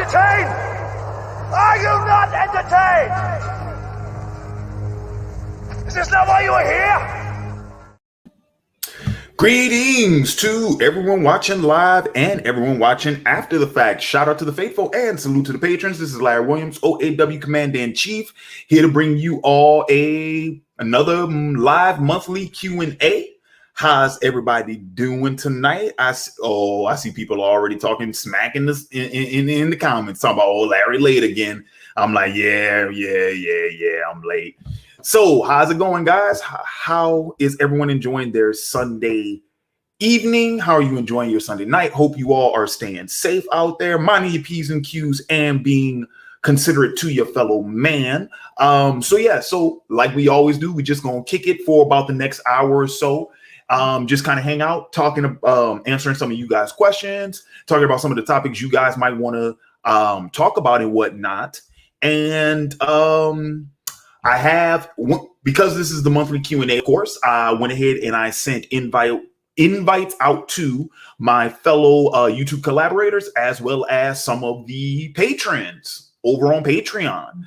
entertained? Are you not entertained? Is this not why you are here? Greetings to everyone watching live and everyone watching after the fact. Shout out to the faithful and salute to the patrons. This is Larry Williams, OAW Commander-in-Chief, here to bring you all another live monthly Q&A. How's everybody doing tonight? I see people already talking, smacking this in the comments, talking about, Larry late again. I'm like, yeah, I'm late. So how's it going, guys? How is everyone enjoying their Sunday evening? How are you enjoying your Sunday night? Hope you all are staying safe out there, minding your P's and Q's and being considerate to your fellow man. So like we always do, we just gonna kick it for about the next hour or so. Just kind of hang out, talking, answering some of you guys' questions, talking about some of the topics you guys might want to talk about and whatnot. And I have, because this is the monthly Q&A, of course, I went ahead and I sent invites out to my fellow YouTube collaborators, as well as some of the patrons over on Patreon.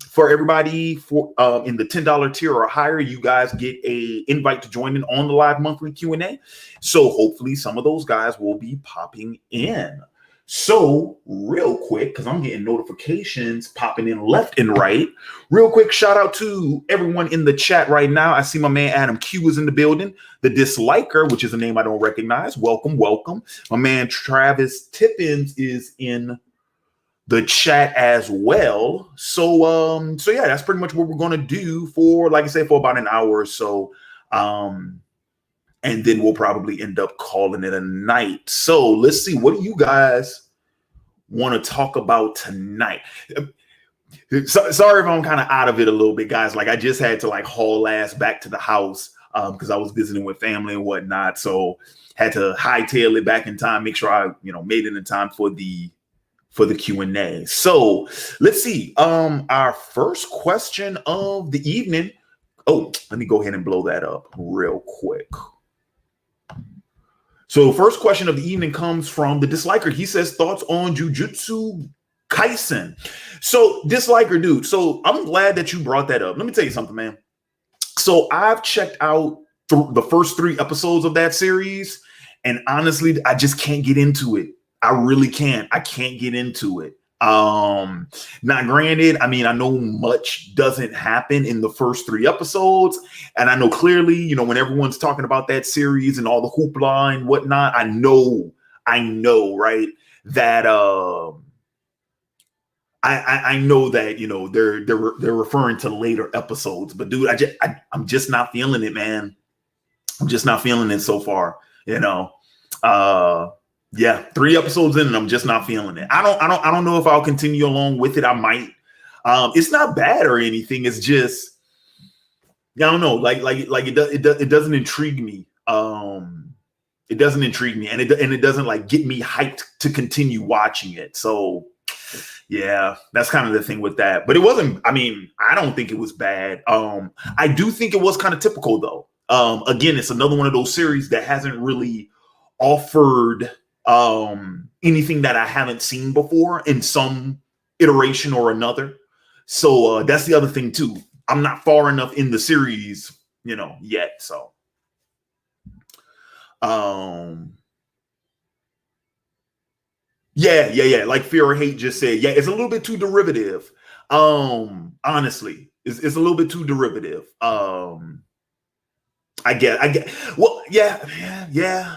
For everybody in the $10 tier or higher, you guys get a invite to join in on the live monthly Q&A. So hopefully some of those guys will be popping in. So real quick, because I'm getting notifications popping in left and right. Real quick, shout out to everyone in the chat right now. I see my man Adam Q is in the building. The Disliker, which is a name I don't recognize. Welcome. My man Travis Tippins is in the chat as well. So yeah, that's pretty much what we're gonna do for, like I said, for about an hour or so. And then we'll probably end up calling it a night. So let's see, what do you guys want to talk about tonight? Sorry if I'm kind of out of it a little bit, guys. Like I just had to haul ass back to the house because I was visiting with family and whatnot. So had to hightail it back in time, make sure I made it in time for the Q&A. So let's see. Our first question of the evening. Oh, let me go ahead and blow that up real quick. So first question of the evening comes from the Disliker. He says, thoughts on Jujutsu Kaisen. So Disliker, dude, so I'm glad that you brought that up. Let me tell you something, man. So I've checked out the first 3 episodes of that series, and honestly, I just can't get into it. I really can't. I can't get into it. Now, granted, I mean, I know much doesn't happen in the first 3 episodes, and I know clearly, when everyone's talking about that series and all the hoopla and whatnot, I know, right, that I know that they're referring to later episodes, but dude, I'm just not feeling it, man. I'm just not feeling it so far, Yeah, 3 episodes in and I'm just not feeling it. I don't know if I'll continue along with it. I might. It's not bad or anything. It's just, I don't know. It doesn't intrigue me. It doesn't intrigue me, and it doesn't get me hyped to continue watching it. So yeah, that's kind of the thing with that. But it wasn't. I mean, I don't think it was bad. I do think it was kind of typical though. Again, it's another one of those series that hasn't really offered anything that I haven't seen before in some iteration or another. So that's the other thing too. I'm not far enough in the series, yet. So yeah. Like Fear or Hate just said, yeah, it's a little bit too derivative. Honestly, it's a little bit too derivative. I get. Well, yeah.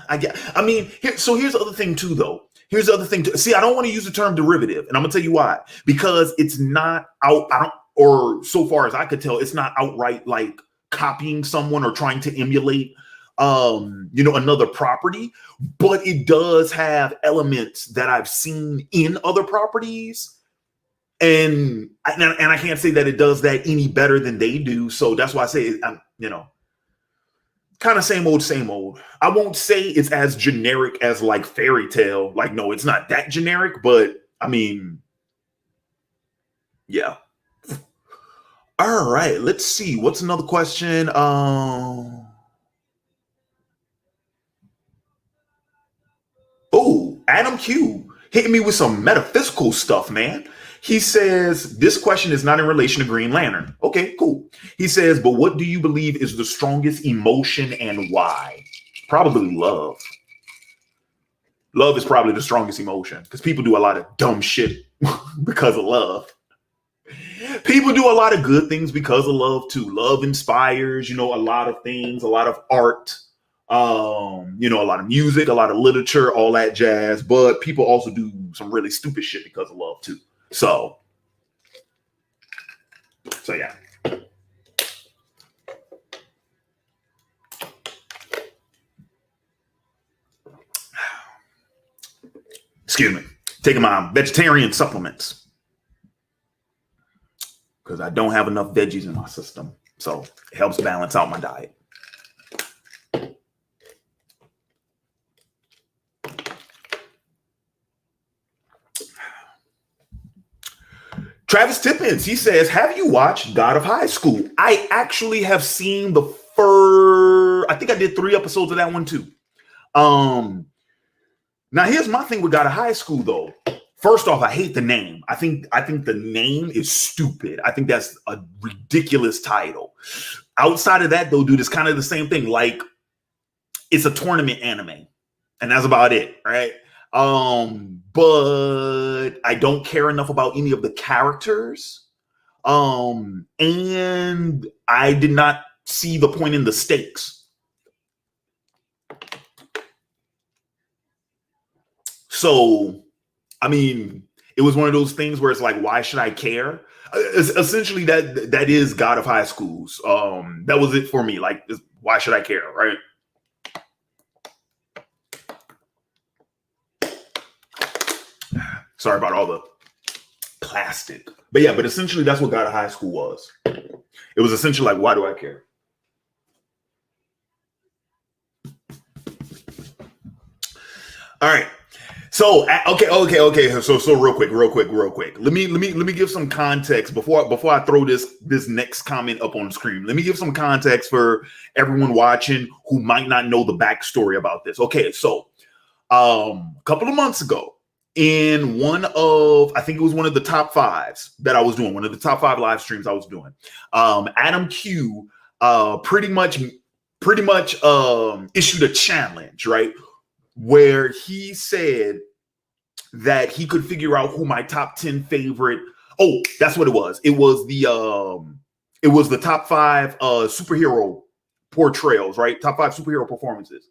I get. I mean, here's the other thing too, though. Here's the other thing too. See, I don't want to use the term derivative, and I'm gonna tell you why. Because it's not or so far as I could tell, it's not outright copying someone or trying to emulate, another property. But it does have elements that I've seen in other properties, and I can't say that it does that any better than they do. So that's why I say, kind of same old. I won't say it's as generic as Fairy Tail. No, it's not that generic, but I mean, yeah. All right, let's see. What's another question? Oh, Adam Q. hitting me with some metaphysical stuff, man. He says, this question is not in relation to Green Lantern. Okay, cool. He says, but what do you believe is the strongest emotion and why? Probably love. Love is probably the strongest emotion because people do a lot of dumb shit because of love. People do a lot of good things because of love too. Love inspires, a lot of things, a lot of art, a lot of music, a lot of literature, all that jazz. But people also do some really stupid shit because of love too. So yeah. Excuse me. Taking my vegetarian supplements because I don't have enough veggies in my system. So it helps balance out my diet. Travis Tippins, he says, have you watched God of High School? I actually have seen the first, I think I did 3 episodes of that one too. Now here's my thing with God of High School though. First off, I hate the name. I think the name is stupid. I think that's a ridiculous title. Outside of that though, dude, it's kind of the same thing. Like it's a tournament anime and that's about it, right? But I don't care enough about any of the characters. And I did not see the point in the stakes. So, I mean, it was one of those things where it's like, why should I care? Essentially, that is God of High Schools. That was it for me. Like, why should I care, right? Sorry about all the plastic. But yeah, but essentially that's what God of High School was. It was essentially like, why do I care? All right. So okay. So real quick. Let me give some context before I throw this next comment up on the screen. Let me give some context for everyone watching who might not know the backstory about this. Okay, so a couple of months ago, in I think it was one of the top 5s that I was doing, one of the top 5 live streams I was doing. Adam Q pretty much issued a challenge, right? Where he said that he could figure out who my top 10 favorite. Oh, that's what it was. It was the top 5 superhero portrayals, right? Top 5 superhero performances.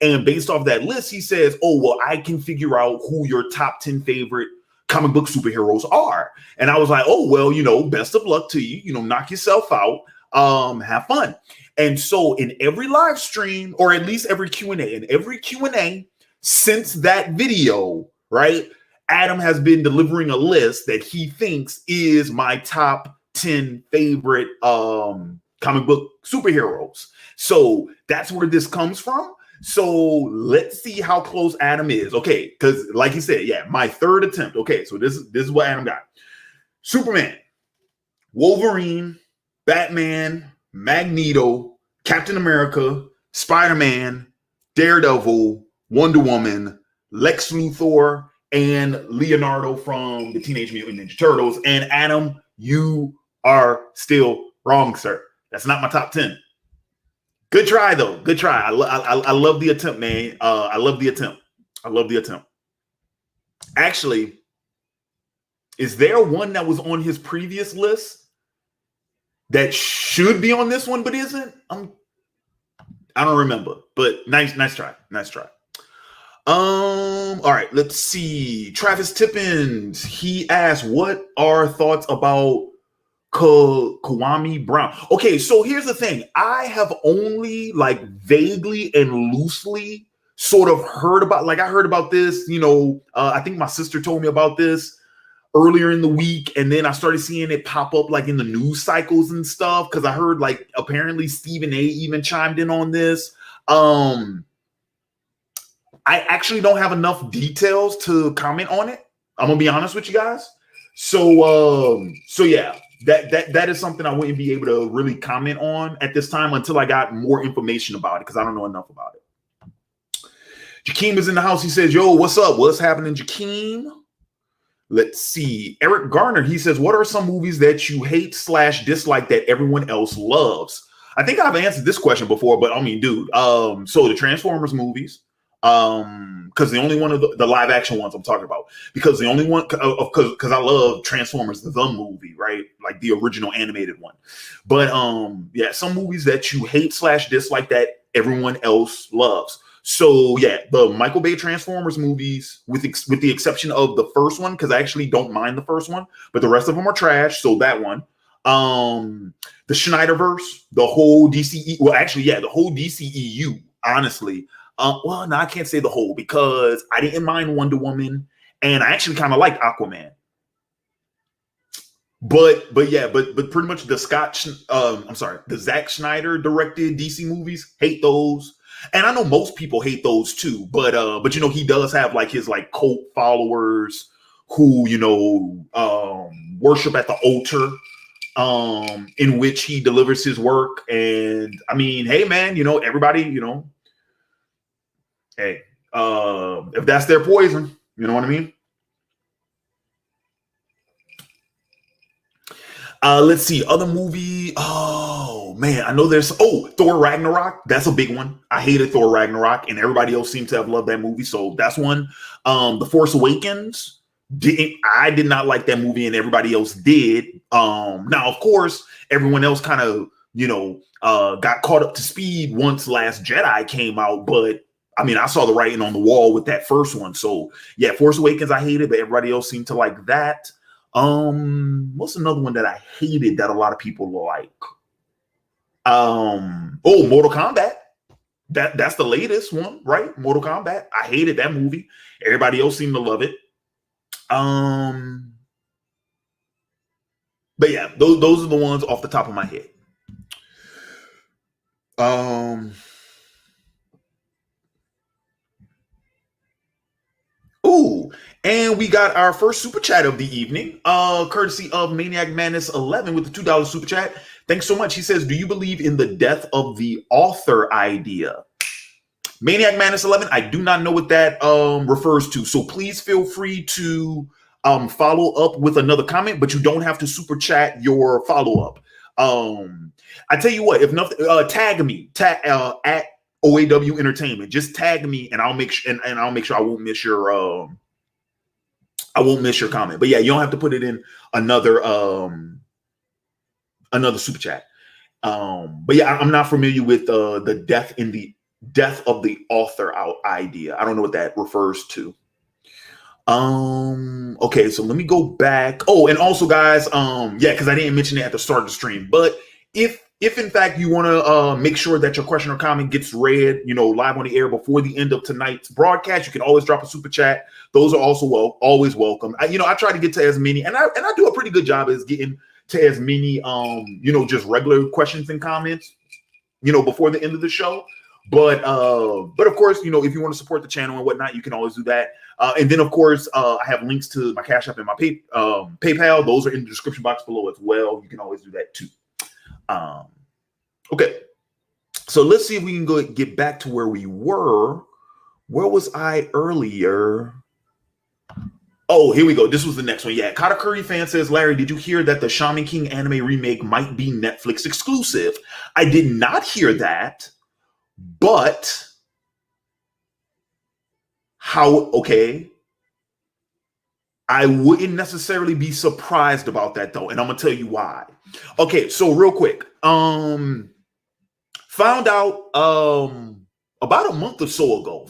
And based off that list, he says, oh, well, I can figure out who your top 10 favorite comic book superheroes are. And I was like, oh, well, best of luck to you, knock yourself out, have fun. And so in every live stream, or at least every Q&A, since that video, right, Adam has been delivering a list that he thinks is my top 10 favorite comic book superheroes. So that's where this comes from. So let's see how close Adam is. Okay, because like he said, yeah, my 3rd attempt. Okay, so this is what Adam got. Superman, Wolverine, Batman, Magneto, Captain America, Spider-Man, Daredevil, Wonder Woman, Lex Luthor, and Leonardo from the Teenage Mutant Ninja Turtles. And Adam, you are still wrong, sir. That's not my top 10. Good try, though. Good try. I love the attempt, man. I love the attempt. Actually, is there one that was on his previous list that should be on this one but isn't? I don't remember. But nice try. All right, let's see. Travis Tippins, he asked, what are thoughts about Kwame Brown? Okay, so here's the thing. I have only like vaguely and loosely sort of heard about, I heard about this, I think my sister told me about this earlier in the week, and then I started seeing it pop up like in the news cycles and stuff, because I heard like apparently Stephen A even chimed in on this. I actually don't have enough details to comment on it. I'm gonna be honest with you guys. So yeah, that is something I wouldn't be able to really comment on at this time until I got more information about it, because I don't know enough about it. Jakeem is in the house. He says, yo, what's up? What's happening, Jakeem? Let's see. Eric Garner, he says, what are some movies that you hate / dislike that everyone else loves? I think I've answered this question before, but I mean, dude, so the Transformers movies, because the only one of the live action ones I'm talking about, because the only one, because I love Transformers, the movie, right? Like the original animated one. But yeah, some movies that you hate / dislike that everyone else loves. So yeah, the Michael Bay Transformers movies, with the exception of the first one, because I actually don't mind the first one, but the rest of them are trash. So that one, the Snyderverse, the whole DCE, well, actually, yeah, the whole DCEU, honestly. Well, no, I can't say the whole, because I didn't mind Wonder Woman, and I actually kind of liked Aquaman. But pretty much the the Zack Snyder directed DC movies, hate those. And I know most people hate those too, but you know, he does have like his like cult followers who, you know, worship at the altar in which he delivers his work. And I mean, hey man, you know, everybody, you know, hey, if that's their poison, you know what I mean? Let's see, other movie. Oh man, I know there's Thor Ragnarok. That's a big one. I hated Thor Ragnarok, and everybody else seemed to have loved that movie, so that's one. The Force Awakens. I did not like that movie, and everybody else did. Now, of course, everyone else kind of, you know, got caught up to speed once Last Jedi came out, but I mean, I saw the writing on the wall with that first one. So yeah, Force Awakens I hated, but everybody else seemed to like that. What's another one that I hated that a lot of people like? Mortal Kombat. That's the latest one, right? Mortal Kombat. I hated that movie. Everybody else seemed to love it. But yeah, those are the ones off the top of my head. Ooh, and we got our first super chat of the evening, courtesy of Maniac Madness 11 with the $2 super chat. Thanks so much. He says, do you believe in the death of the author idea? Maniac Madness 11, I do not know what that refers to. So please feel free to follow up with another comment, but you don't have to super chat your follow up. I tell you what, if nothing, tag me at OAW Entertainment. Just tag me, and I'll make sure I'll make sure I won't miss your comment. But yeah, you don't have to put it in another super chat. But yeah, I'm not familiar with the death of the author idea. I don't know what that refers to. Okay, so let me go back. Oh, and also guys, yeah, because I didn't mention it at the start of the stream, but if in fact you want to make sure that your question or comment gets read, you know, live on the air before the end of tonight's broadcast, you can always drop a super chat. Those are also always welcome. I try to get to as many, and I do a pretty good job as getting to as many, you know, just regular questions and comments, you know, before the end of the show. But of course, you know, if you want to support the channel and whatnot, you can always do that. And then, of course, I have links to my Cash App and my PayPal. Those are in the description box below as well. You can always do that too. Okay, so let's see if we can get back to where we were. Where was I earlier? Oh, here we go. This was the next one. Yeah, Kata Curry fan says, Larry, did you hear that the Shaman King anime remake might be Netflix exclusive? I did not hear that, but okay. I wouldn't necessarily be surprised about that though, and I'm gonna tell you why. Okay, so real quick, found out about a month or so ago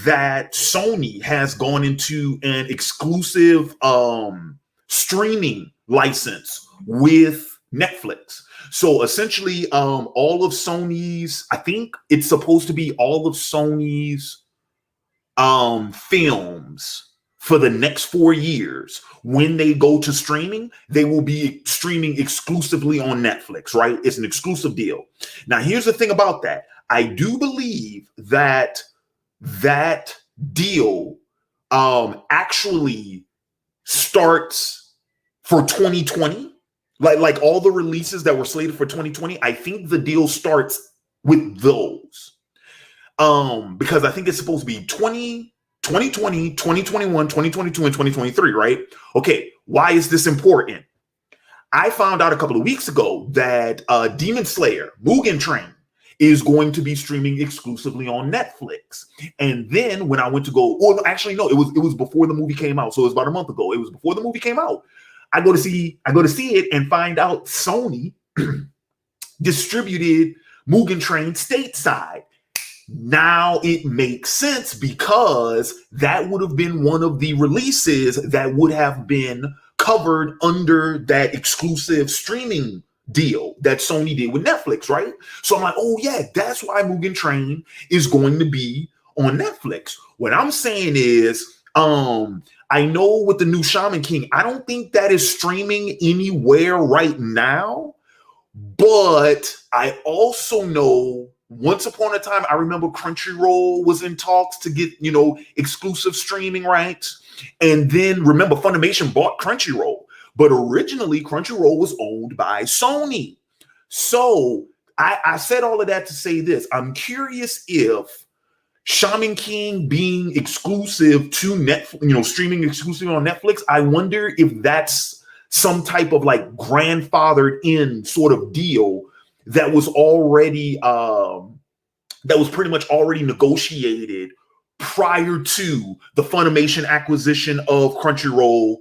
that Sony has gone into an exclusive streaming license with Netflix. So essentially, all of Sony's, I think it's supposed to be all of Sony's films for the next 4 years, when they go to streaming, they will be streaming exclusively on Netflix, right? It's an exclusive deal. Now, here's the thing about that. I do believe that deal actually starts for 2020. Like all the releases that were slated for 2020, I think the deal starts with those. Because I think it's supposed to be 2020, 2021, 2022, and 2023, right? Okay, why is this important? I found out a couple of weeks ago that Demon Slayer, Mugen Train, is going to be streaming exclusively on Netflix. And then when I went to go, or actually no, it was before the movie came out, so it was about a month ago. It was before the movie came out. I go to see it and find out Sony distributed Mugen Train stateside. Now it makes sense because that would have been one of the releases that would have been covered under that exclusive streaming deal that Sony did with Netflix, right? So I'm like, oh yeah, that's why Mugen Train is going to be on Netflix. What I'm saying is, I know with the new Shaman King, I don't think that is streaming anywhere right now, but I also know once upon a time, I remember Crunchyroll was in talks to get, exclusive streaming rights. And then remember, Funimation bought Crunchyroll, but originally Crunchyroll was owned by Sony. So I said all of that to say this. I'm curious if Shaman King being exclusive to Netflix, streaming exclusively on Netflix, I wonder if that's some type of like grandfathered in sort of deal that was already that was pretty much already negotiated prior to the Funimation acquisition of Crunchyroll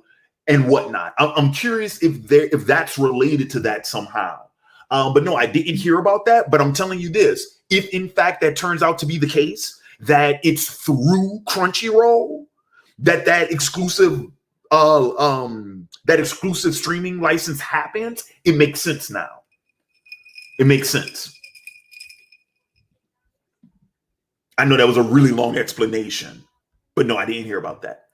and whatnot. I'm curious if that's related to that somehow. But no, I didn't hear about that. But I'm telling you this: if in fact that turns out to be the case, that it's through Crunchyroll that exclusive streaming license happens, it makes sense now. It makes sense. I know that was a really long explanation, but no, I didn't hear about that.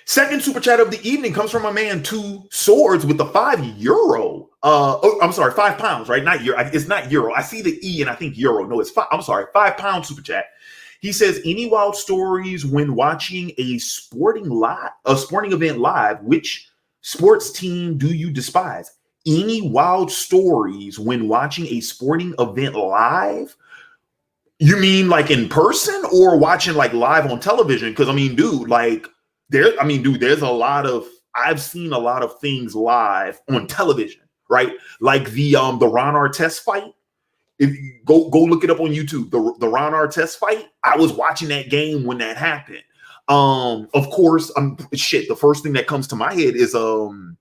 Second super chat of the evening comes from my man Two Swords with the €5. I'm sorry, £5, right? Not euro. It's not euro. I see the E and I think euro. No, it's five. I'm sorry, £5 super chat. He says, any wild stories when watching a sporting event live? Which sports team do you despise? Any wild stories when watching a sporting event live? You mean like in person or watching like live on television? Because there's a lot of, I've seen a lot of things live on television, right? Like the Ron Artest fight. If you go look it up on YouTube, the Ron Artest fight, I was watching that game when that happened. Of course, the first thing that comes to my head is Owen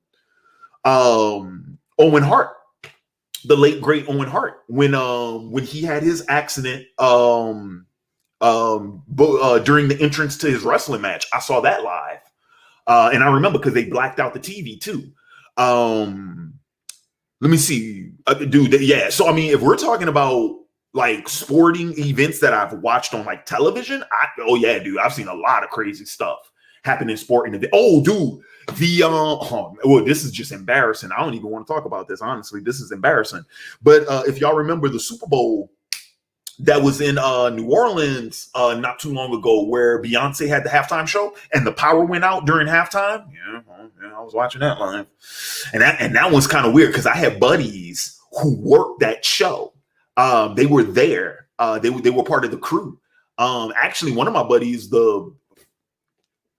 Hart, the late great Owen Hart, when he had his accident during the entrance to his wrestling match. I saw that live, and I remember because they blacked out the TV too. Let me see, dude. Yeah. So, if we're talking about like sporting events that I've watched on like television, I've seen a lot of crazy stuff happen in sporting events. Oh, dude, this is just embarrassing. I don't even want to talk about this. Honestly, this is embarrassing. But if y'all remember the Super Bowl that was in New Orleans not too long ago, where Beyonce had the halftime show and the power went out during halftime. Yeah, I was watching that live, and that one's kind of weird because I had buddies who worked that show. They were there. They were part of the crew. Actually, one of my buddies,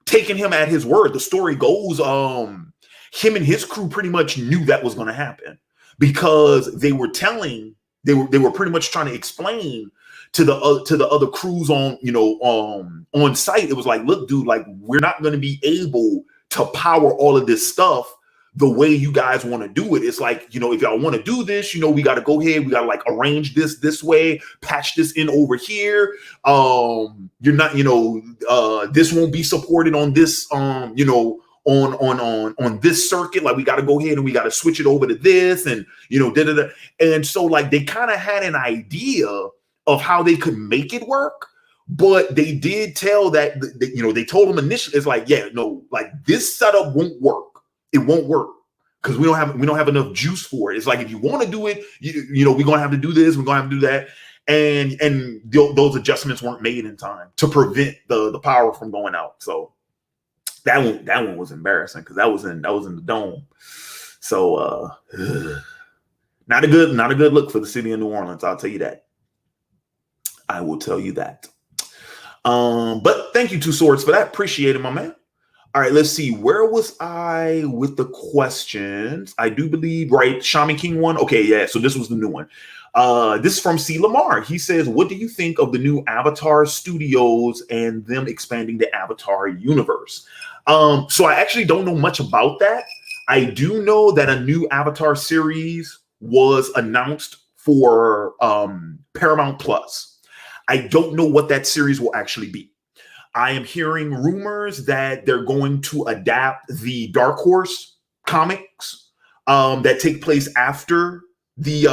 taking him at his word, the story goes, him and his crew pretty much knew that was going to happen because they were pretty much trying to explain to the other crews on site. It was like, look, dude, like we're not going to be able to power all of this stuff the way you guys want to do it. It's like, if y'all want to do this, we got to go ahead. We got to like arrange this way, patch this in over here. You're not, this won't be supported on this, on this circuit. Like we got to go ahead and we got to switch it over to this and, And so like they kind of had an idea of how they could make it work. But they did tell that, they told them initially, it's like, like this setup won't work. It won't work because we don't have enough juice for it. It's like, if you want to do it, we're going to have to do this. We're going to have to do that. And those adjustments weren't made in time to prevent the power from going out. So that one was embarrassing because that was in the dome. So not a good look for the city of New Orleans. I'll tell you that. I will tell you that. But thank you, Two Swords, for that. Appreciate it, my man. All right, let's see. Where was I with the questions? I do believe, right, Shaman King one. Okay, yeah. So this was the new one. This is from C. Lamar. He says, "What do you think of the new Avatar studios and them expanding the Avatar universe?" So I actually don't know much about that. I do know that a new Avatar series was announced for Paramount Plus. I don't know what that series will actually be. I am hearing rumors that they're going to adapt the Dark Horse comics that take place after the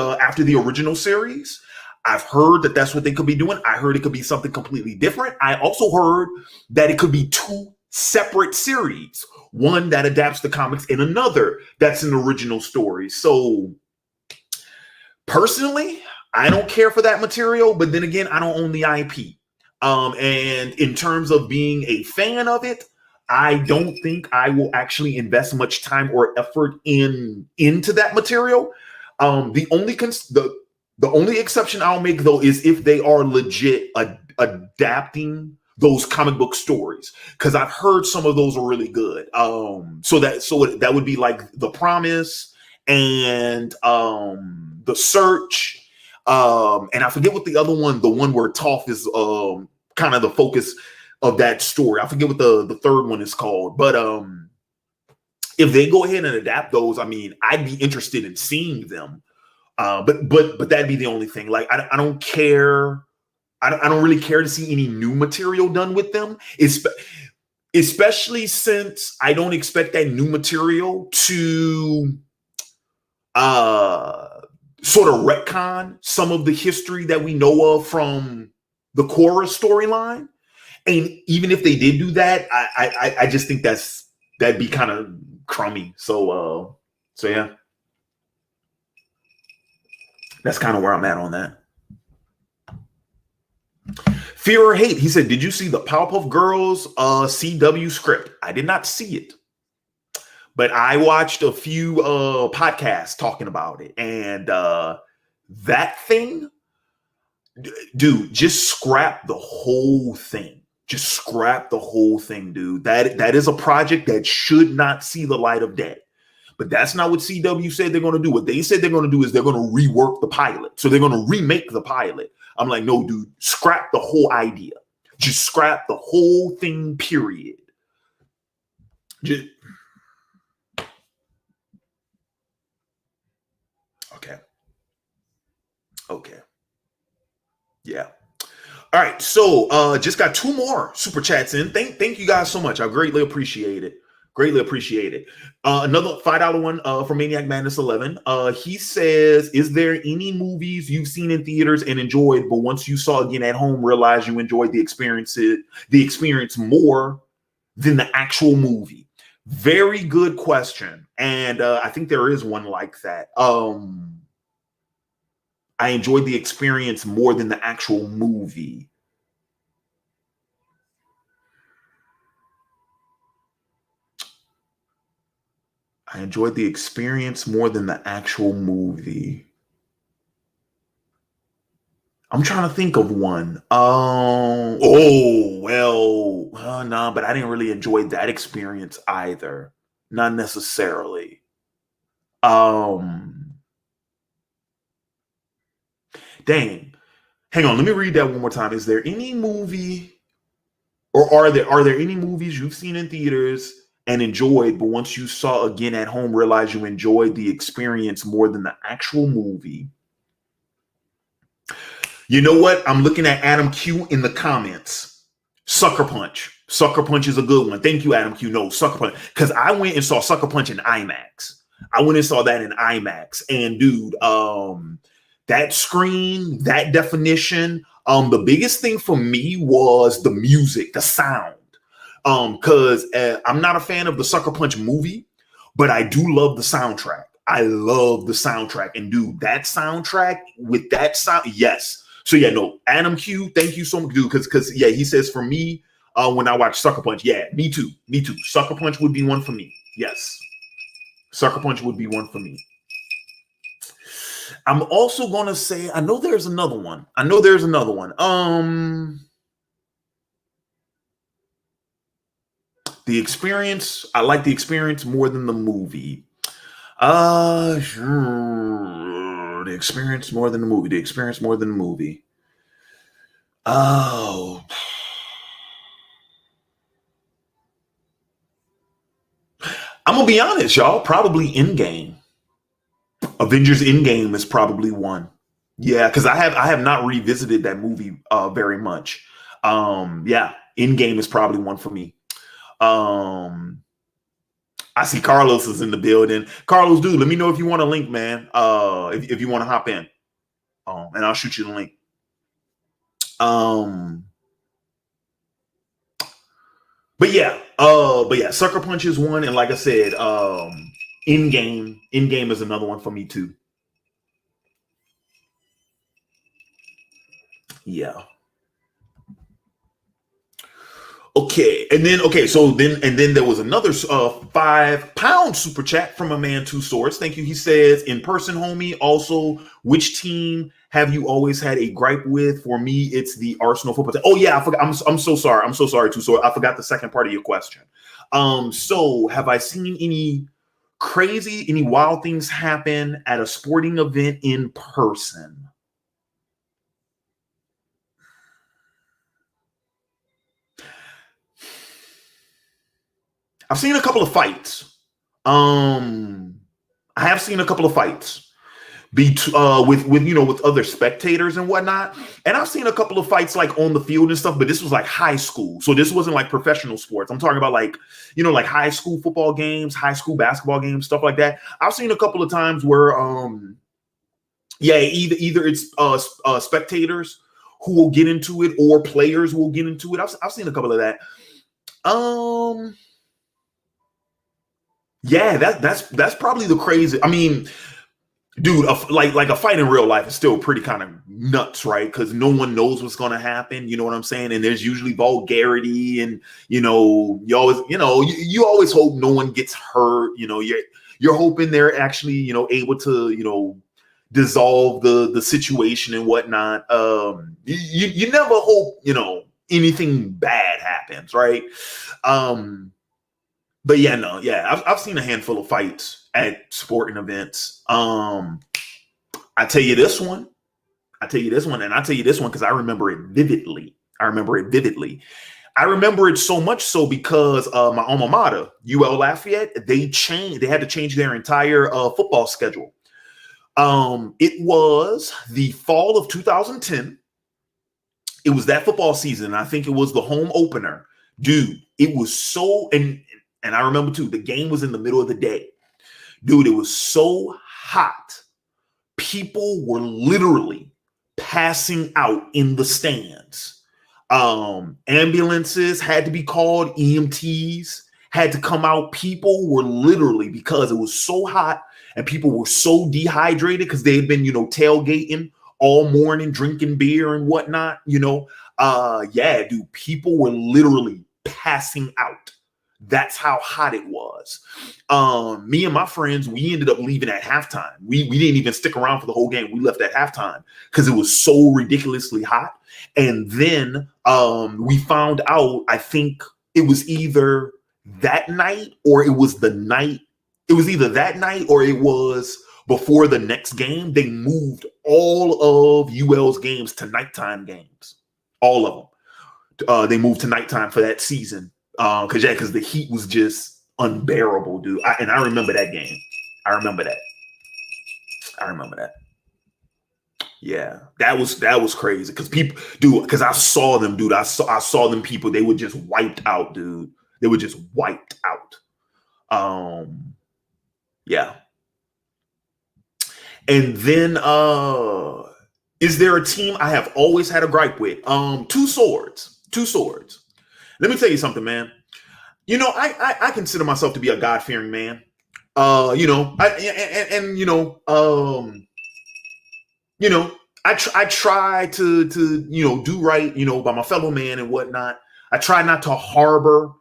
original series. I've heard that that's what they could be doing. I heard it could be something completely different. I also heard that it could be two separate series, one that adapts the comics and another that's an original story. So personally, I don't care for that material, but then again, I don't own the IP. And in terms of being a fan of it, I don't think I will actually invest much time or effort into that material. The only exception I'll make though is if they are legit adapting those comic book stories, because I've heard some of those are really good. So that would be like The Promise and The Search. And I forget what the other one, the one where Toph is kind of the focus of that story. I forget what the third one is called. But if they go ahead and adapt those, I mean, I'd be interested in seeing them. But that'd be the only thing. Like I don't care. I don't really care to see any new material done with them. Especially since I don't expect that new material to sort of retcon some of the history that we know of from the Korra storyline. And even if they did do that, I just think that'd be kind of crummy. So yeah, that's kind of where I'm at on that. Fear or Hate, he said, "Did you see the Powerpuff Girls CW script?" I did not see it, but I watched a few podcasts talking about it, and that thing, dude, just scrap the whole thing. Just scrap the whole thing, dude. That is a project that should not see the light of day. But that's not what CW said they're going to do. What they said they're going to do is they're going to rework the pilot. So they're going to remake the pilot. I'm like, no, dude, scrap the whole idea. Just scrap the whole thing, period. Just... Okay. Yeah. All right. So just got two more super chats in. Thank you guys so much. I greatly appreciate it. Greatly appreciate it. Another $5 one from Maniac Madness 11. He says, "Is there any movies you've seen in theaters and enjoyed, but once you saw again at home, realized you enjoyed the experience more than the actual movie?" Very good question. And I think there is one like that. I enjoyed the experience more than the actual movie. I enjoyed the experience more than the actual movie. I'm trying to think of one. But I didn't really enjoy that experience either. Not necessarily. Dang. Hang on, let me read that one more time. Is there any movie, or are there any movies you've seen in theaters and enjoyed, but once you saw again at home, realized you enjoyed the experience more than the actual movie? You know what? I'm looking at Adam Q in the comments. Sucker Punch. Sucker Punch is a good one. Thank you, Adam Q. No, Sucker Punch. Because I went and saw Sucker Punch in IMAX. I went and saw that in IMAX. And dude, that screen, that definition, the biggest thing for me was the music, the sound. Because I'm not a fan of the Sucker Punch movie, but I do love the soundtrack. I love the soundtrack. And dude, that soundtrack with that sound, yes. So yeah, no, Adam Q, thank you so much, dude. Because yeah, he says for me, when I watch Sucker Punch, yeah, me too. Sucker Punch would be one for me. Yes, Sucker Punch would be one for me. I'm also gonna say, I know there's another one. The experience. I like the experience more than the movie. Sure. The experience more than the movie. The experience more than the movie. Oh. I'm gonna be honest, y'all. Probably Endgame. Avengers Endgame is probably one. Yeah, because I have not revisited that movie very much. Yeah, Endgame is probably one for me. Um, I see Carlos is in the building. Carlos, dude, let me know if you want a link, man. If you want to hop in, and I'll shoot you the link. But yeah, Sucker Punch is one, and like I said, Endgame is another one for me too. Yeah. Okay, and then there was another £5 super chat from a man two swords. Thank you. He says, in person, homie. Also, which team have you always had a gripe with? For me, it's the Arsenal football team. Oh yeah, I forgot. I'm so sorry. I'm so sorry, two swords. I forgot the second part of your question. So have I seen any wild things happen at a sporting event in person? I've seen a couple of fights. I have seen a couple of fights with other spectators and whatnot, and I've seen a couple of fights like on the field and stuff. But this was like high school, so this wasn't like professional sports. I'm talking about like like high school football games, high school basketball games, stuff like that. I've seen a couple of times where either it's spectators who will get into it or players who will get into it. I've seen a couple of that. Yeah, that's probably the crazy. I mean, dude, like a fight in real life is still pretty kind of nuts, right? Because no one knows what's going to happen. You know what I'm saying? And there's usually vulgarity, and you always hope no one gets hurt. You're hoping they're actually able to dissolve the situation and whatnot. You never hope anything bad happens, right? But I've seen a handful of fights at sporting events. I tell you this one, and I tell you this one because I remember it vividly. I remember it so much so because my alma mater, UL Lafayette, they had to change their entire football schedule. It was the fall of 2010. It was that football season. I think it was the home opener. Dude, it was so and I remember too, the game was in the middle of the day. Dude, it was so hot. People were literally passing out in the stands. Ambulances had to be called, EMTs had to come out. People were literally, because it was so hot and people were so dehydrated because they had been, tailgating all morning, drinking beer and whatnot, dude, people were literally passing out. That's how hot it was. Me and my friends, we ended up leaving at halftime. We didn't even stick around for the whole game. We left at halftime because it was so ridiculously hot. And then we found out, I think it was either that night or it was the night. It was either that night or it was before the next game. They moved all of UL's games to nighttime games. All of them. They moved to nighttime for that season. Because the heat was just unbearable, dude. I remember that game. I remember that. Yeah, that was crazy. Because people, dude. Because I saw them, dude. I saw them people. They were just wiped out, dude. They were just wiped out. Yeah. And then, is there a team I have always had a gripe with? Two swords. Let me tell you something, man. I consider myself to be a God-fearing man. I try to do right, by my fellow man and whatnot. I try not to harbor,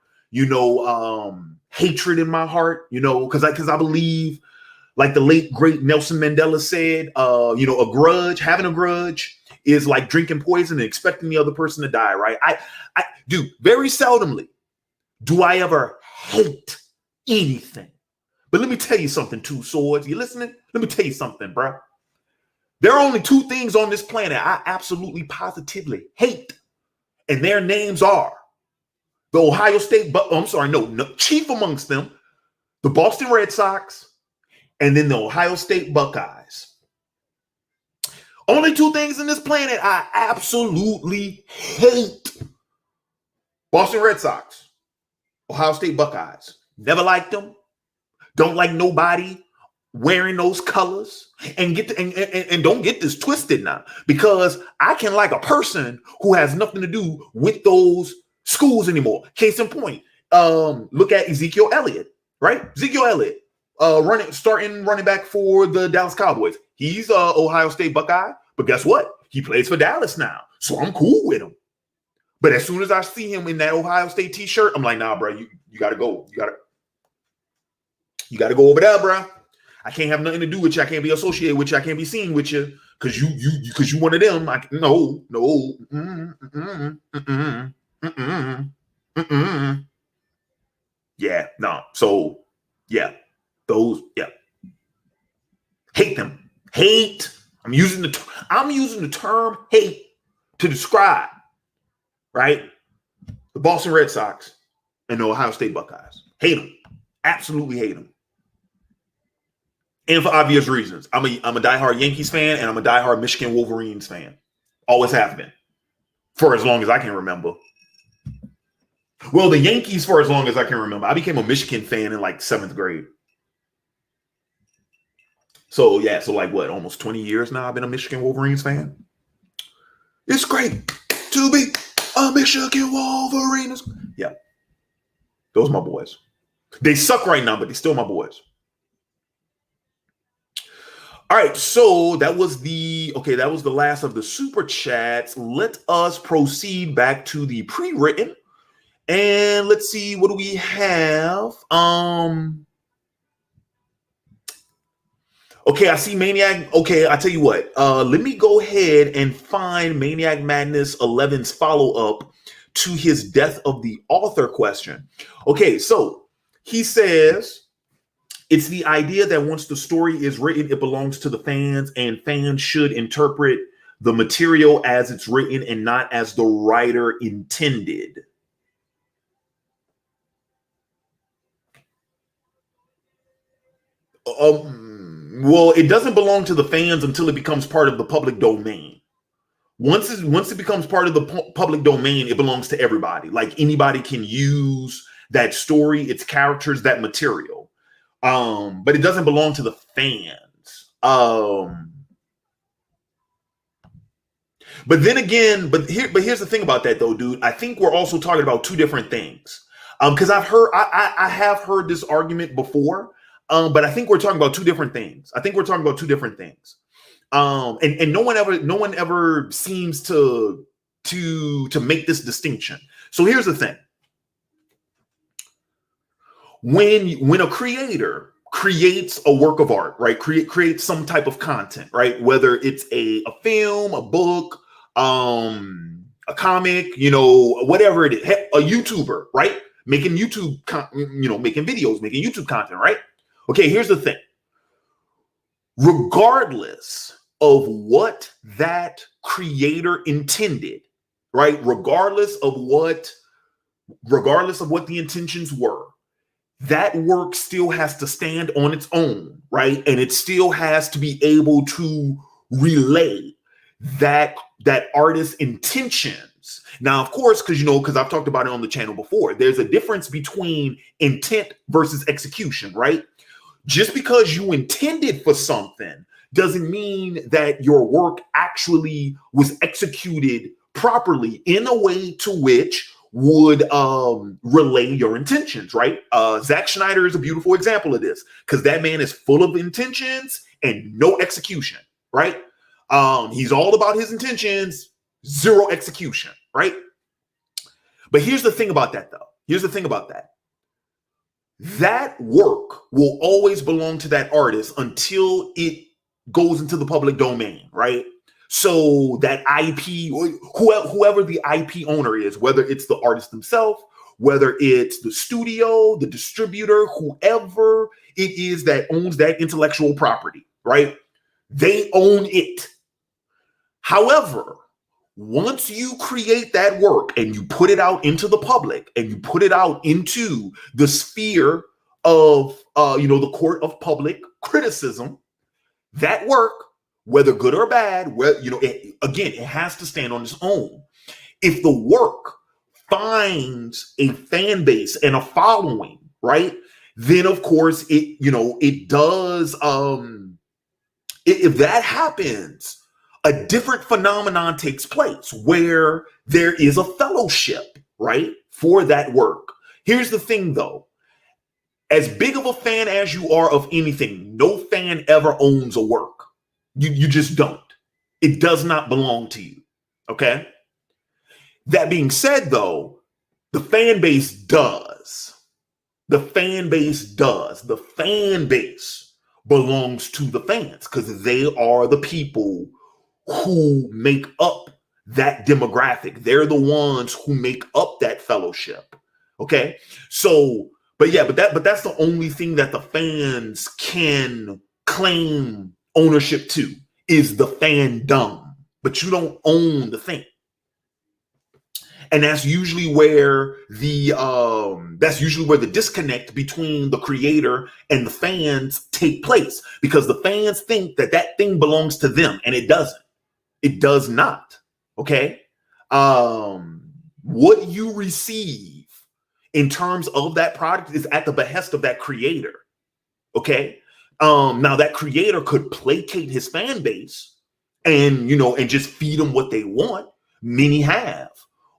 hatred in my heart, because I believe, like the late great Nelson Mandela said, having a grudge is like drinking poison and expecting the other person to die, right? I do very seldomly do I ever hate anything. But let me tell you something, Two Swords. You listening? Let me tell you something, bro. There are only two things on this planet I absolutely positively hate. And their names are the Ohio State, chief amongst them, the Boston Red Sox, and then the Ohio State Buckeyes. Only two things in this planet I absolutely hate. Boston Red Sox, Ohio State Buckeyes. Never liked them. Don't like nobody wearing those colors. And don't get this twisted now, because I can like a person who has nothing to do with those schools anymore. Case in point, look at Ezekiel Elliott, right? Ezekiel Elliott, starting running back for the Dallas Cowboys. He's a Ohio State Buckeye, but guess what? He plays for Dallas now, so I'm cool with him. But as soon as I see him in that Ohio State t-shirt, I'm like, nah, bro, you gotta go. You gotta go over there, bro. I can't have nothing to do with you. I can't be associated with you. I can't be seen with you because you one of them. No. Yeah, no. So yeah, hate them. Hate. I'm using the term hate to describe, right, the Boston Red Sox and the Ohio State Buckeyes. Hate them. Absolutely hate them. And for obvious reasons. I'm a diehard Yankees fan, and I'm a diehard Michigan Wolverines fan. Always have been. For as long as I can remember. Well, the Yankees for as long as I can remember. I became a Michigan fan in like 7th grade. So like what, almost 20 years now I've been a Michigan Wolverines fan. It's great to be a Michigan Wolverines. Yeah. Those are my boys. They suck right now, but they're still my boys. All right, so that was the last of the super chats. Let us proceed back to the pre-written. And let's see, what do we have? Okay, I see Maniac. Okay, I tell you what. Let me go ahead and find Maniac Madness 11's follow-up to his Death of the Author question. Okay, so he says, it's the idea that once the story is written, it belongs to the fans, and fans should interpret the material as it's written and not as the writer intended. Well, it doesn't belong to the fans until it becomes part of the public domain. Once it becomes part of the public domain, it belongs to everybody. Like anybody can use that story, its characters, that material. But it doesn't belong to the fans. But then again, here's the thing about that though, dude. I think we're also talking about two different things. Because I have heard this argument before. But I think we're talking about two different things. And no one ever seems to make this distinction. So here's the thing. When a creator creates a work of art, right? Creates some type of content, right? Whether it's a film, a book, a comic, whatever it is, a YouTuber, right? Making YouTube, making videos, making YouTube content, right? Okay, here's the thing. Regardless of what that creator intended, right? Regardless of what the intentions were, that work still has to stand on its own, right? And it still has to be able to relay that artist's intentions. Now, of course, because I've talked about it on the channel before, there's a difference between intent versus execution, right? Just because you intended for something doesn't mean that your work actually was executed properly in a way to which would relay your intentions, right? Zack Snyder is a beautiful example of this because that man is full of intentions and no execution, right? He's all about his intentions, zero execution, right? But here's the thing about that, though. That work will always belong to that artist until it goes into the public domain, right? So that IP, or whoever the IP owner is, whether it's the artist themselves, whether it's the studio, the distributor, whoever it is that owns that intellectual property, right? They own it. However, once you create that work and you put it out into the public and you put it out into the sphere of, the court of public criticism, that work, whether good or bad, it has to stand on its own. If the work finds a fan base and a following, right, then of course it does. If that happens, a different phenomenon takes place where there is a fellowship, right, for that work. Here's the thing, though. As big of a fan as you are of anything, no fan ever owns a work. You just don't. It does not belong to you. Okay? That being said, though, the fan base does. The fan base does. The fan base belongs to the fans because they are the people who make up that demographic. They're the ones who make up that fellowship. Okay? So, but that's the only thing that the fans can claim ownership to is the fandom. But you don't own the thing. And that's usually where the disconnect between the creator and the fans take place, because the fans think that thing belongs to them, and it doesn't. It does not. Okay. What you receive in terms of that product is at the behest of that creator. Okay. Now that creator could placate his fan base and just feed them what they want. Many have.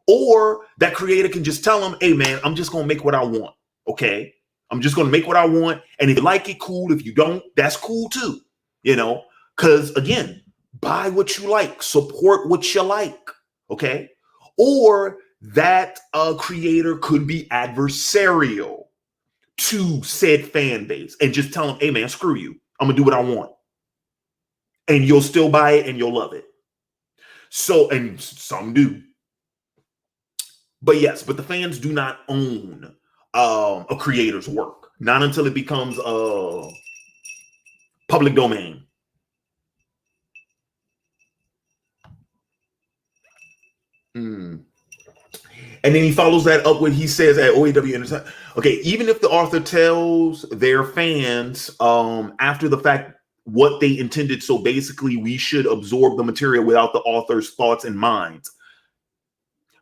Or that creator can just tell them, hey man, I'm just going to make what I want. Okay. I'm just going to make what I want. And if you like it, cool. If you don't, that's cool too. Because again, buy what you like, support what you like. Okay. Or that creator could be adversarial to said fan base and just tell them, hey man, screw you. I'm gonna do what I want. And you'll still buy it and you'll love it. So, and some do. But yes, but the fans do not own a creator's work. Not until it becomes public domain. And then he follows that up when he says at OAW, okay, even if the author tells their fans after the fact what they intended, so basically we should absorb the material without the author's thoughts and minds.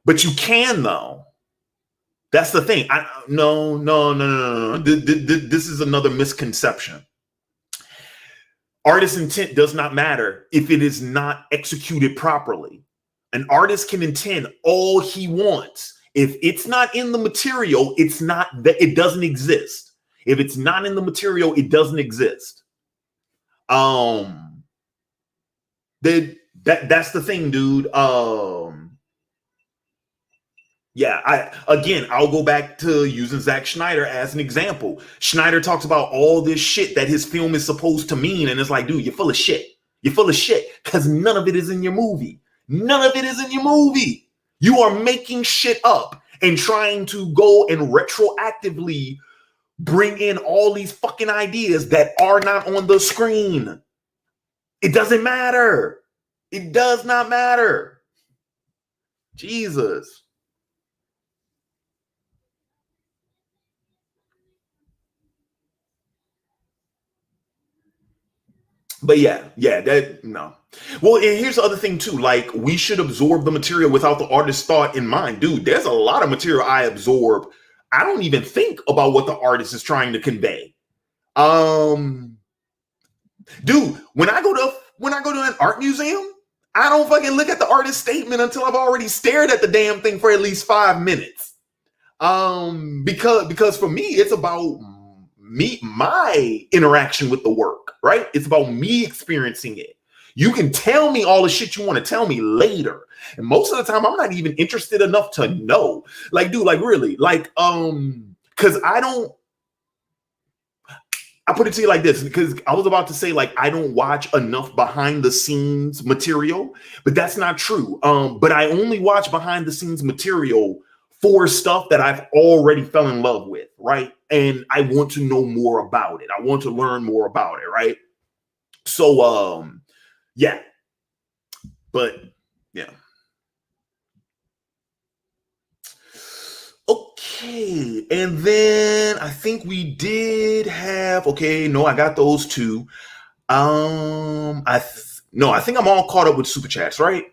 But you can, though. That's the thing. No. This is another misconception. Artist's intent does not matter if it is not executed properly. An artist can intend all he wants. If it's not in the material, it doesn't exist. If it's not in the material, it doesn't exist. That's the thing, dude. I'll go back to using Zack Snyder as an example. Snyder talks about all this shit that his film is supposed to mean, and it's like, dude, you're full of shit. You're full of shit because none of it is in your movie. None of it is in your movie. You are making shit up and trying to go and retroactively bring in all these fucking ideas that are not on the screen. It doesn't matter. It does not matter. Jesus. But no. Well, and here's the other thing too. Like, we should absorb the material without the artist's thought in mind. Dude, there's a lot of material I absorb. I don't even think about what the artist is trying to convey. Dude, when I go to an art museum, I don't fucking look at the artist statement until I've already stared at the damn thing for at least 5 minutes. Because for me, it's about my interaction with the work, right? It's about me experiencing it. You can tell me all the shit you want to tell me later. And most of the time, I'm not even interested enough to know. Like, dude, like really, like, because I put it to you like this, because I was about to say, like, I don't watch enough behind the scenes material, but that's not true. But I only watch behind the scenes material for stuff that I've already fell in love with, right? And I want to know more about it. I want to learn more about it, right? So, yeah. But, yeah. Okay. And then I think we did have, okay, no, I got those two. I think I'm all caught up with super chats, right?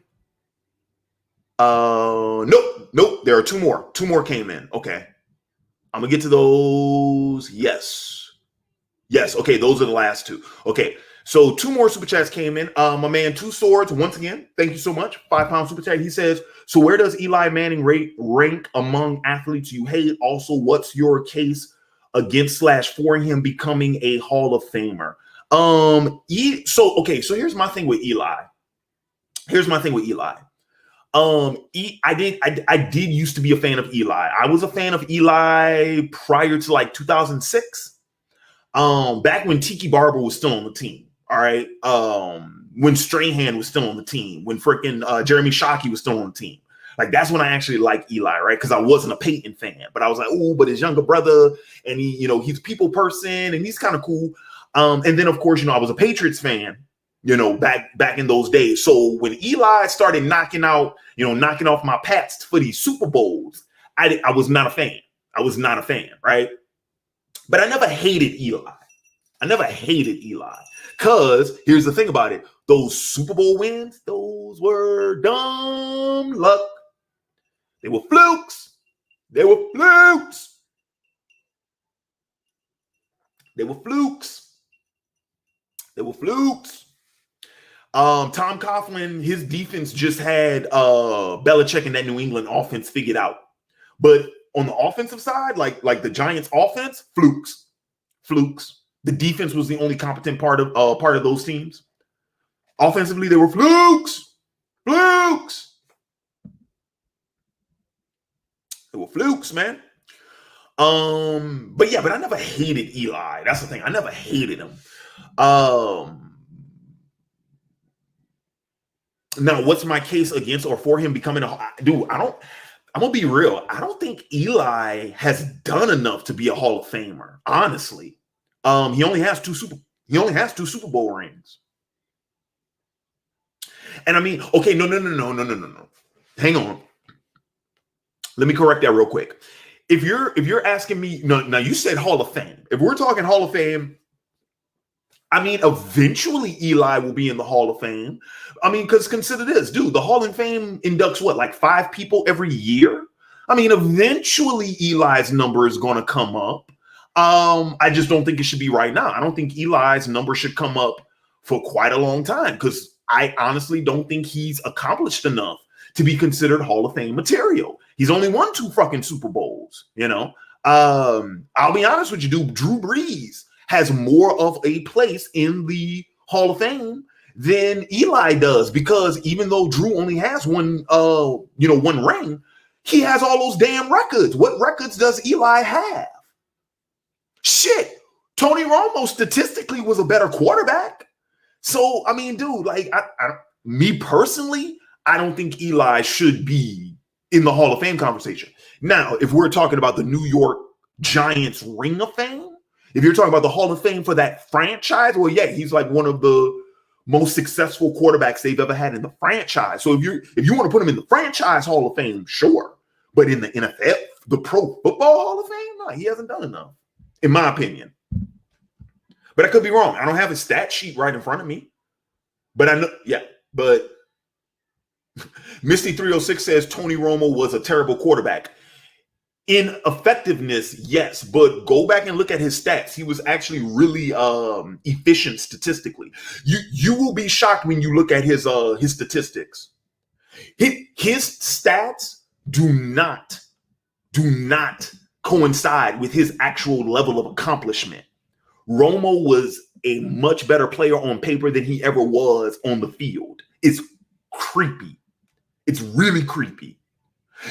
Nope. There are two more. Two more came in. Okay. I'm gonna get to those. Yes. Okay. Those are the last two. Okay. So two more super chats came in. My man, Two Swords, once again, thank you so much. £5 super chat. He says, so where does Eli Manning rank among athletes you hate? Also, what's your case against / for him becoming a Hall of Famer? So here's my thing with Eli. I did used to be a fan of Eli. I was a fan of Eli prior to like 2006. Back when Tiki Barber was still on the team. All right. When Strahan was still on the team, when freaking Jeremy Shockey was still on the team. Like, that's when I actually liked Eli, right? Because I wasn't a Peyton fan, but I was like, oh, but his younger brother, and he's a people person, and he's kind of cool. And then, of course, I was a Patriots fan, back in those days. So when Eli started knocking off my Pats for these Super Bowls, I was not a fan. I was not a fan, right? But I never hated Eli. Because here's the thing about it. Those Super Bowl wins, those were dumb luck. They were flukes. Tom Coughlin, his defense just had Belichick and that New England offense figured out. But on the offensive side, like the Giants offense, flukes. The defense was the only competent part of those teams. Offensively, they were flukes. They were flukes, man. But I never hated Eli. That's the thing. I never hated him. Now, what's my case against or for him becoming I'm gonna be real. I don't think Eli has done enough to be a Hall of Famer, honestly. He only has two Super Bowl rings. And I mean, okay, no. Hang on. Let me correct that real quick. If you're asking me, now you said Hall of Fame. If we're talking Hall of Fame, I mean, eventually Eli will be in the Hall of Fame. I mean, because consider this, dude, the Hall of Fame inducts like 5 people every year? I mean, eventually Eli's number is going to come up. I just don't think it should be right now. I don't think Eli's number should come up for quite a long time because I honestly don't think he's accomplished enough to be considered Hall of Fame material. He's only won 2 fucking Super Bowls, I'll be honest with you, dude. Drew Brees has more of a place in the Hall of Fame than Eli does, because even though Drew only has one ring, he has all those damn records. What records does Eli have? Shit, Tony Romo statistically was a better quarterback. So, I mean, dude, like, me personally, I don't think Eli should be in the Hall of Fame conversation. Now, if we're talking about the New York Giants Ring of Fame, if you're talking about the Hall of Fame for that franchise, well, yeah, he's like one of the most successful quarterbacks they've ever had in the franchise. So if you want to put him in the franchise Hall of Fame, sure. But in the NFL, the Pro Football Hall of Fame, no, he hasn't done enough, in my opinion. But I could be wrong. I don't have a stat sheet right in front of me. But I know, yeah. But Misty 306 says Tony Romo was a terrible quarterback. In effectiveness, yes, but go back and look at his stats. He was actually really efficient statistically. You will be shocked when you look at his statistics. His stats do not coincide with his actual level of accomplishment. Romo was a much better player on paper than he ever was on the field. It's creepy. It's really creepy.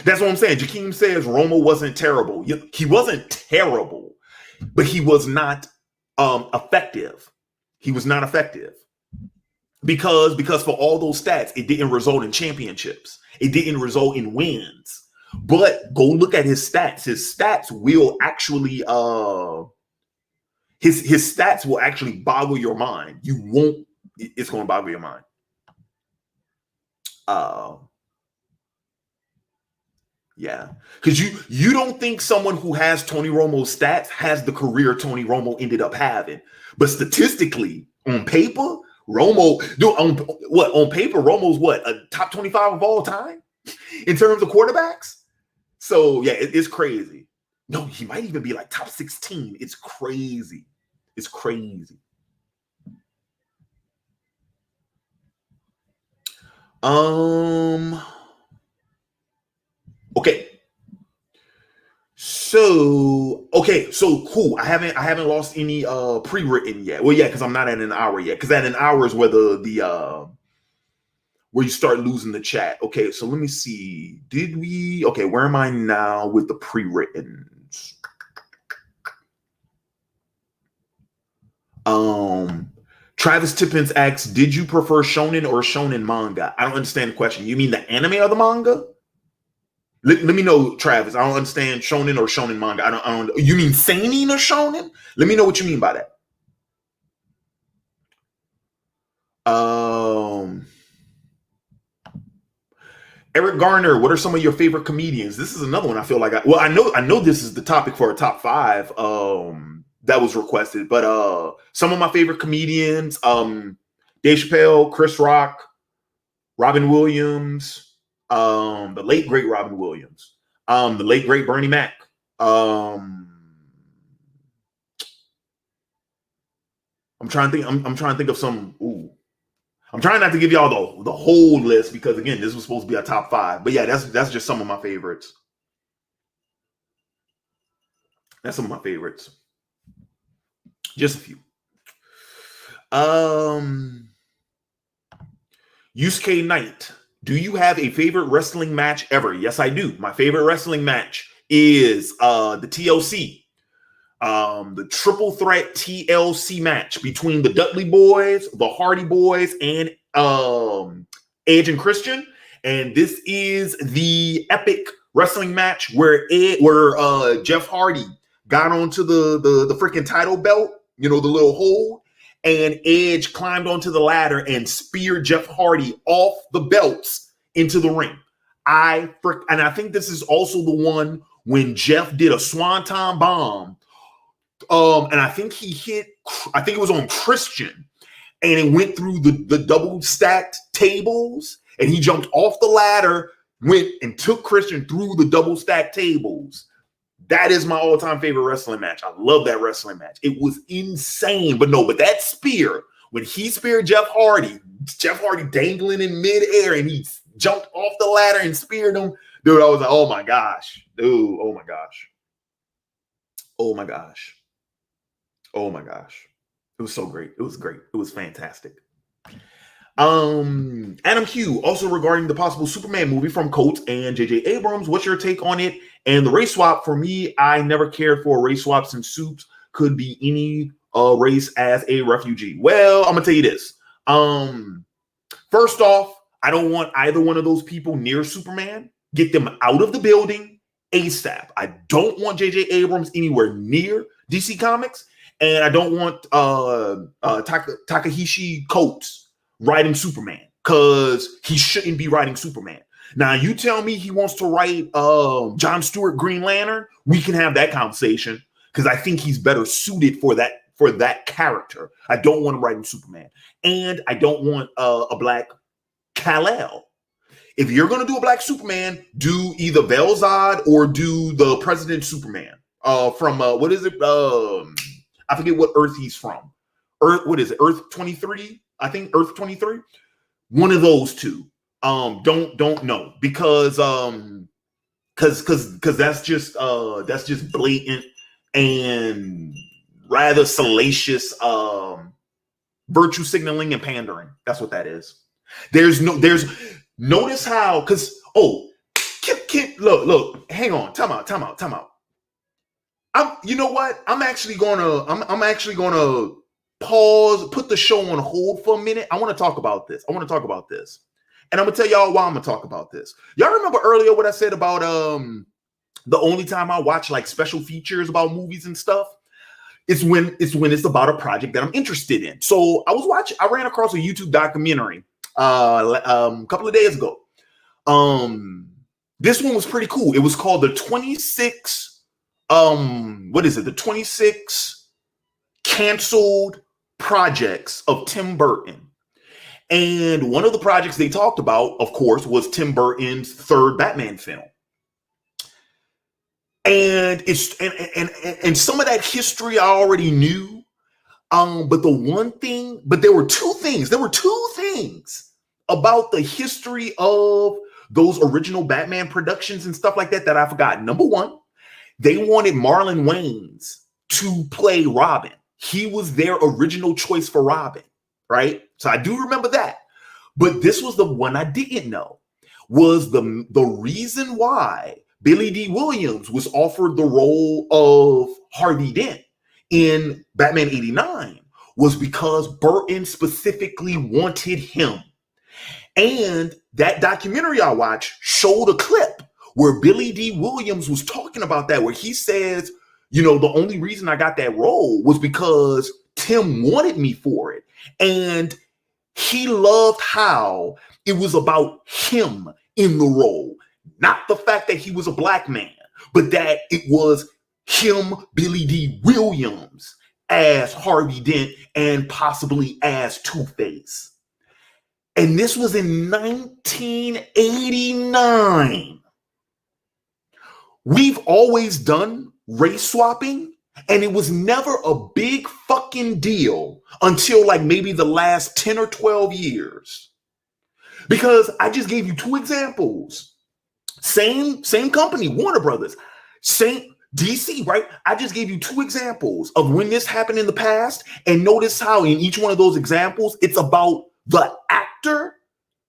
That's what I'm saying. Jakeem says Romo wasn't terrible. He wasn't terrible, but he was not effective. He was not effective because for all those stats, it didn't result in championships. It didn't result in wins. But go look at his stats. His stats will actually his stats will actually boggle your mind. You won't. It's going to boggle your mind. Yeah, because you don't think someone who has Tony Romo's stats has the career Tony Romo ended up having, but statistically, on paper, Romo on paper, Romo's a top 25 of all time in terms of quarterbacks. So yeah, it's crazy. No, he might even be like top 16. It's crazy. It's crazy. Okay. So cool. I haven't lost any pre-written yet. Well, yeah, because I'm not at an hour yet. Because at an hour is where the where you start losing the chat. Okay, so let me see. Okay, where am I now with the pre-written? Travis Tippins asks, did you prefer shonen or shonen manga? I don't understand the question. You mean the anime or the manga? Let me know, Travis. I don't understand shonen or shonen manga. I don't. You mean seinen or shonen? Let me know what you mean by that. Eric Garner, what are some of your favorite comedians? This is another one I feel like I know this is the topic for a top 5 that was requested, but some of my favorite comedians, Dave Chappelle, Chris Rock, Robin Williams, the late great Robin Williams, the late great Bernie Mac. I'm trying to think. I'm trying to think of some. Ooh, I'm trying not to give y'all the whole list because again, this was supposed to be a top 5. But yeah, that's just some of my favorites. That's some of my favorites. Just a few. Yusuke Knight, do you have a favorite wrestling match ever? Yes, I do. My favorite wrestling match is the TLC. The triple threat TLC match between the Dudley Boys, the Hardy Boys, and Edge and Christian. And this is the epic wrestling match where Jeff Hardy got onto the freaking title belt, the little hole, and Edge climbed onto the ladder and speared Jeff Hardy off the belts into the ring. And I think this is also the one when Jeff did a swanton bomb. And I think it was on Christian, and it went through the double stacked tables, and he jumped off the ladder, went and took Christian through the double stacked tables. That is my all-time favorite wrestling match. I love that wrestling match. It was insane. But that spear, when he speared Jeff Hardy dangling in midair, and he jumped off the ladder and speared him, dude, I was like, oh my gosh. Dude, oh my gosh. Oh my gosh. Oh my gosh. It was so great. It was great. It was fantastic. Adam Q, also regarding the possible Superman movie from Coates and J.J. Abrams, what's your take on it? And the race swap, for me, I never cared for a race swap since Supes could be any race as a refugee. Well, I'm going to tell you this. First off, I don't want either one of those people near Superman. Get them out of the building ASAP. I don't want J.J. Abrams anywhere near DC Comics. And I don't want Takahashi Coates writing Superman, because he shouldn't be writing Superman. Now, you tell me he wants to write John Stewart Green Lantern, we can have that conversation, because I think he's better suited for that character. I don't want him writing Superman. And I don't want a black Kal-El. If you're going to do a black Superman, do either Vel-Zod or do the President Superman from, what is it? I forget what Earth he's from. What is it? Earth 23? I think Earth 23. One of those two. Don't know, because that's just blatant and rather salacious virtue signaling and pandering. That's what that is. Notice how, because look, hang on, time out. You know what? I'm actually gonna pause, put the show on hold for a minute. I want to talk about this. And I'm gonna tell y'all why I'm gonna talk about this. Y'all remember earlier what I said about the only time I watch like special features about movies and stuff is when it's about a project that I'm interested in. So I ran across a YouTube documentary a couple of days ago. This one was pretty cool. It was called the 26 the 26 canceled projects of Tim Burton. And one of the projects they talked about, of course, was Tim Burton's third Batman film. And and some of that history I already knew. But there were two things. There were two things about the history of those original Batman productions and stuff like that I forgot. Number one, they wanted Marlon Wayans to play Robin. He was their original choice for Robin, right? So I do remember that. But this was the one I didn't know, was the reason why Billy D. Williams was offered the role of Harvey Dent in Batman 89 was because Burton specifically wanted him. And that documentary I watched showed a clip where Billy D. Williams was talking about that, where he says, the only reason I got that role was because Tim wanted me for it. And he loved how it was about him in the role, not the fact that he was a black man, but that it was him, Billy D. Williams, as Harvey Dent and possibly as Two-Face. And this was in 1989. We've always done race swapping, and it was never a big fucking deal until like maybe the last 10 or 12 years. Because I just gave you two examples. Same company, Warner Brothers, same DC, right? I just gave you two examples of when this happened in the past, and notice how in each one of those examples, it's about the actor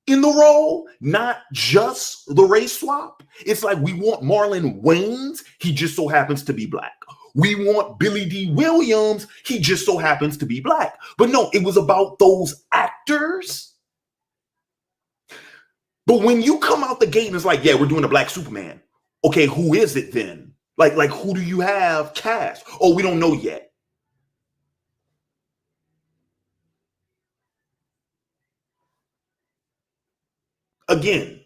in the role, not just the race swap. It's like we want Marlon Wayans, he just so happens to be black. We want Billy D. Williams, he just so happens to be black. But no, it was about those actors. But when you come out the gate and it's like, yeah, we're doing a black Superman. Okay, who is it then? Like who do you have cast? Oh, we don't know yet. Again,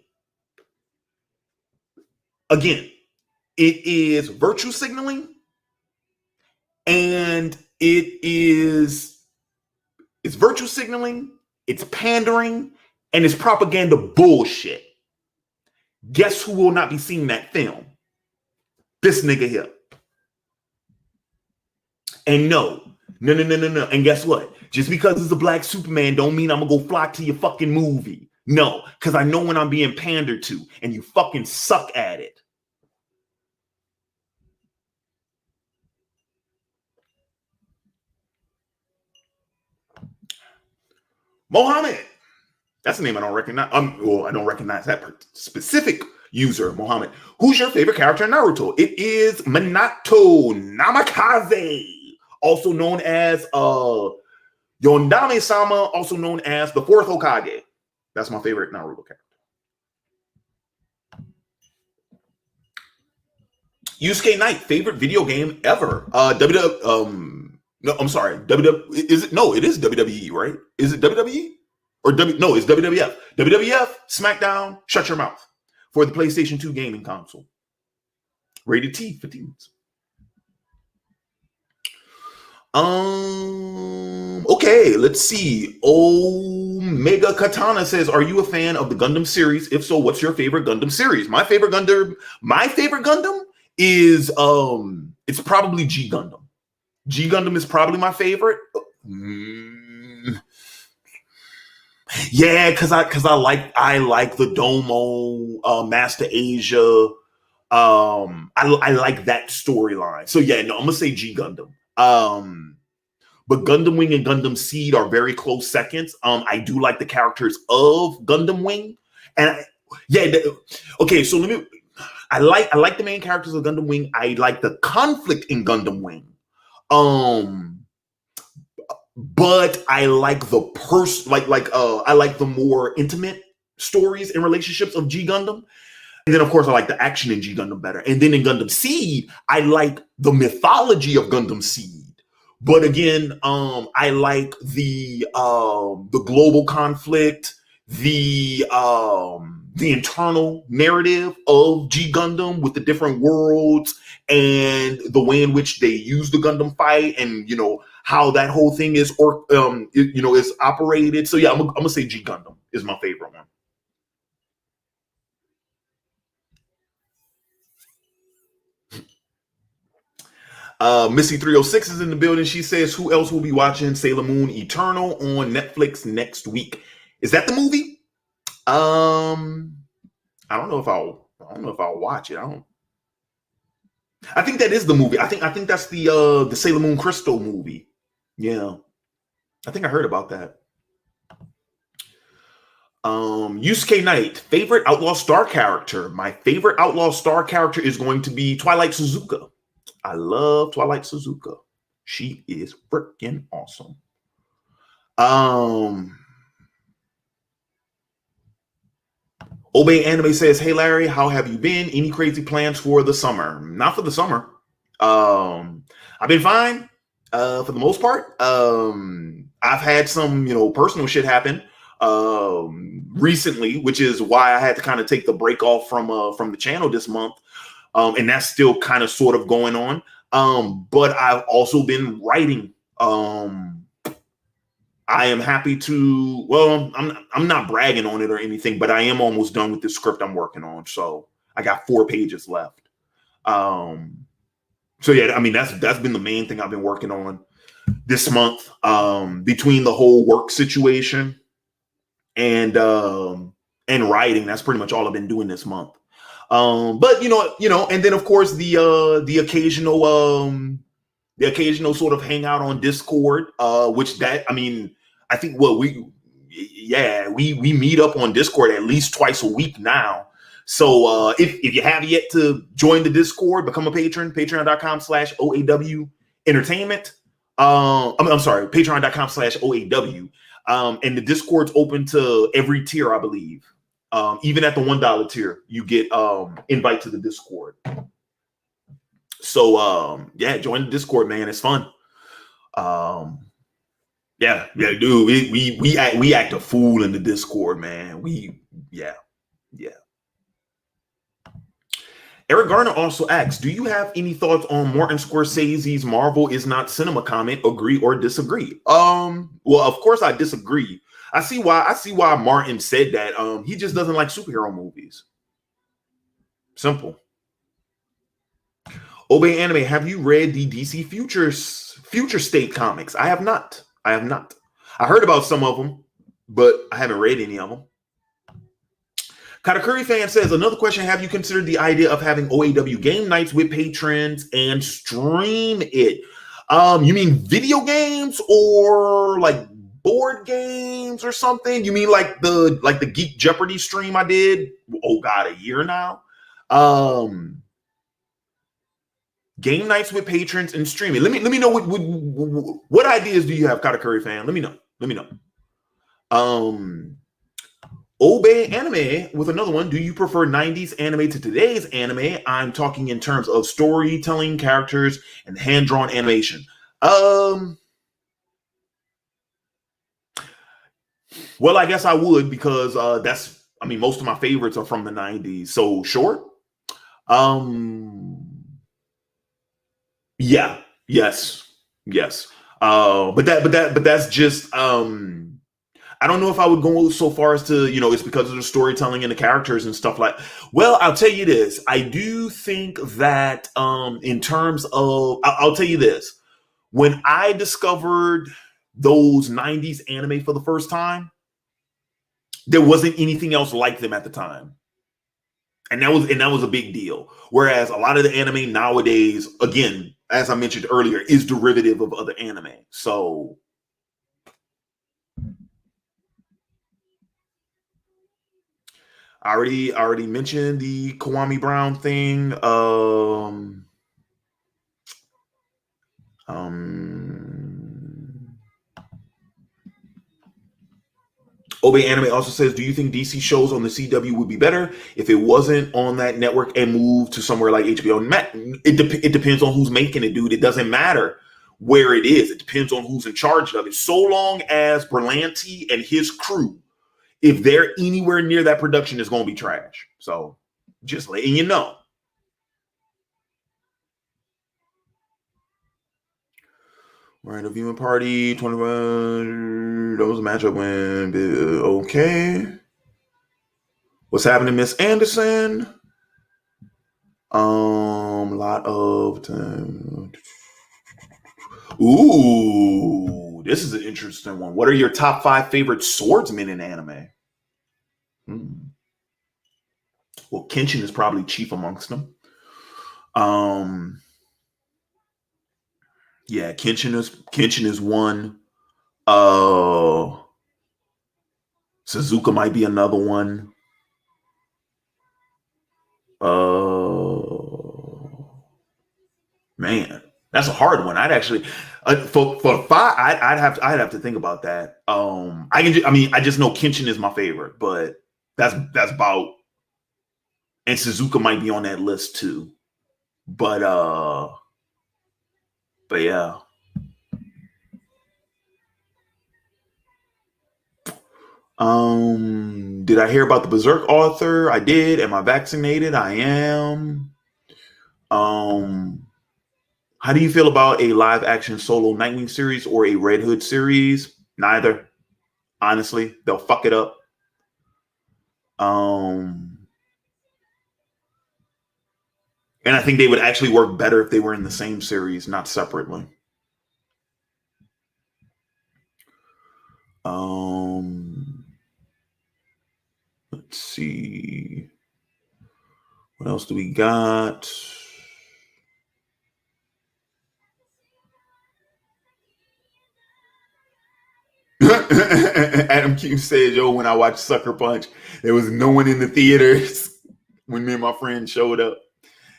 it is virtue signaling, and it's virtue signaling, it's pandering, and it's propaganda bullshit. Guess who will not be seeing that film? This nigga here. And no. And guess what? Just because it's a black Superman don't mean I'm gonna go flock to your fucking movie. No, because I know when I'm being pandered to, and you fucking suck at it. Mohammed. That's a name I don't recognize. I don't recognize that specific user, Mohammed. Who's your favorite character in Naruto? It is Minato Namikaze, also known as Yondame-sama, also known as the fourth Hokage. That's my favorite Naruto character. Yusuke Knight, favorite video game ever. No, I'm sorry. Is it? No, it is WWE, right? Is it WWE? No, it's WWF. WWF, SmackDown, Shut Your Mouth for the PlayStation 2 gaming console. Rated T for teens. Okay, let's see. Omega Katana says, "Are you a fan of the Gundam series? If so, what's your favorite Gundam series?" My favorite Gundam is it's probably G Gundam. G Gundam is probably my favorite. Yeah, because I like the Domo, Master Asia. I like that storyline. So yeah, no, I'm gonna say G Gundam. But Gundam Wing and Gundam Seed are very close seconds. I do like the characters of Gundam Wing, and okay. So I like the main characters of Gundam Wing. I like the conflict in Gundam Wing. But I like the I like the more intimate stories and relationships of G Gundam. And then, of course, I like the action in G Gundam better. And then in Gundam Seed, I like the mythology of Gundam Seed. But again, I like the global conflict, the internal narrative of G Gundam with the different worlds and the way in which they use the Gundam fight, and how that whole thing is is operated. So yeah, I'm gonna say G Gundam is my favorite one. Missy 306 is in the building. She says, "Who else will be watching Sailor Moon Eternal on Netflix next week? Is that the movie? I don't know if I'll watch it. I think that is the movie. I think that's the Sailor Moon Crystal movie. Yeah, I think I heard about that. Yusuke Knight, favorite Outlaw Star character. My favorite Outlaw Star character is going to be Twilight Suzuka. I love Twilight Suzuka. She is freaking awesome. Obey Anime says, "Hey Larry, how have you been? Any crazy plans for the summer?" Not for the summer. I've been fine for the most part. I've had some, personal shit happen recently, which is why I had to kind of take the break off from the channel this month. And that's still kind of sort of going on. But I've also been writing. I am happy to. Well, I'm not bragging on it or anything, but I am almost done with the script I'm working on. So I got 4 pages left. So yeah, I mean that's been the main thing I've been working on this month. Between the whole work situation and writing, that's pretty much all I've been doing this month. But and then of course the occasional sort of hangout on Discord, which I think we meet up on Discord at least twice a week now. So if you have yet to join the Discord, become a patron, patreon.com/OAW entertainment. I'm sorry, patreon.com/OAW. And the Discord's open to every tier, I believe. Even at the $1 tier, you get invite to the Discord. So yeah, join the Discord, man. It's fun. Yeah, dude. We act a fool in the Discord, man. Yeah. Eric Garner also asks, "Do you have any thoughts on Martin Scorsese's Marvel is not cinema comment? Agree or disagree?" Well, of course I disagree. I see why Martin said that. He just doesn't like superhero movies. Simple. Obey Anime, have you read the DC Future State comics? I have not. I heard about some of them, but I haven't read any of them. Katakuri fan says, "Another question, have you considered the idea of having OAW game nights with patrons and stream it?" You mean video games or like board games or something? You mean like the Geek Jeopardy stream I did? Oh God, a year now. Game nights with patrons and streaming. Let me know what ideas do you have, Katakuri fan? Let me know. Obey Anime with another one. "Do you prefer 90s anime to today's anime? I'm talking in terms of storytelling, characters, and hand-drawn animation." Well, I guess I would, because most of my favorites are from the 90s. So sure. Yeah, yes. But that's just I don't know if I would go so far as to, it's because of the storytelling and the characters and stuff like. Well, I'll tell you this. I do think that in terms of, I'll tell you this. When I discovered those 90s anime for the first time, there wasn't anything else like them at the time. And that was a big deal. Whereas a lot of the anime nowadays, again, as I mentioned earlier, is derivative of other anime. So I already mentioned the Kwame Brown thing. Obey Anime also says, do you think DC shows on the CW would be better if it wasn't on that network and moved to somewhere like HBO? It depends on who's making it, dude. It doesn't matter where it is. It depends on who's in charge of it. So long as Berlanti and his crew, if they're anywhere near that production, it's going to be trash. So just letting you know. All right, a viewing party, 21. That was a matchup win. Okay. What's happening, Miss Anderson? Lot of time. Ooh, this is an interesting one. What are your top 5 favorite swordsmen in anime? Well, Kenshin is probably chief amongst them. Yeah, Kenshin is one. Suzuka might be another one. Man, that's a hard one. I'd actually for 5, I'd have to think about that. I just know Kenshin is my favorite, but that's about, and Suzuka might be on that list too. But yeah. Did I hear about the Berserk author? I did. Am I vaccinated? I am. How do you feel about a live action solo Nightwing series or a Red Hood series? Neither. Honestly, they'll fuck it up. And I think they would actually work better if they were in the same series, not separately. Let's see. What else do we got? Adam Q said, yo, when I watched Sucker Punch, there was no one in the theaters when me and my friend showed up.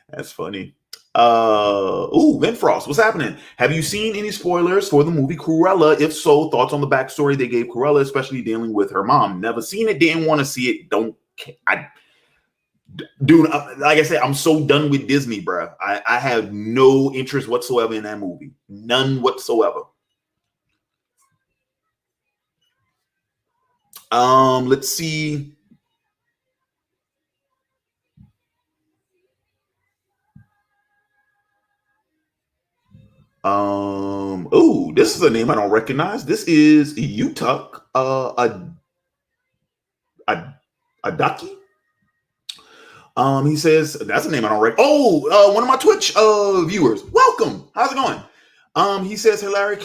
That's funny. Vin Frost, what's happening? Have you seen any spoilers for the movie Cruella? If so, thoughts on the backstory they gave Cruella, especially dealing with her mom? Never seen it, didn't want to see it. Dude, like I said, I'm so done with Disney, bro. I have no interest whatsoever in that movie. None whatsoever. Let's see. This is a name I don't recognize. This is Utuck, Adaki. He says that's a name I don't recognize. One of my Twitch viewers. Welcome. How's it going? He says, Hilary,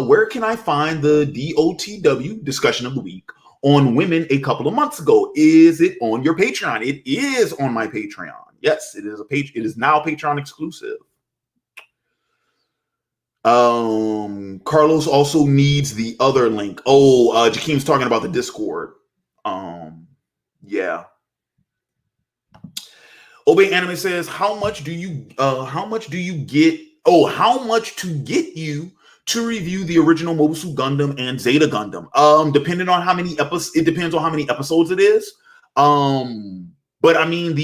where can I find the DOTW discussion of the week on women a couple of months ago? Is it on your Patreon? It is on my Patreon. Yes, it is it is now Patreon exclusive. Carlos also needs the other link. Jakeem's talking about the Discord. Yeah. Obey Anime says, how much to get you to review the original Mobile Suit Gundam and Zeta Gundam? Depending on how many episodes, it depends on how many episodes it is. But I mean,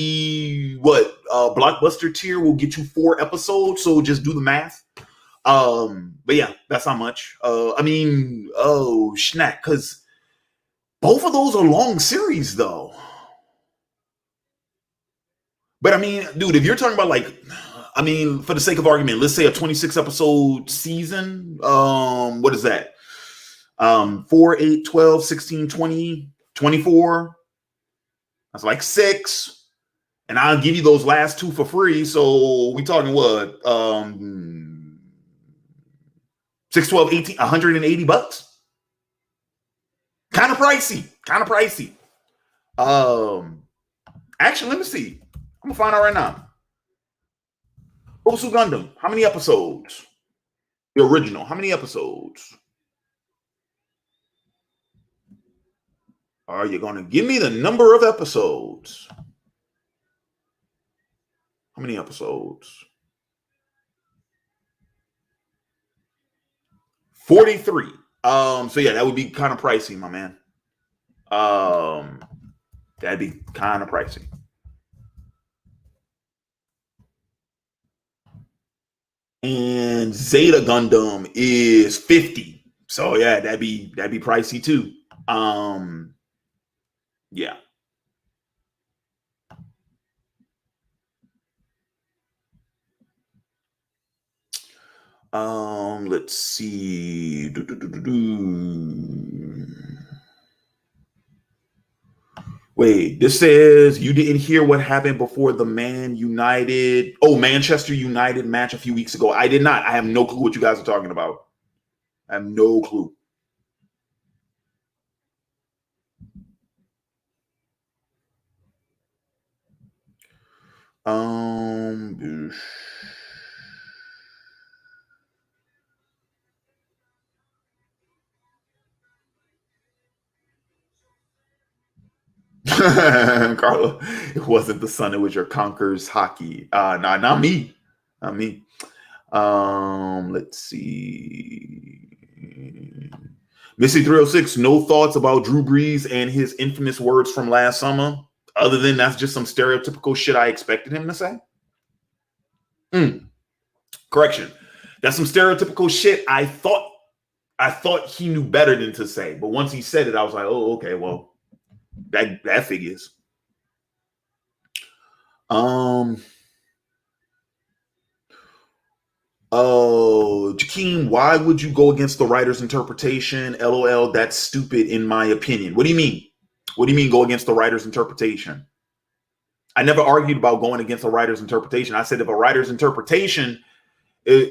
blockbuster tier will get you 4 episodes, so just do the math. But yeah, that's how much. Schnack, because both of those are long series though. But I mean, dude, if you're talking about for the sake of argument, let's say a 26 episode season, what is that? 4, 8, 12, 16, 20, 24. That's like 6. And I'll give you those last 2 for free. So we talking what? 6, 12, 18, $180. Kind of pricey. Actually, let me see. I'm gonna find out right now. Osu Gundam, how many episodes? The original, how many episodes? Are you gonna give me the number of episodes? How many episodes? 43. So yeah, that would be kind of pricey, my man. That'd be kind of pricey. And Zeta Gundam is 50. So yeah, that'd be pricey too. Yeah. Let's see. Wait, this says you didn't hear what happened before the Manchester United match a few weeks ago. I did not. I have no clue what you guys are talking about. I have no clue. Carla, it wasn't the sun, it was your Conquers hockey. Nah, not me. Not me. Let's see. Missy 306, no thoughts about Drew Brees and his infamous words from last summer, other than that's just some stereotypical shit I expected him to say. Correction. That's some stereotypical shit I thought he knew better than to say. But once he said it, I was like, oh, okay, well, that figures. Oh, Jakeem, why would you go against the writer's interpretation? LOL, that's stupid in my opinion. What do you mean? What do you mean go against the writer's interpretation? I never argued about going against a writer's interpretation. I said if a writer's interpretation, let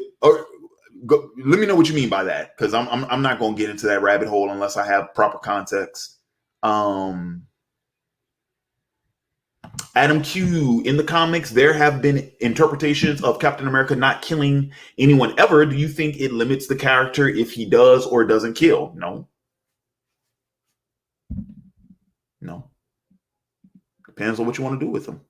me know what you mean by that, because I'm not going to get into that rabbit hole unless I have proper context. Adam Q, in the comics, there have been interpretations of Captain America not killing anyone ever. Do you think it limits the character if he does or doesn't kill? No. No. Depends on what you want to do with him.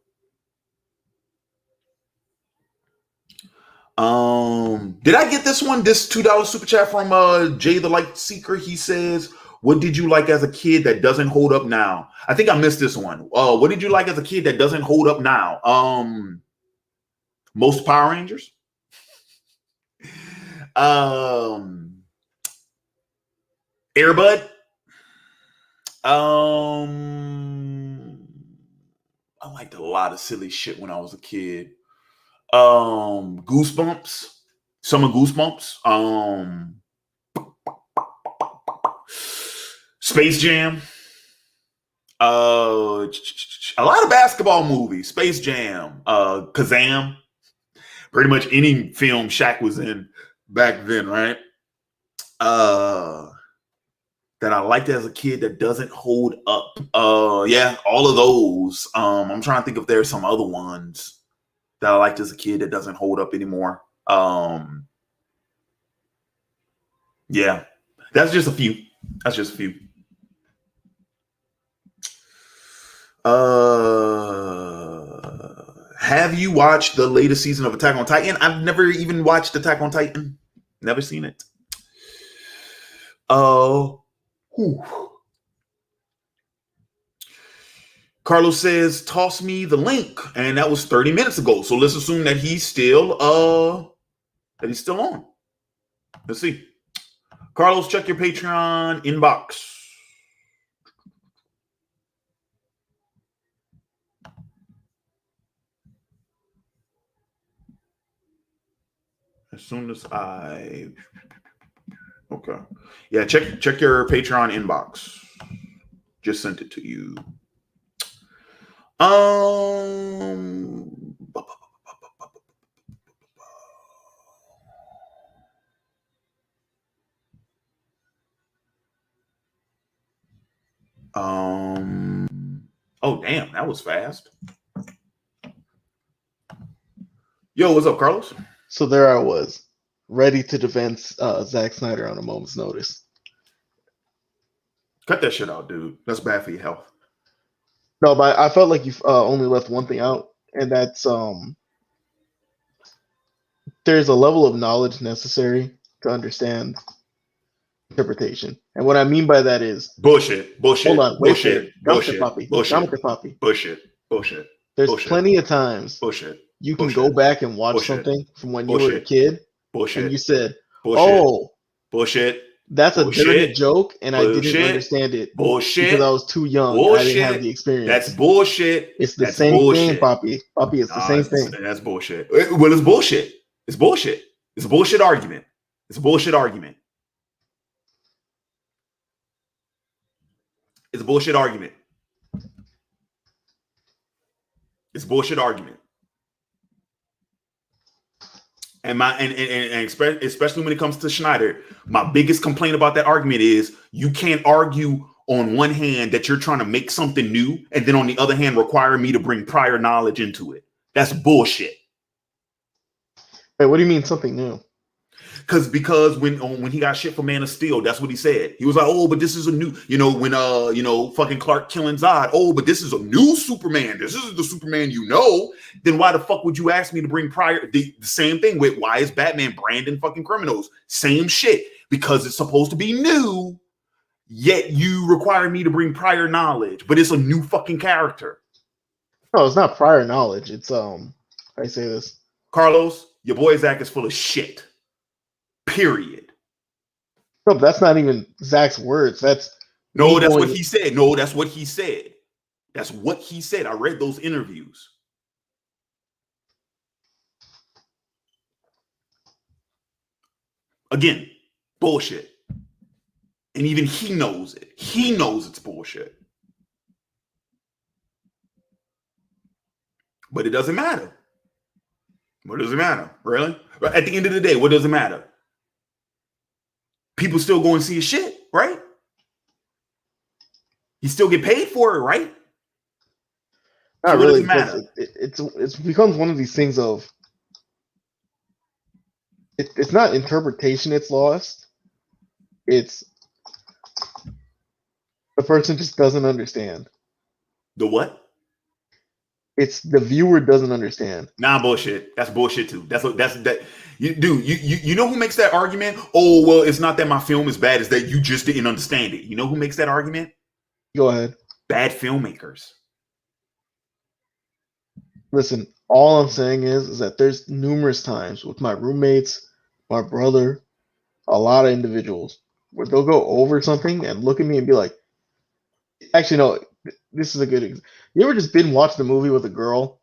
Did I get this one? This $2 super chat from Jay the Light Seeker. He says, what did you like as a kid that doesn't hold up now? I think I missed this one. What did you like as a kid that doesn't hold up now? Most Power Rangers. Airbud. I liked a lot of silly shit when I was a kid. Goosebumps. Some Goosebumps. Space Jam. A lot of basketball movies. Space Jam. Kazam. Pretty much any film Shaq was in back then, right? That I liked as a kid that doesn't hold up. Yeah, all of those. I'm trying to think if there's some other ones that I liked as a kid that doesn't hold up anymore. Yeah, that's just a few. Have you watched the latest season of Attack on Titan? I've never even watched Attack on Titan. Never seen it. Carlos says, toss me the link. And that was 30 minutes ago. So let's assume that he's still on. Let's see. Carlos, check your Patreon inbox. As soon as okay. Yeah, check your Patreon inbox. Just sent it to you. Oh damn, that was fast. Yo, what's up, Carlos? So there I was, ready to defend Zack Snyder on a moment's notice. Cut that shit out, dude. That's bad for your health. No, but I felt like you only left one thing out, and that's there's a level of knowledge necessary to understand interpretation. And what I mean by that is bullshit. hold on, wait there. Bullshit. Papi. Bullshit. Papi. Bullshit. Bullshit. There's Bullshit. plenty of times Bullshit. you can go back and watch something from when you were a kid and you said, oh, bullshit. That's a dirty joke, and I didn't understand it because I was too young. And I didn't have the experience. That's bullshit. It's the same thing, Papi. Papi, it's the same thing. That's bullshit. Well, it's bullshit. It's bullshit. It's a bullshit argument. It's a bullshit argument. It's a bullshit argument. It's a bullshit argument. And especially when it comes to Schneider, my biggest complaint about that argument is you can't argue on one hand that you're trying to make something new, and then on the other hand require me to bring prior knowledge into it. That's bullshit. Wait, what do you mean something new? Because when he got shit for Man of Steel, that's what he said. He was like, "Oh, but this is a new, when fucking Clark killing Zod. Oh, but this is a new Superman. This isn't the Superman you know." Then why the fuck would you ask me to bring prior the same thing with why is Batman branding fucking criminals? Same shit. Because it's supposed to be new, yet you require me to bring prior knowledge, but it's a new fucking character. No, it's not prior knowledge. It's how do I say this? Carlos, your boy Zach is full of shit. Period. No, but that's not even Zach's words. That's what he said. No, that's what he said. That's what he said. I read those interviews. Again, bullshit. And even he knows it. He knows it's bullshit. But it doesn't matter. What does it matter? Really? At the end of the day, what does it matter? People still go and see his shit, right? You still get paid for it, right? Not so really. It's becomes one of these things of it's not interpretation. It's lost. It's the person just doesn't understand. The what? It's the viewer doesn't understand. Nah, bullshit. That's bullshit too. You know who makes that argument? Oh, well, it's not that my film is bad, it's that you just didn't understand it. You know who makes that argument? Go ahead. Bad filmmakers. Listen, all I'm saying is that there's numerous times with my roommates, my brother, a lot of individuals where they'll go over something and look at me and be like, actually, no, this is a good example. You ever just been watching the movie with a girl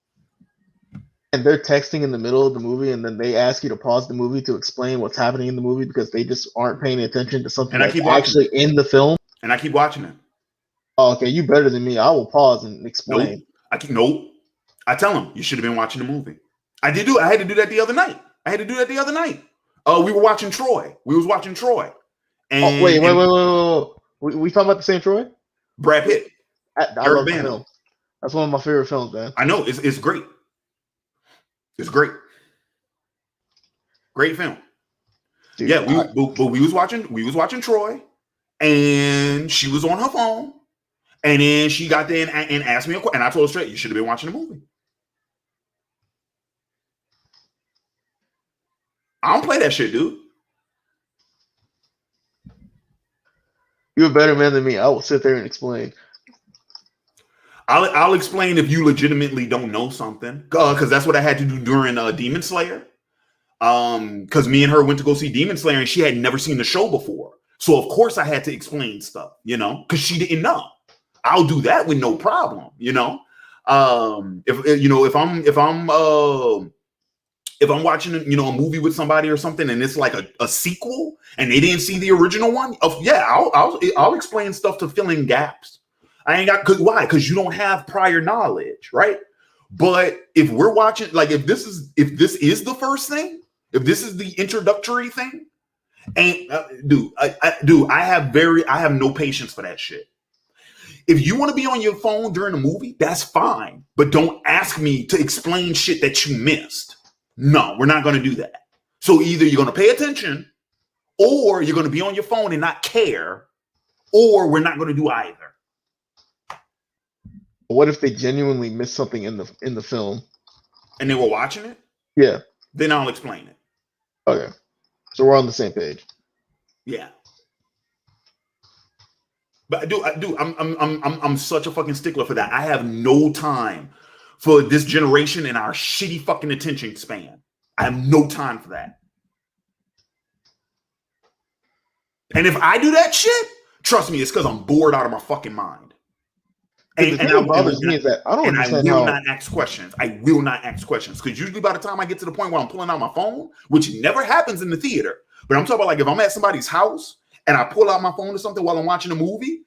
and they're texting in the middle of the movie and then they ask you to pause the movie to explain what's happening in the movie because they just aren't paying attention to something that's actually in the film? And I keep watching it. Oh, okay, you better than me. I will pause and explain. Nope. I tell them you should have been watching the movie. I had to do that the other night. We were watching Troy. And wait. We talking about the same Troy? Brad Pitt. I love that film. That's one of my favorite films, man. I know it's great. It's great. Great film. Dude, yeah, we was watching Troy, and she was on her phone, and then she got there and asked me a question, and I told her straight, you should have been watching the movie. I don't play that shit, dude. You're a better man than me. I will sit there and explain. I'll explain if you legitimately don't know something, because that's what I had to do during Demon Slayer. Because me and her went to go see Demon Slayer, and she had never seen the show before, so of course I had to explain stuff, because she didn't know. I'll do that with no problem, If I'm watching, a movie with somebody or something, and it's like a sequel, and they didn't see the original one, I'll explain stuff to fill in gaps. I ain't got why? Because you don't have prior knowledge, right? But if we're watching, like if this is the first thing, if this is the introductory thing, and I have no patience for that shit. If you want to be on your phone during a movie, that's fine, but don't ask me to explain shit that you missed. No, we're not going to do that. So either you're going to pay attention, or you're going to be on your phone and not care, or we're not going to do either. What if they genuinely missed something in the film? And they were watching it? Yeah. Then I'll explain it. Okay. So we're on the same page. Yeah. But I'm such a fucking stickler for that. I have no time for this generation and our shitty fucking attention span. I have no time for that. And if I do that shit, trust me, it's because I'm bored out of my fucking mind. The thing that bothers me is that I don't And I understand will how. not ask questions. I will not ask questions because usually by the time I get to the point where I'm pulling out my phone, which never happens in the theater, but I'm talking about like if I'm at somebody's house and I pull out my phone or something while I'm watching a movie,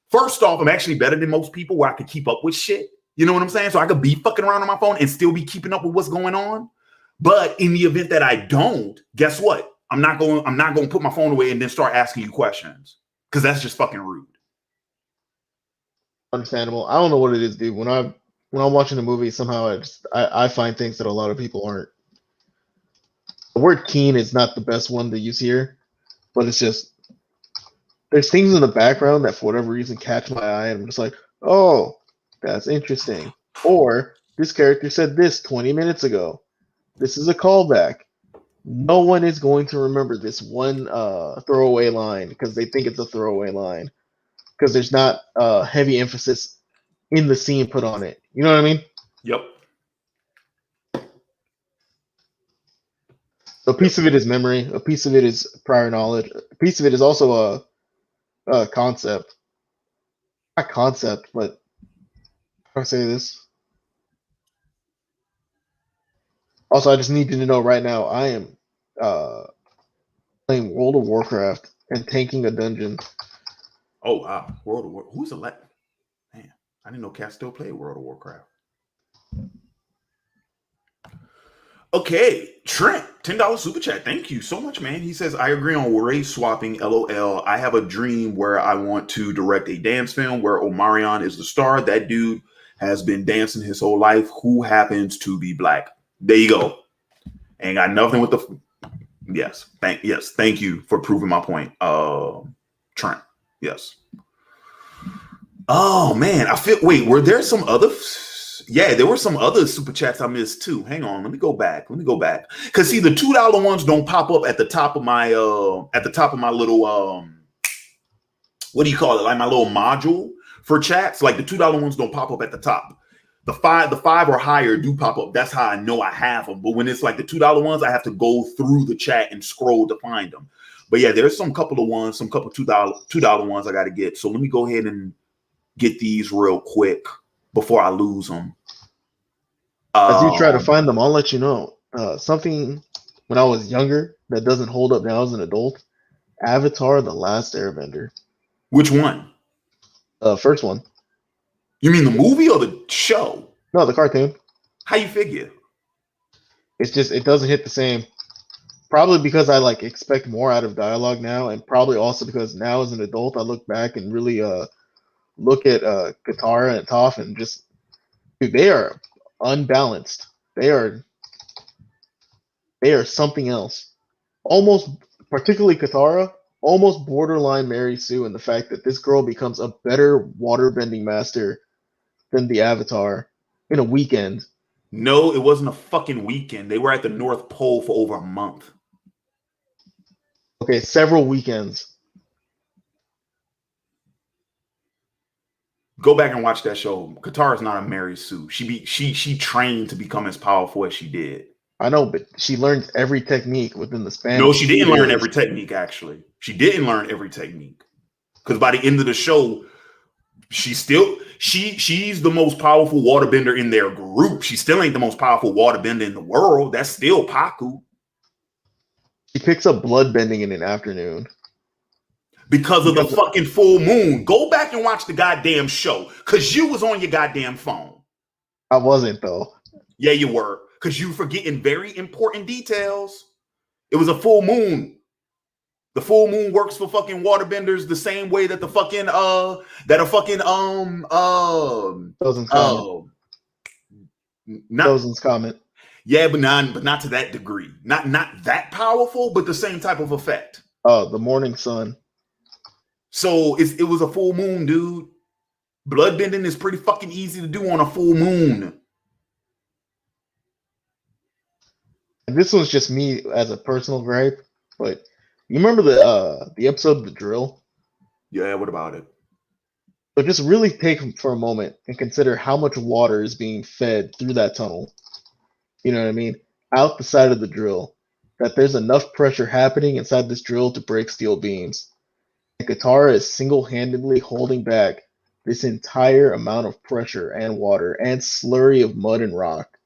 first off, I'm actually better than most people where I could keep up with shit. You know what I'm saying? So I could be fucking around on my phone and still be keeping up with what's going on. But in the event that I don't, guess what? I'm not going to put my phone away and then start asking you questions because that's just fucking rude. Understandable. I don't know what it is, dude. When I'm watching a movie, somehow I find things that a lot of people aren't. The word keen is not the best one to use here, but it's just there's things in the background that for whatever reason catch my eye, and I'm just like, oh, that's interesting. Or this character said this 20 minutes ago. This is a callback. No one is going to remember this one throwaway line because they think it's a throwaway line because there's not heavy emphasis in the scene put on it. You know what I mean? Yep. So a piece of it is memory. A piece of it is prior knowledge. A piece of it is also a concept. Not concept, but how do I say this? Also, I just need you to know right now, I am uh, playing World of Warcraft and tanking a dungeon. Oh wow, World of War. Who's elect? Man, I didn't know Cat still played World of Warcraft. Okay, Trent, $10 super chat. Thank you so much, man. He says, I agree on race swapping. LOL. I have a dream where I want to direct a dance film where Omarion is the star. That dude has been dancing his whole life. Who happens to be black? There you go. Ain't got nothing with the. Yes, thank you for proving my point, Trent. Yes. Oh man, I feel. Wait, were there some other? Yeah, there were some other super chats I missed too. Hang on, let me go back. Because see, the $2 ones don't pop up at the top of my little what do you call it? Like my little module for chats. Like the $2 ones don't pop up at the top. The five or higher do pop up. That's how I know I have them. But when it's like the $2 ones, I have to go through the chat and scroll to find them. But yeah, there's some couple $2 ones I got to get. So let me go ahead and get these real quick before I lose them. As you try to find them, I'll let you know. Something when I was younger that doesn't hold up now as an adult. Avatar: The Last Airbender. Which one? First one. You mean the movie or the show? No, the cartoon. How you figure? It's just it doesn't hit the same. Probably because I like expect more out of dialogue now, and probably also because now as an adult I look back and really look at Katara and Toph and just dude, they are unbalanced. They are something else. Almost, particularly Katara, almost borderline Mary Sue in the fact that this girl becomes a better waterbending master than the Avatar in a weekend. No, it wasn't a fucking weekend. They were at the North Pole for over a month. Okay, several weekends. Go back and watch that show. Katara's not a Mary Sue. She trained to become as powerful as she did. I know, but she learns every technique within the span. No, she didn't learn every technique. Actually, she didn't learn every technique because by the end of the show, she's the most powerful waterbender in their group. She still ain't the most powerful waterbender in the world. That's still Paku. She picks up blood bending in an afternoon. Because of the fucking full moon. Go back and watch the goddamn show. Because you was on your goddamn phone. I wasn't, though. Yeah, you were. Because you forgetting very important details. It was a full moon. The full moon works for fucking waterbenders the same way that Dozen's comment. Yeah, but not to that degree. Not that powerful, but the same type of effect. The morning sun. So it was a full moon, dude. Bloodbending is pretty fucking easy to do on a full moon. And this one's just me as a personal gripe, but you remember the episode of The Drill? Yeah, what about it? So just really take for a moment and consider how much water is being fed through that tunnel. You know what I mean? Out the side of the drill. That there's enough pressure happening inside this drill to break steel beams. And Katara is single-handedly holding back this entire amount of pressure and water and slurry of mud and rock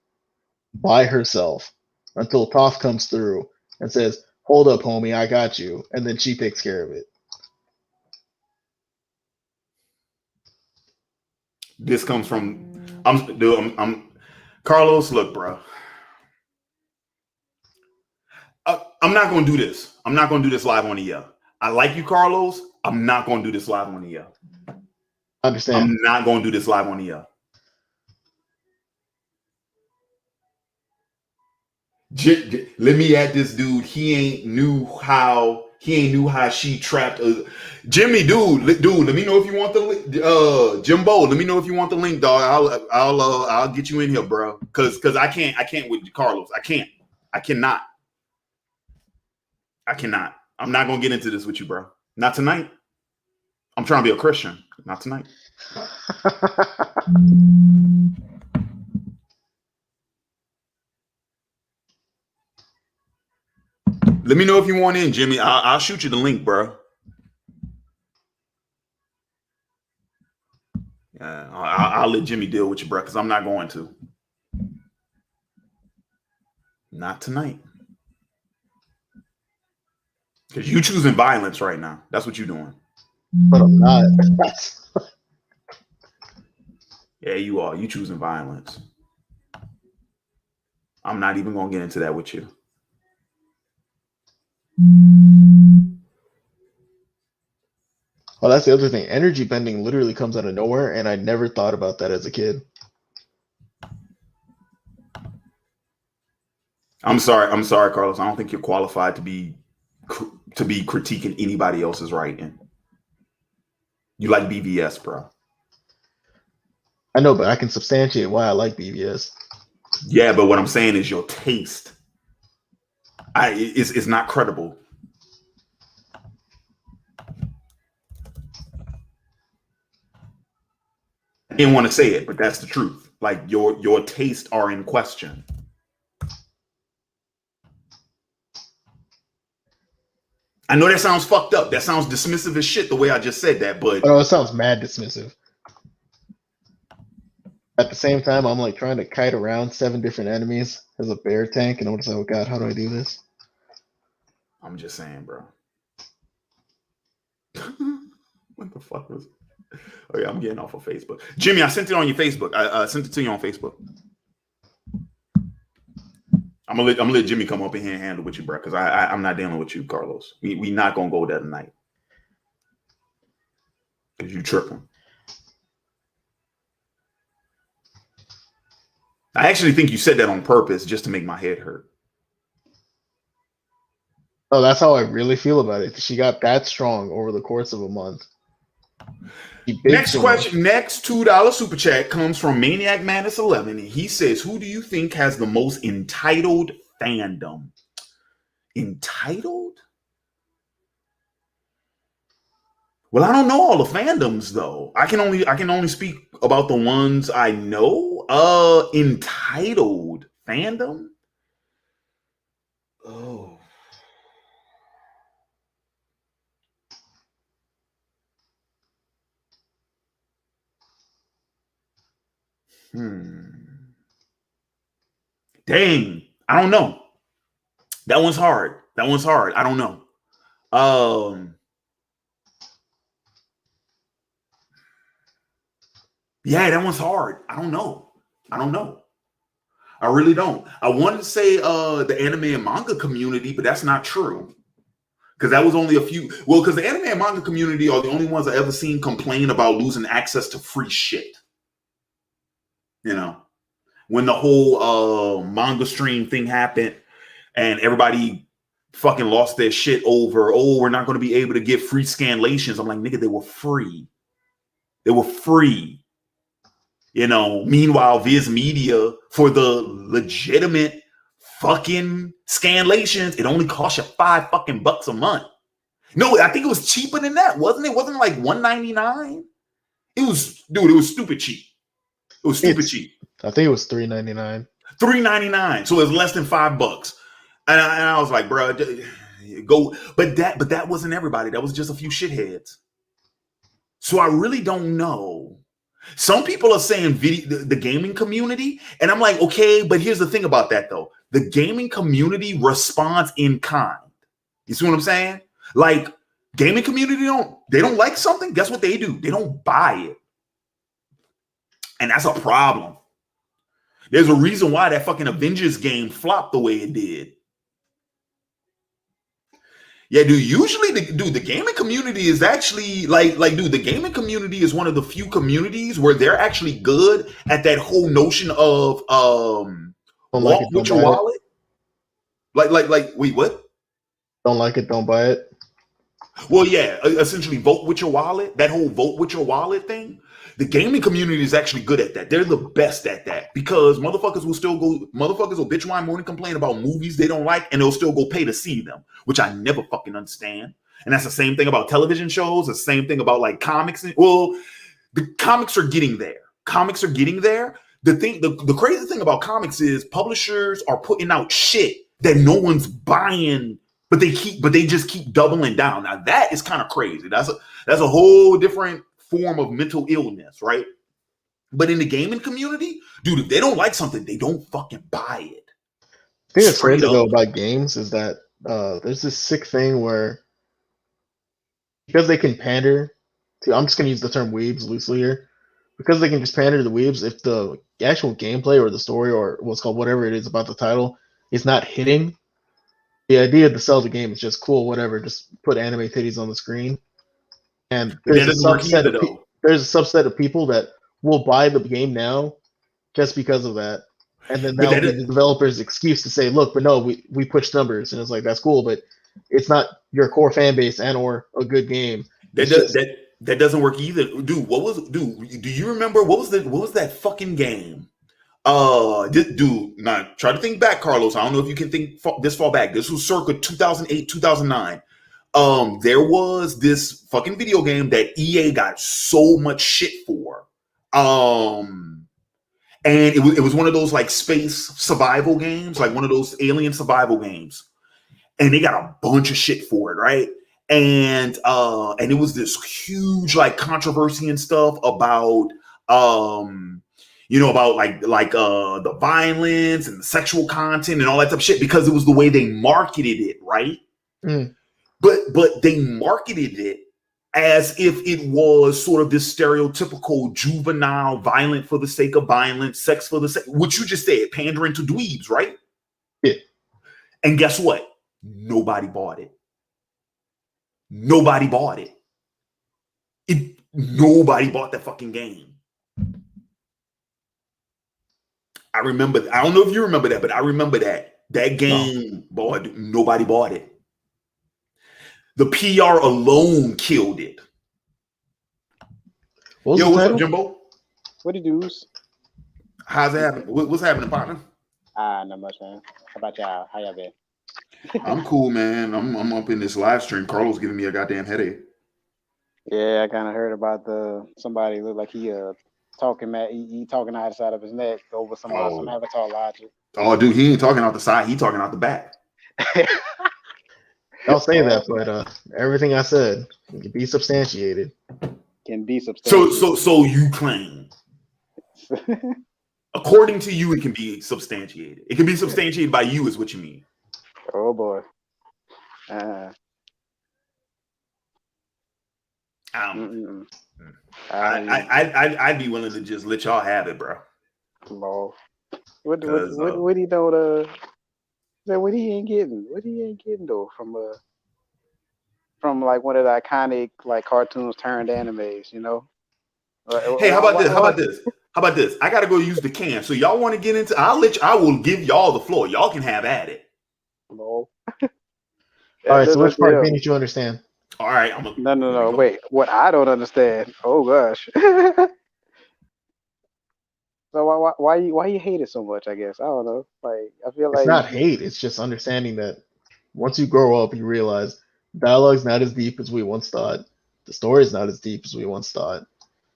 by herself until Toph comes through and says, "Hold up, homie, I got you," and then she takes care of it. This comes from I'm Carlos. Look, bro. I'm not gonna do this. I'm not gonna do this live on the air. I like you, Carlos. I'm not gonna do this live on the air. I understand. I'm not gonna do this live on the air. Let me at this dude. He ain't knew how she trapped Jimmy, dude. Let me know if you want the link. Jimbo, let me know if you want the link, dog. I'll get you in here, bro. Cause I can't with Carlos. I cannot. I'm not gonna get into this with you, bro. Not tonight. I'm trying to be a Christian. Not tonight. Let me know if you want in, Jimmy. I'll shoot you the link, bro. I'll let Jimmy deal with you, bro, because I'm not going to. Not tonight. Because you choosing violence right now. That's what you're doing. But I'm not. Yeah, you are. You choosing violence. I'm not even going to get into that with you. Well, that's the other thing. Energy bending literally comes out of nowhere, and I never thought about that as a kid. I'm sorry, Carlos. I don't think you're qualified to be critiquing anybody else's writing. You like BVS, bro. I know, but I can substantiate why I like BVS. Yeah, but what I'm saying is your taste. It's not credible. I didn't want to say it, but that's the truth. Like your tastes are in question. I know that sounds fucked up. That sounds dismissive as shit the way I just said that, but Oh, it sounds mad dismissive. At the same time, I'm like trying to kite around 7 different enemies as a bear tank, and I'm just like, oh god, how do I do this? I'm just saying, bro. What the fuck was? Oh yeah, I'm getting off of Facebook. Jimmy, I sent it on your Facebook. I sent it to you on Facebook. I'm gonna let Jimmy come up in here and handle with you, bro, because I'm not dealing with you, Carlos. We not gonna go there tonight because you tripping. I actually think you said that on purpose just to make my head hurt. Oh, that's how I really feel about it. She got that strong over the course of a month. Next question. Next $2 super chat comes from Maniac Madness 11. And he says, "Who do you think has the most entitled fandom?" Entitled? Well, I don't know all the fandoms though. I can only speak about the ones I know. Entitled fandom? Oh. Dang. I don't know. That one's hard. I don't know. Yeah, that one's hard. I don't know. I really don't. I wanted to say the anime and manga community, but that's not true. Because that was only a few. Well, because the anime and manga community are the only ones I ever seen complain about losing access to free shit. You know, when the whole manga stream thing happened and everybody fucking lost their shit over, oh, we're not going to be able to get free scanlations. I'm like, nigga, they were free. You know, meanwhile, Viz Media, for the legitimate fucking scanlations, it only costs you $5 a month. No, I think it was cheaper than that, wasn't it? Wasn't it like $1.99? It was stupid cheap. It was stupid cheap. I think it was $3.99. $3.99, so it's less than $5. And I was like, bro, go. But that wasn't everybody. That was just a few shitheads. So I really don't know. Some people are saying the gaming community, and I'm like, okay, but here's the thing about that though: the gaming community responds in kind. You see what I'm saying? Like, gaming community don't like something. Guess what they do? They don't buy it, and that's a problem. There's a reason why that fucking Avengers game flopped the way it did. Yeah, dude. Usually, the gaming community is actually dude. The gaming community is one of the few communities where they're actually good at that whole notion of Don't like walk it, with don't your buy it. wallet. Wait, what? Don't like it, don't buy it. Well, yeah, essentially vote with your wallet. That whole vote with your wallet thing. The gaming community is actually good at that. They're the best at that because motherfuckers will bitch, whine, moan, and complain about movies they don't like, and they'll still go pay to see them, which I never fucking understand. And that's the same thing about television shows. The same thing about like comics. Well, the comics are getting there. Comics are getting there. The crazy thing about comics is publishers are putting out shit that no one's buying, but they just keep doubling down. Now that is kind of crazy. That's a whole different form of mental illness, right? But in the gaming community, dude, if they don't like something, they don't fucking buy it. I think that's Straight crazy though up. about games is that there's this sick thing where because they can pander to, I'm just gonna use the term weebs loosely here, because they can just pander to the weebs, if the actual gameplay or the story or what's called whatever it is about the title is not hitting, the idea to sell the game is just cool, whatever, just put anime titties on the screen. And But that doesn't work either, though. there's a subset of people that will buy the game now just because of that. And then But that'll be the developer's excuse to say, look, but no, we push numbers. And it's like, that's cool, but it's not your core fan base and or a good game. That doesn't work either, dude. Do you remember what was that fucking game? Dude, now try to think back, Carlos. I don't know if you can think this far back. This was circa 2008, 2009. There was this fucking video game that EA got so much shit for. And it was one of those like space survival games, like one of those alien survival games. And they got a bunch of shit for it, right? And it was this huge like controversy and stuff about about the violence and the sexual content and all that type of shit because it was the way they marketed it, right? Mm. But they marketed it as if it was sort of this stereotypical juvenile, violent for the sake of violence, sex for the sake, what you just said, pandering to dweebs, right? Yeah. And guess what? Nobody bought it. Nobody bought it. Nobody bought that fucking game. I remember. I don't know if you remember that, but I remember that game. No. Boy, nobody bought it. The PR alone killed it. What's up, Jimbo? What it do's? How's it happening? What's happening, partner? Not much, man. How about y'all? How y'all been? I'm cool, man. I'm up in this live stream. Carlos giving me a goddamn headache. Yeah, I kind of heard about somebody looked like he talking out the side of his neck over some avatar logic. Oh, dude, he ain't talking out the side. He talking out the back. I'll say that, but everything I said can be substantiated. So you claim. According to you, it can be substantiated. It can be substantiated by you, is what you mean. Oh boy. I'd be willing to just let y'all have it, bro. No. What he know? What he ain't getting though from like one of the iconic like cartoons turned animes, you know. Hey, how about this? I gotta go use the can. So y'all want to get into? I will give y'all the floor. Y'all can have at it. No. All right. So which part didn't you understand? All right. No. Wait. What I don't understand? Oh gosh. So why you hate it so much? I guess I don't know. Like I feel like it's not hate. It's just understanding that once you grow up, you realize dialogue's not as deep as we once thought. The story's not as deep as we once thought.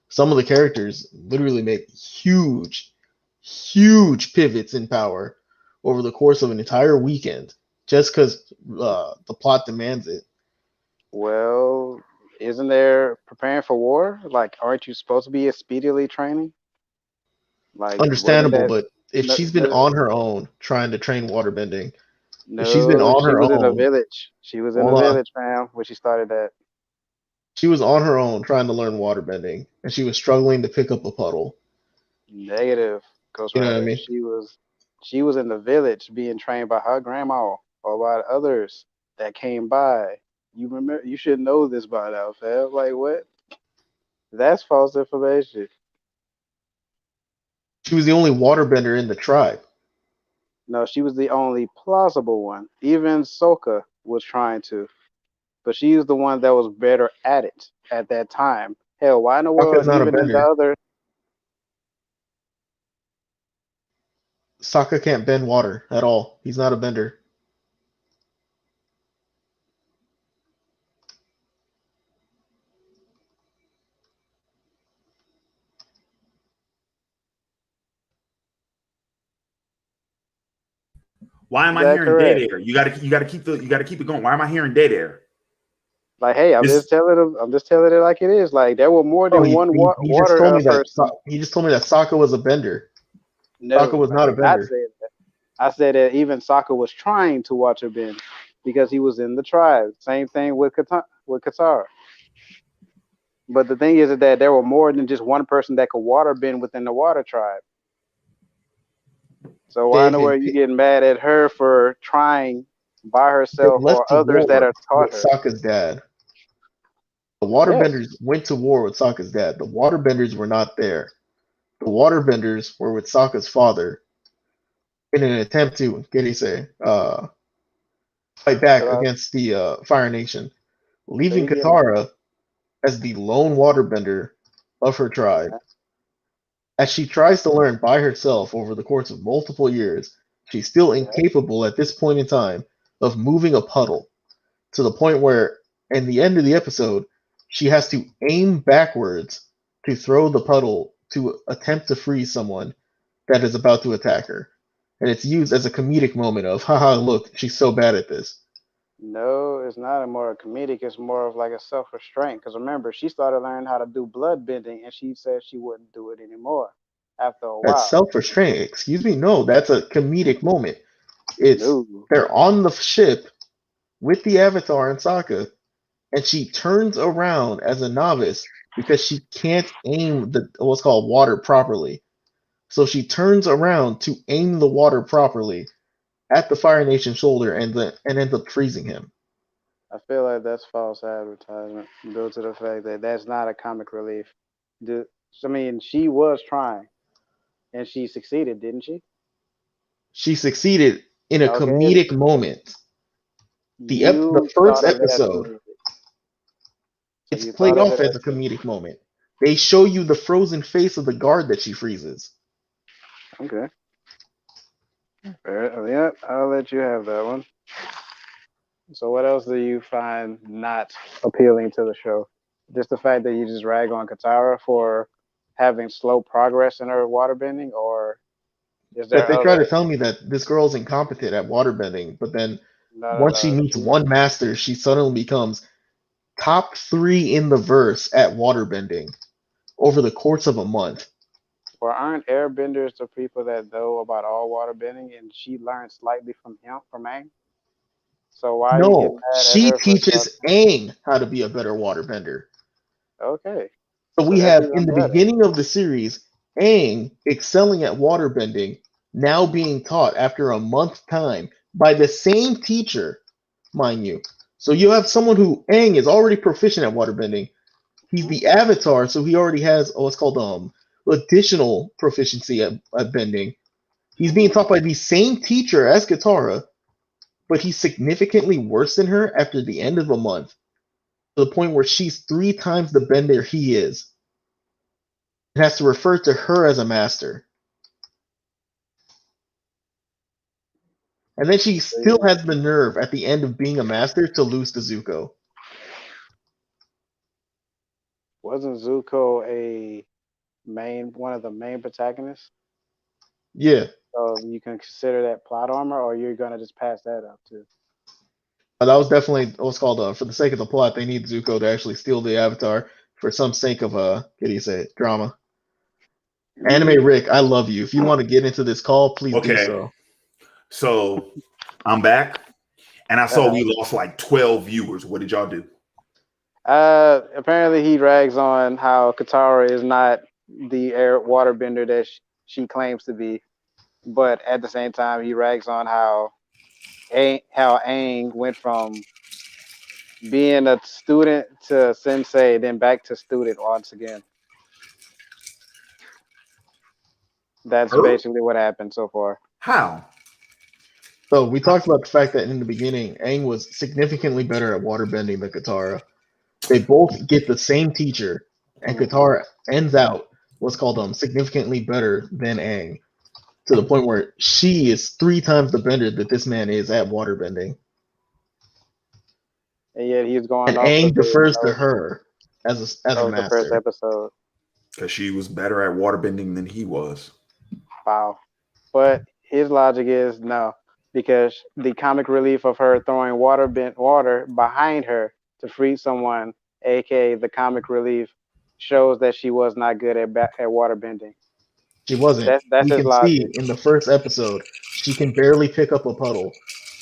Some of the characters literally make huge, huge pivots in power over the course of an entire weekend, just because the plot demands it. Well, isn't there preparing for war? Like, aren't you supposed to be speedily training? Like, wasn't Understandable, that but if no, she's been no, on her own trying to train waterbending, if she's been no? on She her was in a own, village. She was in a hold on, village, fam, when she started that. she was on her own trying to learn waterbending, and she was struggling to pick up a puddle. Negative, Ghost You know what I Rider. mean? She was in the village being trained by her grandma or by others that came by. You remember? You should know this by now, fam. Like what? That's false information. She was the only waterbender in the tribe. No, she was the only plausible one. Even Soka was trying to, but she was the one that was better at it at that time. Hell, why in the Sokka's world? not a Even in the bender. other, Sokka can't bend water at all. He's not a bender. Why is am I that hearing dead correct? air? You gotta keep it going. Why am I hearing dead air? Like, hey, I'm This just telling them. I'm just telling it like it is. Like, there were more Oh, than one he just told water me that person. he just told me that Sokka was a bender. Sokka No, was I not a did not bender. say that. I said that even Sokka was trying to watch her bend because he was in the tribe. Same thing with Katara. But the thing is that there were more than just one person that could water bend within the water tribe. So why in the David, world are you getting mad at her for trying by they herself left or to others that war are taught with her? Sokka's dad. The Yes. waterbenders went to war with Sokka's dad. The waterbenders were not there. The waterbenders were with Sokka's father in an attempt to, get he say, fight back So, against the Fire Nation, so leaving you getting Katara as the lone waterbender of her tribe. As she tries to learn by herself over the course of multiple years, she's still yeah. incapable at this point in time of moving a puddle to the point where, in the end of the episode, she has to aim backwards to throw the puddle to attempt to freeze someone that is about to attack her. And it's used as a comedic moment of, haha, look, she's so bad at this. No, it's not a more comedic. It's more of like a self restraint. Because remember, she started learning how to do blood bending, and she said she wouldn't do it anymore after a That's while. self restraint. Excuse me? No, that's a comedic moment. It's No, they're on the ship with the Avatar and Sokka, and she turns around as a novice because she can't aim the what's called water properly. So she turns around to aim the water properly at the Fire Nation shoulder and ends up freezing him. I feel like that's false advertisement due to the fact that that's not a comic relief. The, I mean, she was trying, and she succeeded, didn't she? She succeeded in a Okay, comedic moment. The you first thought of it as episode, comedic. So it's you played thought of off it as a comedic moment. They show you the frozen face of the guard that she freezes. okay. Fair. Yeah, I'll let you have that one. So what else do you find not appealing to the show? Just the fact that you just rag on Katara for having slow progress in her waterbending, or is That there they try to other? tell me that this girl's incompetent at waterbending, but then No, no, once she no. meets one master, she suddenly becomes top 3 in the verse at waterbending over the course of a month. Or aren't airbenders the people that know about all waterbending, and she learned slightly from him, from Aang? So why are you getting No, mad at she her for starting? teaches Aang how to be a better waterbender. Okay, So so we that's have in even the better. beginning of the series Aang excelling at waterbending, now being taught after a month time by the same teacher, mind you. So you have someone who Aang is already proficient at waterbending. He's Mhm. the avatar, so he already has what's called additional proficiency at bending. He's being Mhm. taught by the same teacher as Katara, but he's significantly worse than her after the end of a month, to the point where she's 3 times the bender he is. It has to refer to her as a master. And then she So still you, has the nerve at the end of being a master to lose to Zuko. Wasn't Zuko one of the main protagonists? Yeah, So you can consider that plot armor, or you're gonna just pass that up too. that was definitely what's called for the sake of the plot. They need Zuko to actually steal the Avatar for some sake of what do you say, drama. Anime Rick, I love you. If you want to get into this call, please do Okay, so. so I'm back, and I saw Uh, we lost like 12 viewers. What did y'all do? Apparently he rags on how Katara is not the air waterbender that she claims to be, but at the same time he rags on how Aang went from being a student to sensei, then back to student once again. That's Her? basically what happened so far. How? So we talked about the fact that in the beginning, Aang was significantly better at waterbending than Katara. They both get the same teacher, and Mhm. Katara ends out what's called significantly better than Aang, to the point where she is 3 times the bender that this man is at waterbending. And yet he's And going off Aang of the defers to notes her as a of the first master. episode. Because she was better at waterbending than he was. Wow. But his logic is no, because the comic relief of her throwing water behind her to free someone, aka the comic relief, shows that she was not good at water bending. She wasn't. That's We his can see logic. in the first episode, she can barely pick up a puddle.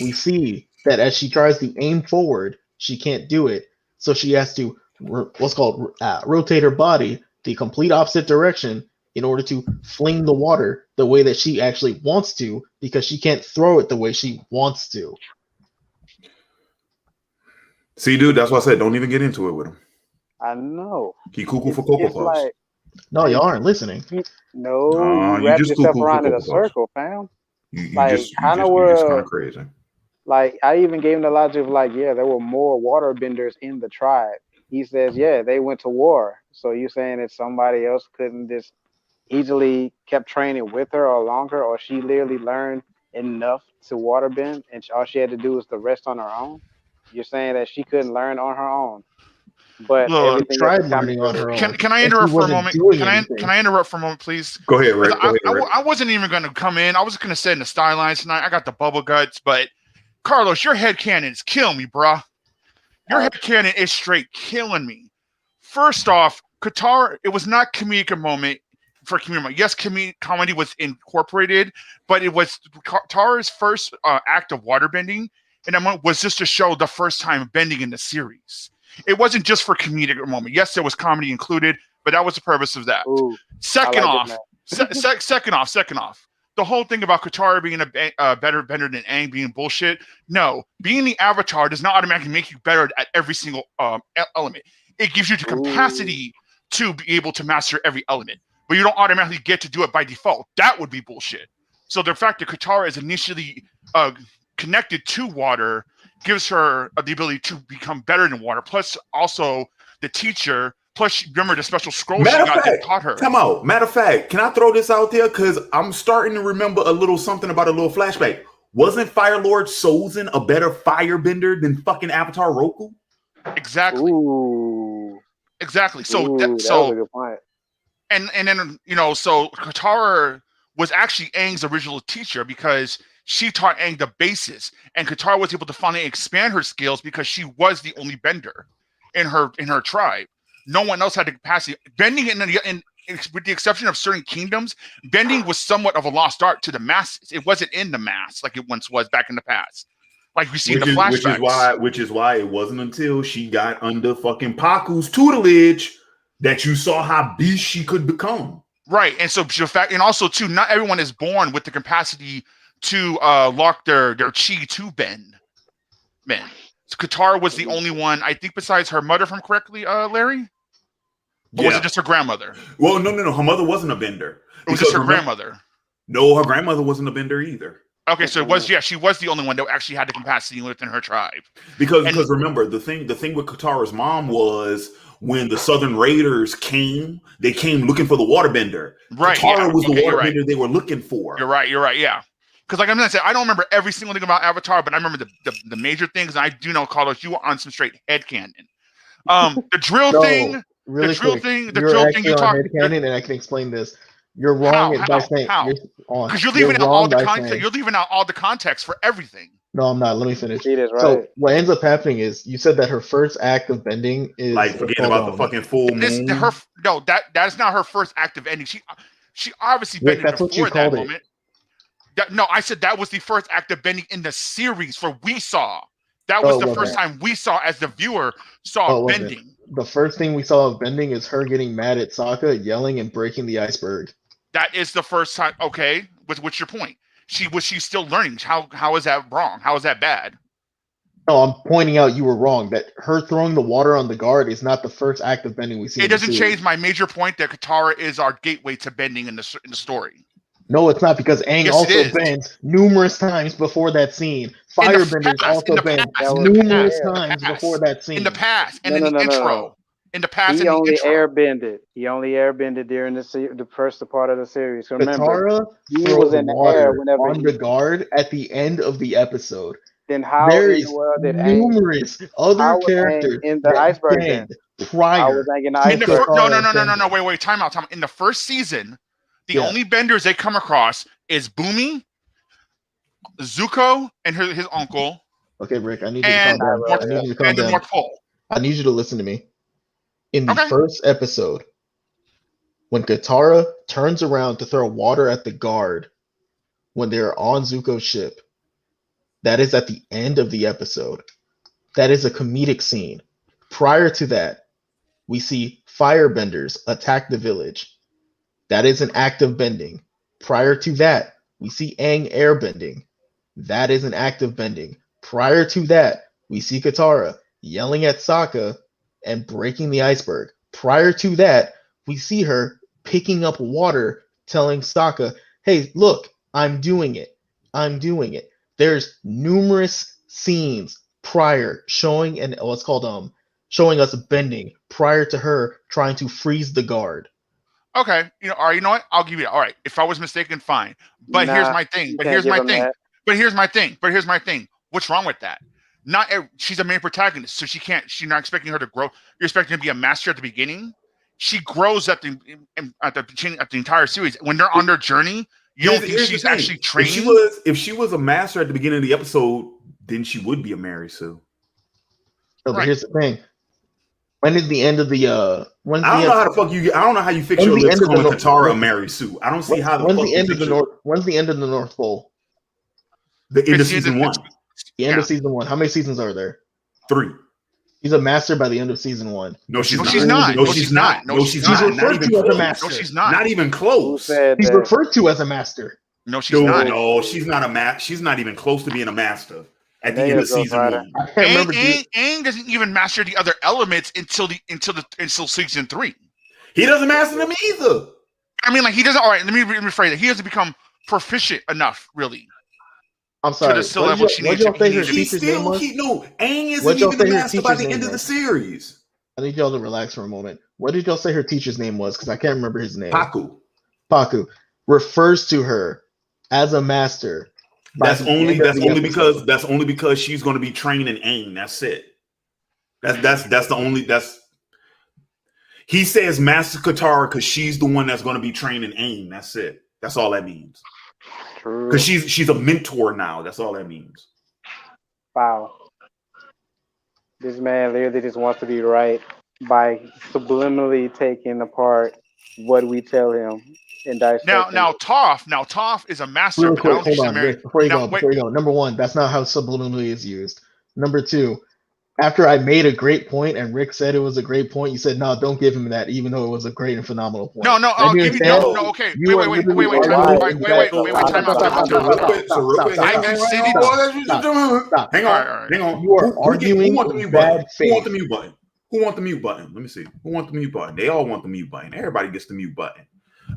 We see that as she tries to aim forward, she can't do it. So she has to what's called rotate her body the complete opposite direction in order to fling the water the way that she actually wants to, because she can't throw it the way she wants to. See, dude, that's why I said don't even get into it with him. I know. He cuckoo for Cocoa It's Puffs. No, y'all aren't listening. you You wrapped just yourself cuckoo for around in a Cocoa Puffs. circle, fam. You Like just you just you just kind of crazy. like I even gave him the logic of like, yeah, there were more water benders in the tribe. He says, yeah, they went to war. So you saying that somebody else couldn't just easily kept training with her or longer, or she literally learned enough to water bend, and all she had to do was to rest on her own? You're saying that she couldn't learn on her own, but Look, She everything else tried is comic learning on relief. her can own, I and she interrupt for a wasn't moment? doing Can anything. I interrupt for a moment, please? Go ahead, Rick. Because Go ahead, Rick. I wasn't even going to come in. I was going to say in the storylines tonight. I got the bubble guts, but Carlos, your headcanon is killing me, bruh. Your Ouch. headcanon is straight killing me. First off, Qatar, it was not comedic a moment for community. Yes, comedy was incorporated, but it was Qatar's first act of waterbending, and that was just to show the first time bending in the series. It wasn't just for comedic moment. Yes, there was comedy included, but that was the purpose of that. Ooh, I Second like off, this man. second off, the whole thing about Katara being a better bender than Aang being bullshit. No, being the Avatar does not automatically make you better at every single element. It gives you the Ooh. capacity to be able to master every element, but you don't automatically get to do it by default. That would be bullshit. So the fact that Katara is initially connected to water gives her the ability to become better than water. Plus, also the teacher. Plus, remember the special scroll she Matter of got that fact, taught her. come out. Matter of fact, can I throw this out there? Because I'm starting to remember a little something about a little flashback. Wasn't Fire Lord Sozin a better firebender than fucking Avatar Roku? Exactly. Ooh. Exactly. So Ooh, that was a good point. and then so Katara was actually Aang's original teacher because she taught Aang the basis, and Katara was able to finally expand her skills because she was the only bender in her tribe. No one else had the capacity. Bending in with the exception of certain kingdoms, bending was somewhat of a lost art to the masses. It wasn't in the mass like it once was back in the past. Like we see in the flashbacks. Which is why it wasn't until she got under fucking Paku's tutelage that you saw how beast she could become. Right, and so the fact, and also too, not everyone is born with the capacity to lock their chi to bend. Man, so Katara was the only one, I think, besides her mother, if I'm correctly, Larry. Or was it just her grandmother? Well, no. Her mother wasn't a bender. It was just her grandmother. No, her grandmother wasn't a bender either. Okay, so it was, she was the only one that actually had the capacity within her tribe. Because remember, the thing with Katara's mom was when the Southern Raiders came, they came looking for the waterbender. Right, Katara was the waterbender they were looking for. You're right, yeah. Because like I'm gonna say, I don't remember every single thing about Avatar, but I remember the major things. And I do know, Carlos, you were on some straight headcanon. The drill thing, Really the drill quick, thing you're you actually on talk. headcanon, and I can explain this. You're wrong by saying How? Because you're leaving out all the context. You're leaving out all the context for everything. No, I'm not. Let me finish. Pete is So right. what ends up happening is you said that her first act of bending is Like forget about the fucking full moon. That is not her first act of ending. She obviously Rick, bended that's what before you that called moment. No, I said that was the first act of bending in the series for we saw. That was the first time we saw as the viewer saw bending. The first thing we saw of bending is her getting mad at Sokka, yelling and breaking the iceberg. That is the first time. Okay, what's your point? She's still learning. How is that wrong? How is that bad? No, I'm pointing out you were wrong. That her throwing the water on the guard is not the first act of bending we see. It doesn't change my major point that Katara is our gateway to bending in the story. No, it's not, because Aang also bent numerous times before that scene. Firebenders also bent numerous times before that scene. In the past and in the intro. In the past, he only airbended. He only airbended during the first part of the series. Remember, Katara throws water on the guard at the end of the episode. Then how there in is the world did numerous other characters in the iceberg then? Prior. No. Wait. Time out. In the first season, the only benders they come across is Boomy, Zuko, and his uncle. Okay, Rick, I need you to calm down. I need you to calm down. I need you to listen to me. In the first episode, when Katara turns around to throw water at the guard when they're on Zuko's ship, that is at the end of the episode. That is a comedic scene. Prior to that, we see firebenders attack the village. That is an act of bending. Prior to that, we see Aang airbending. That is an act of bending. Prior to that, we see Katara yelling at Sokka and breaking the iceberg. Prior to that, we see her picking up water, telling Sokka, hey, look, I'm doing it. I'm doing it. There's numerous scenes prior showing showing us bending prior to her trying to freeze the guard. Okay, all right, you know what? I'll give you that. All right, if I was mistaken, fine. But here's my thing. But here's my thing. What's wrong with that? She's a main protagonist, so she's not expecting her to grow. You're expecting her to be a master at the beginning. She grows at the entire series. When they're on their journey, you don't think she's actually training? If she was a master at the beginning of the episode, then she would be a Mary Sue. No, but here's the thing. When is the end of the I don't know how you fix your lips calling Katara a Mary Sue. I don't see how when's the end of the North Pole? The end of season 1. The end of season 1. How many seasons are there? 3. She's a master by the end of season 1. No, she's not. She's referred to as a master. No, she's not. Not even close. She's referred to as a master. No, she's not. No, she's not a master. She's not even close to being a master at the end of season 1. Aang doesn't even master the other elements until season 3. He doesn't master them either. I mean, like he doesn't. All right, let me rephrase it. He doesn't become proficient enough, really. I'm sorry. Aang isn't even the master by the end of the series. I need y'all to relax for a moment. What did y'all say her teacher's name was? Because I can't remember his name. Paku refers to her as a master. That's only because she's going to be training Aang. That's it. He says Master Katara because she's the one that's going to be training Aang. That's it. That's all that means. Because she's a mentor now. That's all that means. Wow. This man literally just wants to be right by subliminally taking apart what we tell him and dissecting. Now Toph is a master. Real quick, hold on, Rick, before you go. Number one, that's not how subliminally is used. Number two, after I made a great point and Rick said it was a great point, you said, no, don't give him that, even though it was a great and phenomenal point. No, I'll give you okay. Wait. Hang on. You are arguing. Who want the mute button? Who want the mute button? Who want the mute button? Let me see. Who want the mute button? They all want the mute button. Everybody gets the mute button.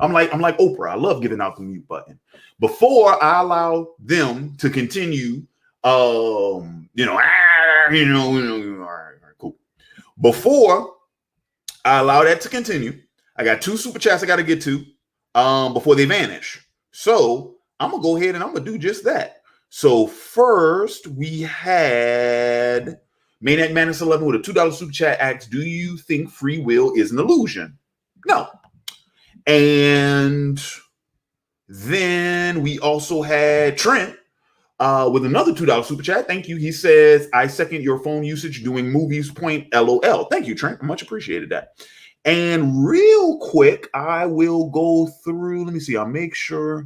I'm like Oprah. I love giving out the mute button. Before I allow them to continue, all right, cool. Before I allow that to continue, I got 2 super chats I got to get to before they vanish. So I'm gonna go ahead and I'm gonna do just that. So first we had Maniac Madness 11 with a $2 super chat asks, do you think free will is an illusion? No. And then we also had Trent with another $2 super chat. Thank you. He says, I second your phone usage doing movies. Point LOL. Thank you, Trent. I much appreciated that. And real quick, I will go through. Let me see. I'll make sure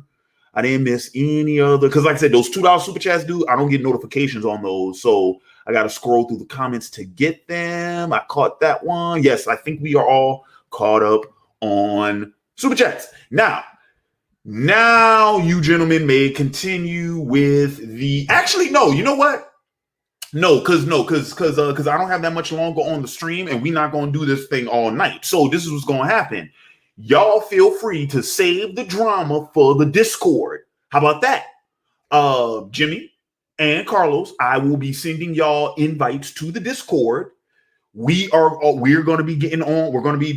I didn't miss any other. Because like I said, those $2 super chats, dude, I don't get notifications on those. So I got to scroll through the comments to get them. I caught that one. Yes, I think we are all caught up on super chats. Now you gentlemen may continue with the. Actually, no. You know what? No, because I don't have that much longer on the stream, and we're not going to do this thing all night. So this is what's going to happen. Y'all feel free to save the drama for the Discord. How about that? Jimmy and Carlos, I will be sending y'all invites to the Discord. We're going to be getting on. We're going to be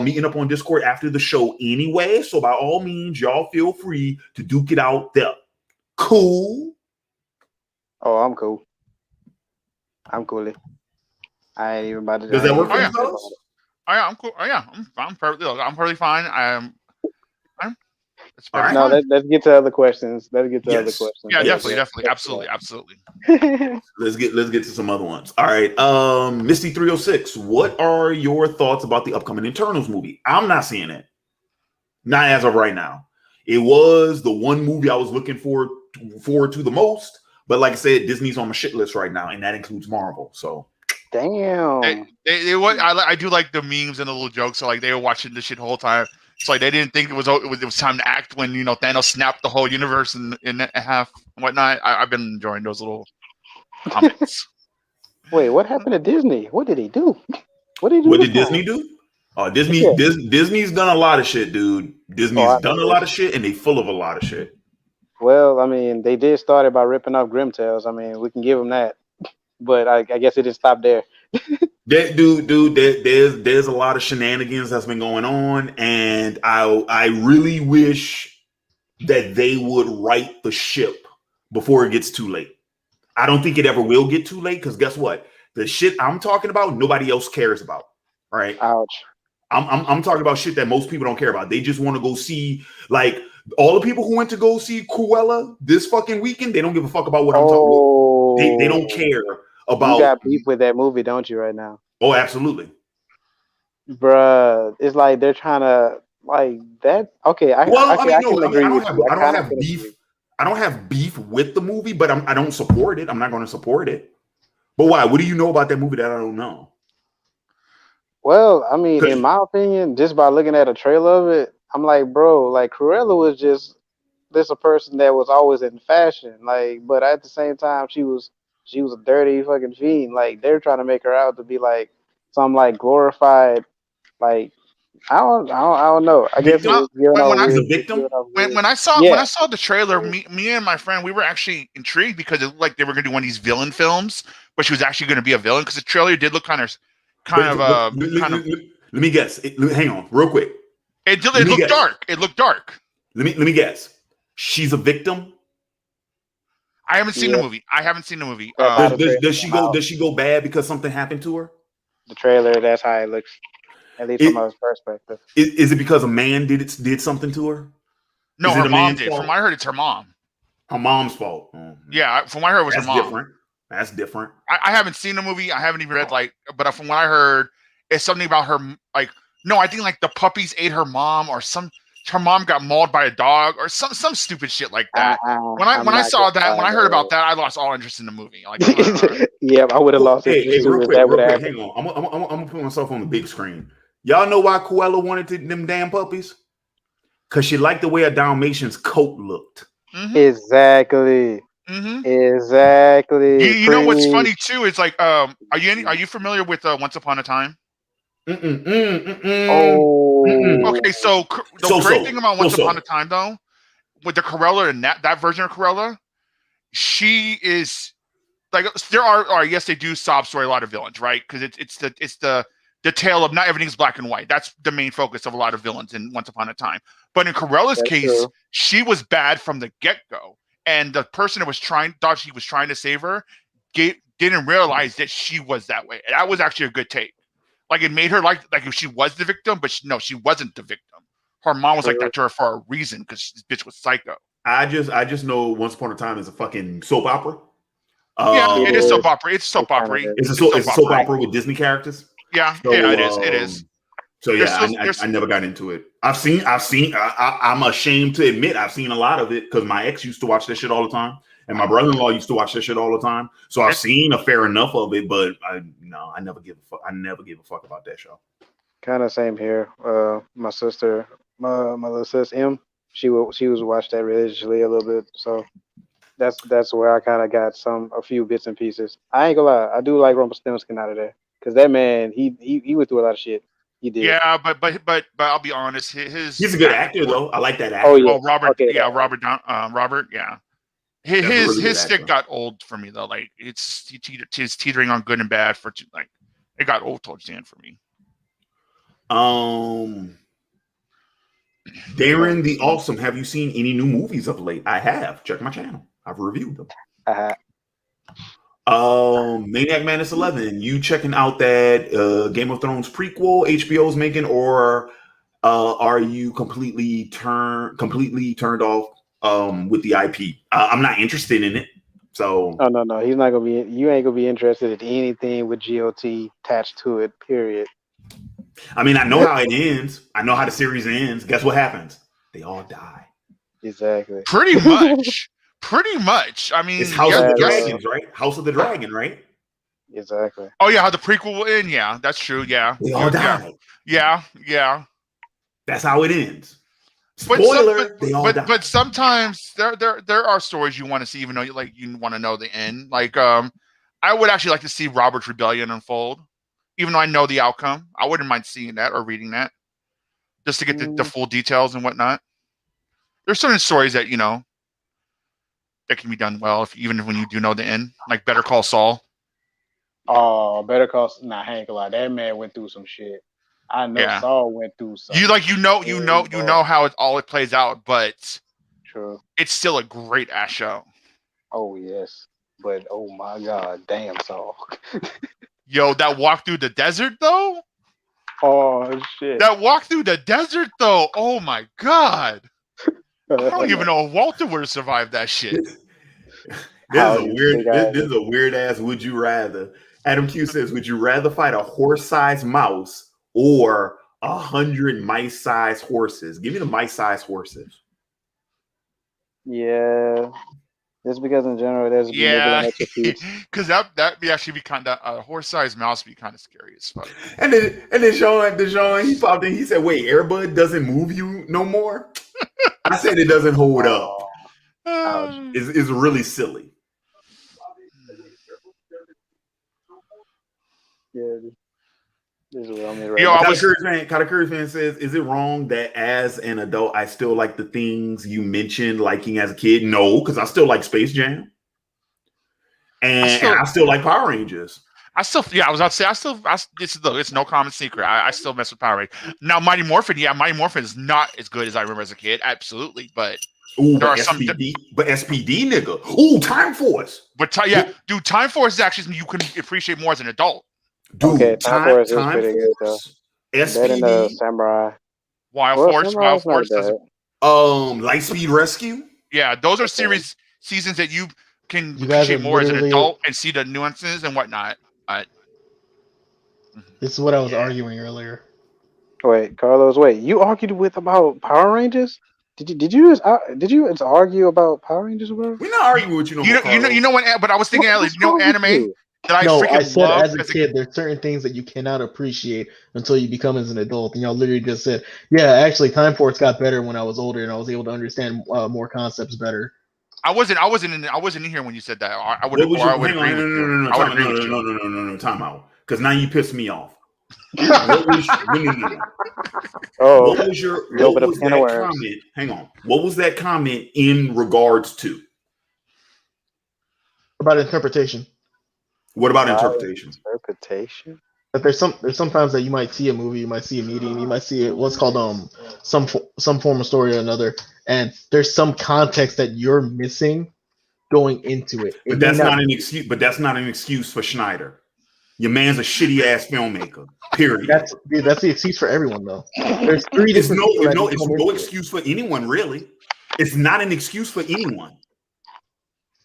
meeting up on Discord after the show anyway. So by all means, y'all feel free to duke it out there. Cool. Oh, I'm cool. I'm cool. I ain't even about to. Does that work for you, fellas? Oh yeah, I'm cool. Oh yeah, I'm perfectly fine. It's All right. No, let's get to other questions. Other questions. Yeah, definitely, absolutely. Let's get to some other ones. All right, Misty 306. What are your thoughts about the upcoming Eternals movie? I'm not seeing it. Not as of right now. It was the one movie I was looking forward to the most. But like I said, Disney's on my shit list right now, and that includes Marvel. So, damn. I do like the memes and the little jokes. So like they were watching this shit the whole time. It's like they didn't think it was time to act when Thanos snapped the whole universe in half and whatnot. I've been enjoying those little comments. Wait, what happened to Disney? What did he do? What did Disney do? Disney's done a lot of shit, dude. Disney's done a lot of shit, and they full of a lot of shit. Well, I mean, they did start it by ripping off Grimtails. I mean, we can give them that, but I guess it didn't stop there. There's a lot of shenanigans that's been going on, and I really wish that they would right the ship before it gets too late. I don't think it ever will get too late, because guess what? The shit I'm talking about, nobody else cares about. Right? Ouch. I'm talking about shit that most people don't care about. They just want to go see, like, all the people who went to go see Cruella this fucking weekend. They don't give a fuck about what I'm talking about. They don't care about. You got beef with that movie, don't you, right now? Oh, absolutely. Bruh, it's like they're trying to like that. Okay, I don't have beef. I don't have beef with the movie, but I don't support it. I'm not going to support it. But why? What do you know about that movie that I don't know? Well, I mean, in my opinion, just by looking at a trailer of it, I'm like, bro, like Cruella was just a person that was always in fashion, like, but at the same time, she was a dirty fucking fiend. Like they're trying to make her out to be like some like glorified, like I don't know. I guess it was when I saw the trailer, me and my friend, we were actually intrigued because it looked like they were going to do one of these villain films, but she was actually going to be a villain because the trailer did look kind of. Let me guess. Hang on, real quick. It looked dark. It looked dark. Let me guess. She's a victim. I haven't seen the movie. Does she go bad because something happened to her? The trailer. That's how it looks. At least from my perspective. Is it because a man did something to her? No, her mom did. From what I heard, it's her mom. Her mom's fault. Oh, yeah, from what I heard, it was her mom. Different. That's different. I haven't seen the movie. I haven't even read but from what I heard, it's something about her. Like, no, I think like the puppies ate her mom, or her mom got mauled by a dog, or some stupid shit like that. When I heard about that, I lost all interest in the movie. Like, yeah, I would have lost interest. Real quick, hang on. I'm gonna put myself on the big screen. Y'all know why Cruella wanted them damn puppies? Because she liked the way a Dalmatian's coat looked. Mm-hmm. Exactly. Mm-hmm. Exactly. You know what's funny too? It's like, are you familiar with Once Upon a Time? Oh. Okay, so the great thing about Once Upon a Time, though, with the Cruella and that version of Cruella, she is like, there are yes, they do sob story a lot of villains, right? Because it's the tale of not everything's black and white. That's the main focus of a lot of villains in Once Upon a Time. But in Cruella's case, she was bad from the get-go. And the person that thought she was trying to save her, didn't realize that she was that way. And that was actually a good take. Like, it made her like if she was the victim, but she wasn't the victim. Her mom was like that to her for a reason, because this bitch was psycho. I just know Once Upon a Time is a fucking soap opera. Yeah, it is soap opera. It's soap opera. It's a soap opera with Disney characters. Yeah, So, yeah, it is. It is. So yeah, I never got into it. I've seen. I'm ashamed to admit I've seen a lot of it because my ex used to watch that shit all the time, and my brother-in-law used to watch that shit all the time. So I've seen a fair enough of it, but I never give a fuck. I never give a fuck about that show. Kind of same here. My sister, my little sis M, she was watched that religiously a little bit. So that's where I kind of got a few bits and pieces. I ain't gonna lie, I do like Rumpelstiltskin out of there, because that man he went through a lot of shit. He did. Yeah, but I'll be honest, he's a good actor though. I like that actor. Oh yeah, Robert. Okay, yeah, Robert. Yeah. His stick got old for me though. Like it's teetering on good and bad like it got old towards the end for me. Darren the Awesome, have you seen any new movies of late? I have. Check my channel. I've reviewed them. Maniac Manus 11, you checking out that Game of Thrones prequel HBO's making, or are you completely turned off with the IP? I'm not interested in it. So no, he's not gonna be. You ain't gonna be interested in anything with GOT attached to it. Period. I mean, I know how it ends. I know how the series ends. Guess what happens? They all die. Exactly. Pretty much. Pretty much. I mean, it's House of the Dragons, right? House of the Dragon, right? Exactly. Oh yeah, how the prequel will end. Yeah, that's true. Yeah, they all die. Yeah. That's how it ends. Spoiler: they all die. But sometimes there are stories you want to see, even though you want to know the end. Like I would actually like to see Robert's rebellion unfold, even though I know the outcome. I wouldn't mind seeing that or reading that, just to get the full details and whatnot. There's certain stories that that can be done well, even when you do know the end, like Better Call Saul. Oh, Better Call. Nah, I ain't gonna lie. That man went through some shit. I know Saul went through something. You know how it plays out, but true. It's still a great ass show. Oh yes, but oh my god, damn Saul. Yo, that walk through the desert though. Oh shit. That walk through the desert though. Oh my god. I don't even know if Walter would have survived that shit. This is a weird ass would you rather. Adam Q says, would you rather fight a horse-sized mouse or 100 mice-sized horses? Give me the mice-sized horses. Yeah. Just because in general there's because that'd be actually be kind of a horse-sized mouse be kind of scary as fuck. And then Sean he popped in. He said, "Wait, Airbud doesn't move you no more." I said it doesn't hold up. It's really silly. Yeah. This is what I'm right. Yo, Katakuri fan says, "Is it wrong that as an adult I still like the things you mentioned liking as a kid?" No, because I still like Space Jam, and I still like Power Rangers. I was about to say, it's no common secret. I still mess with Power Rangers. Now, Mighty Morphin, Mighty Morphin is not as good as I remember as a kid. Absolutely, but SPD, nigga. Ooh, Time Force. But Time Force is actually something you can appreciate more as an adult. Dude, okay, Time Force is pretty good though. SPD, Samurai, Wild Force, Lightspeed Rescue. Yeah, those are seasons that you can appreciate more as an adult and see the nuances and whatnot. This is what I was arguing earlier. Wait, Carlos, you argued about Power Rangers? Did you just argue about Power Rangers, bro? We're not arguing with you no more. You know what? But I was thinking, anime. I said as a kid, there's certain things that you cannot appreciate until you become as an adult. And y'all literally just said, yeah, actually, Time Force got better when I was older, and I was able to understand more concepts better. I wasn't in here when you said that. I would agree with you. No, time out. Because now you pissed me off. What was that comment? Hang on. What was that comment in regards to? About interpretation. What about interpretation? Interpretation. But there's sometimes that you might see a movie, you might see a meeting, you might see what's called some form of story or another, and there's some context that you're missing going into it. But that's not an excuse. But that's not an excuse for Schneider. Your man's a shitty ass filmmaker. Period. That's the excuse for everyone though. There's three It's different no, people that no, can it's come no into it. excuse for anyone, really. It's not an excuse for anyone.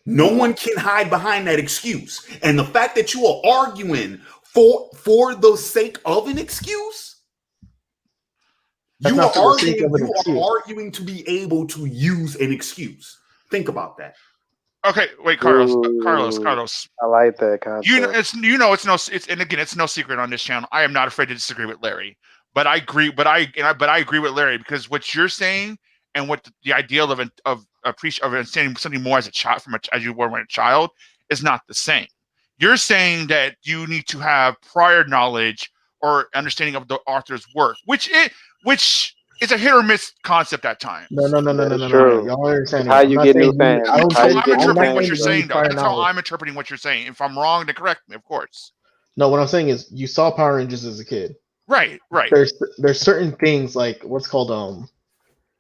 No one can hide behind that excuse. And the fact that you are arguing for the sake of an excuse, That's you not are for the sake of an excuse. arguing to be able to use an excuse. Think about that. Okay, wait, Carlos. Ooh. I like that concept. It's no secret on this channel. I am not afraid to disagree with Larry, but I agree. But I agree with Larry because what you're saying and what the ideal of understanding something more as a child as you were when a child is not the same. You're saying that you need to have prior knowledge or understanding of the author's work, which is a hit or miss concept at times. No. True. Y'all understand How you get new fans. That's how I'm interpreting fans, what you're though. saying, though. That's how I'm interpreting what you're saying. If I'm wrong, then correct me, of course. No, what I'm saying is you saw Power Rangers as a kid. Right. There's certain things like what's called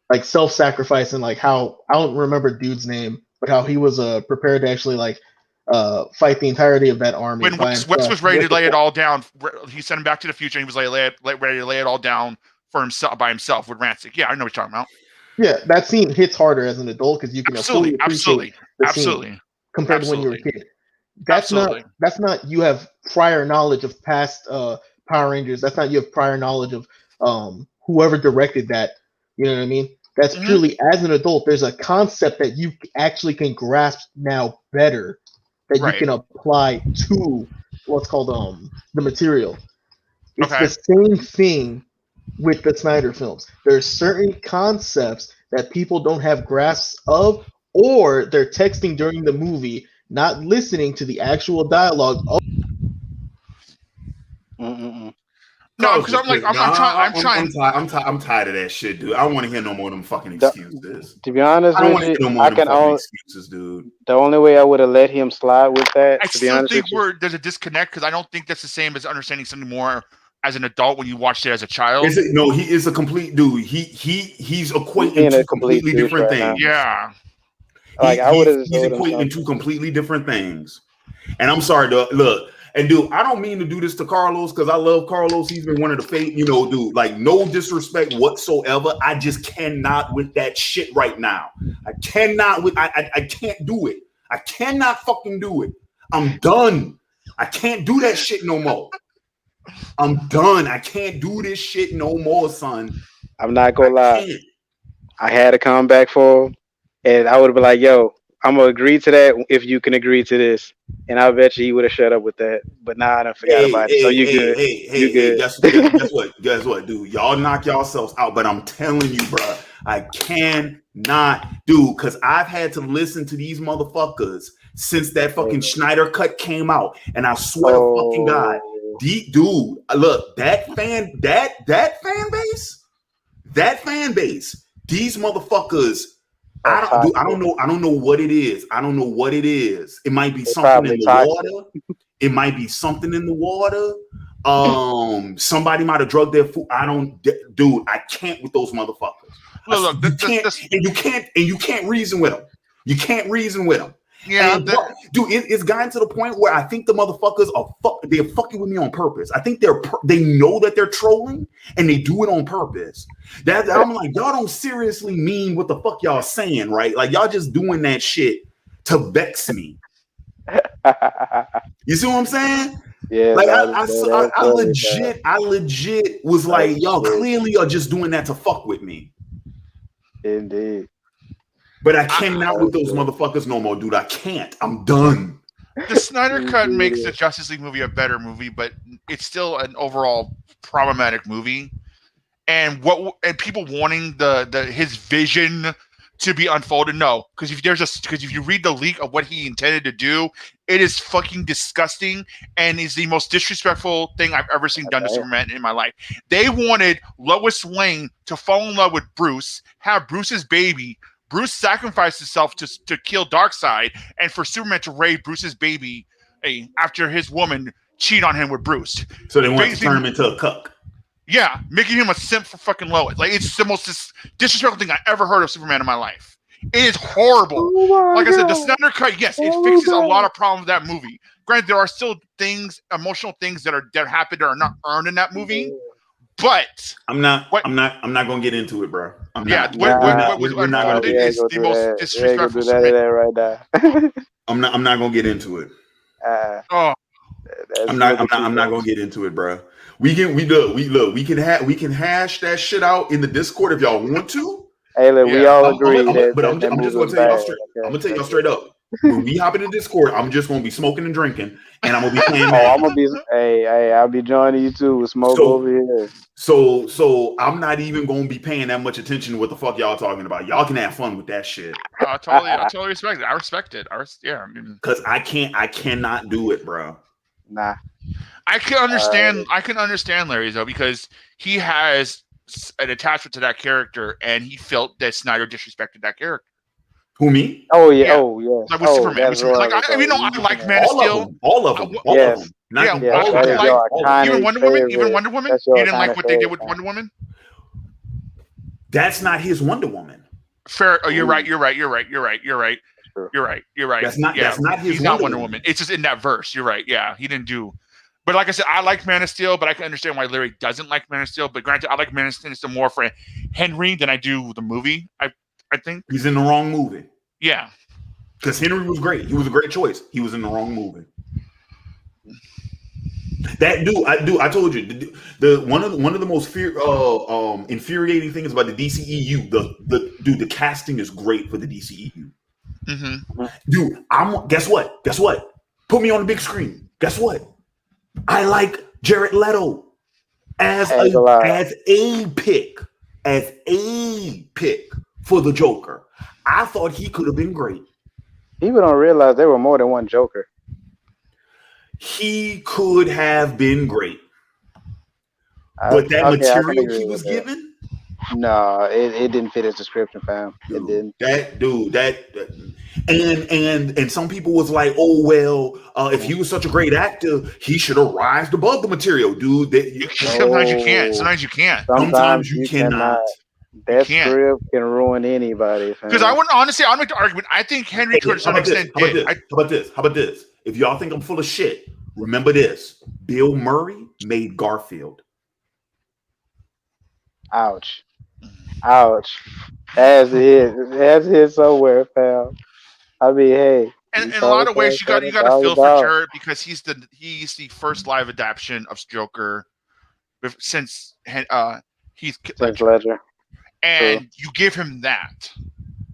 like self-sacrifice and like how I don't remember dude's name, but how he was prepared to actually like fight the entirety of that army. When Wes was ready to lay it all down, he sent him back to the future and he was ready to lay it all down for himself by himself with Rancic. Yeah, I know what you're talking about. Yeah, that scene hits harder as an adult because you can fully appreciate the scene compared to when you were a kid. That's not you have prior knowledge of past Power Rangers. That's not you have prior knowledge of whoever directed that. You know what I mean? That's purely as an adult. There's a concept that you actually can grasp now better that you can apply to what's called the material. It's the same thing with the Snyder films. There's certain concepts that people don't have grasps of, or they're texting during the movie, not listening to the actual dialogue. No, because I'm tired of that shit, dude. I don't want to hear no more of them fucking excuses. To be honest, I don't want to hear no more of them fucking excuses, dude. The only way I would have let him slide with that, I still think there's a disconnect because I don't think that's the same as understanding something more as an adult when you watched it as a child. No, he is a complete dude. He's equating two completely different things. Yeah. He's equating two completely different things. And I'm sorry, look. And dude, I don't mean to do this to Carlos because I love Carlos. He's been one of the dude, like no disrespect whatsoever. I just cannot with that shit right now. I cannot I can't do it. I cannot fucking do it. I'm done. I can't do that shit no more. I'm done. I can't do this shit no more, son. I'm not gonna lie. I had to come back for him, and I would have been like, yo, I'm gonna agree to that if you can agree to this. And I bet you he would have shut up with that. But nah, I done forgot about it. So you good. You good. Guess what, dude? Y'all knock yourselves out. But I'm telling you, bro, I cannot do because I've had to listen to these motherfuckers since that fucking Schneider cut came out. And I swear to fucking God, dude, look, that fan base, these motherfuckers. I don't know what it is. I don't know what it is. It might be something in the water. It might be something in the water. Somebody might have drugged their food. Dude, I can't with those motherfuckers. Look, you can't reason with them. You can't reason with them. Yeah, dude, it's gotten to the point where I think the motherfuckers they're fucking with me on purpose. I think they know that they're trolling and they do it on purpose. That I'm like, y'all don't seriously mean what the fuck y'all saying, right? Like y'all just doing that shit to vex me. You see what I'm saying? Yeah. Like I legit was like, y'all clearly are just doing that to fuck with me. Indeed. But I cannot with those motherfuckers no more, dude. I can't. I'm done. The Snyder Cut makes the Justice League movie a better movie, but it's still an overall problematic movie. And people wanting his vision to be unfolded, no, because if you read the leak of what he intended to do, it is fucking disgusting and is the most disrespectful thing I've ever seen done to Superman in my life. They wanted Lois Lane to fall in love with Bruce, have Bruce's baby. Bruce sacrificed himself to kill Darkseid, and for Superman to raise Bruce's baby after his woman cheat on him with Bruce. So they want to turn him into a cuck. Yeah, making him a simp for fucking Lois. Like, it's the most disrespectful thing I ever heard of Superman in my life. It is horrible. Oh Like I said, the God. Snyder Cut, yes, it Oh fixes a God. lot of problems with that movie. Granted, there are still things, emotional things that happen that are not earned in that movie. But I'm not gonna get into it, bro. I'm yeah, not. what We're not gonna unfolded do is that. the most We ain't gonna disrespectful do that submit. right now. I'm not gonna get into it. Oh, That's I'm a not little bit too gonna much. get into it, bro. We can hash that shit out in the Discord if y'all want to. Hey, look, we Yeah. all agree that I'm that just movie gonna was tell y'all bad. straight. I'm Okay, gonna tell y'all that's straight it. up. When we hop in the Discord, I'm just gonna be smoking and drinking, and I'm gonna be playing Oh, Madden. I'm gonna be. Hey, I'll be joining you too with smoke So- over here. So I'm not even gonna be paying that much attention to what the fuck y'all talking about. Y'all can have fun with that shit. I totally respect it. I respect it. Yeah, I mean, Cause I cannot do it, bro. Nah. I can understand Larry though, because he has an attachment to that character, and he felt that Snyder disrespected that character. Who, me? Oh yeah. Yeah. Oh yes. Like with Oh, Superman. that's Like I like Man of All of Steel. them. All of them. Yes. Not Yeah, even Yes, all that of is them. your All of them. Even iconic Wonder Woman. favorite. Even Wonder Woman. That's You your didn't like iconic what they did favorite, with Wonder Woman. That's not his Wonder Woman. Fair. Oh, you're Ooh. right. You're right. True. You're right. That's not his He's not Wonder Woman. It's just in that verse. You're right. Yeah, he didn't do. But like I said, I like Man of Steel, but I can understand why Larry doesn't like Man of Steel. But granted, I like Man of Steel more for Henry than I do the movie. I think He's in the wrong movie. Yeah. Because Henry was great. He was a great choice. He was in the wrong movie. That dude, I told you, the one of the most infuriating things about the DCEU, the casting is great for the DCEU. Mm-hmm. Dude, guess what? Put me on the big screen. Guess what? I like Jared Leto as a pick for the Joker. I thought he could have been great. People don't realize there were more than one Joker. He could have been great. But that material he was given? No, it didn't fit his description, fam. Dude, It didn't. And some people was like, oh well, if he was such a great actor, he should have rised above the material, dude. Sometimes you can't. Sometimes you can't. Sometimes you cannot. That script can ruin anybody. Because I wouldn't honestly, I'll make the argument. I think Henry to a certain extent did. How about this? If y'all think I'm full of shit, remember this: Bill Murray made Garfield. Ouch. As it is somewhere, pal. I mean, hey. And in a lot of ways, you got to feel for Jared because he's the first live adaptation of Joker since Heath Ledger. And you give him that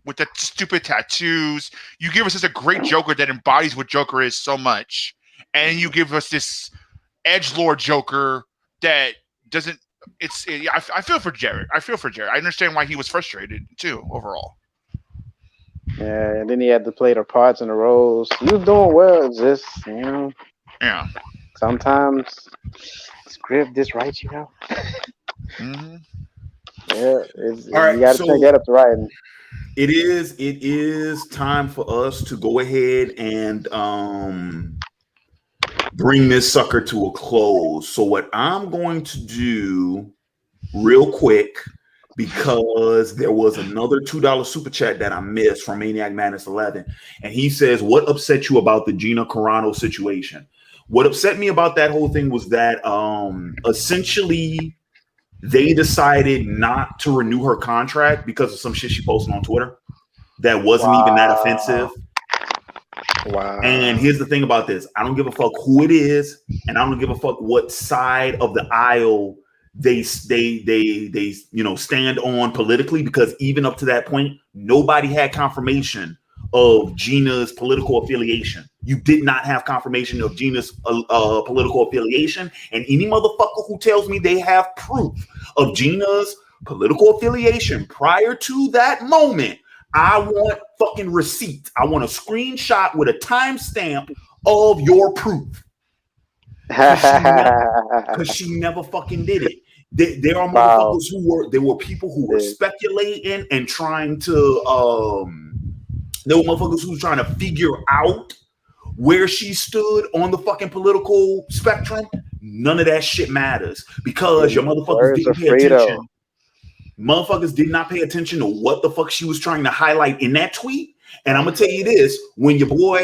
with the stupid tattoos. You give us a great Joker that embodies what Joker is so much, and you give us this edgelord Joker that doesn't. I feel for Jared. I understand why he was frustrated too. Overall. Yeah, and then he had to play the parts and the roles. He was doing well. It's just Yeah. Sometimes script just writes you out. Mm-hmm. Yeah, all right, you got to take that up to writing. It is time for us to go ahead and bring this sucker to a close. So what I'm going to do real quick, because there was another $2 super chat that I missed from Maniac Madness 11, and he says, what upset you about the Gina Carano situation? What upset me about that whole thing was that essentially they decided not to renew her contract because of some shit she posted on Twitter that wasn't even that offensive. Wow. And here's the thing about this. I don't give a fuck who it is, and I don't give a fuck what side of the aisle they stand on politically, because even up to that point, nobody had confirmation of Gina's political affiliation. You did not have confirmation of Gina's political affiliation, and any motherfucker who tells me they have proof of Gina's political affiliation prior to that moment, I want fucking receipts. I want a screenshot with a timestamp of your proof. Because she never fucking did it. There are motherfuckers there were people who were speculating and trying to there were motherfuckers who were trying to figure out where she stood on the fucking political spectrum. None of that shit matters because your motherfuckers didn't pay attention. Motherfuckers did not pay attention to what the fuck she was trying to highlight in that tweet. And I'm gonna tell you this: when your boy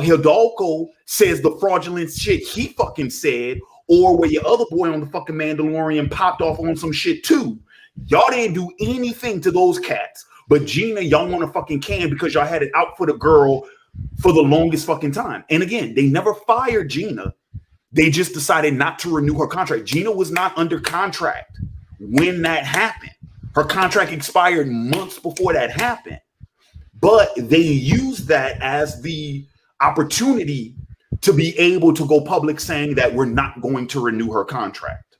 Hidalgo says the fraudulent shit he fucking said, or where your other boy on the fucking Mandalorian popped off on some shit too, y'all didn't do anything to those cats. But Gina, y'all want to fucking can because y'all had it out for the girl for the longest fucking time. And again, they never fired Gina. They just decided not to renew her contract. Gina was not under contract when that happened. Her contract expired months before that happened. But they used that as the opportunity to be able to go public saying that we're not going to renew her contract.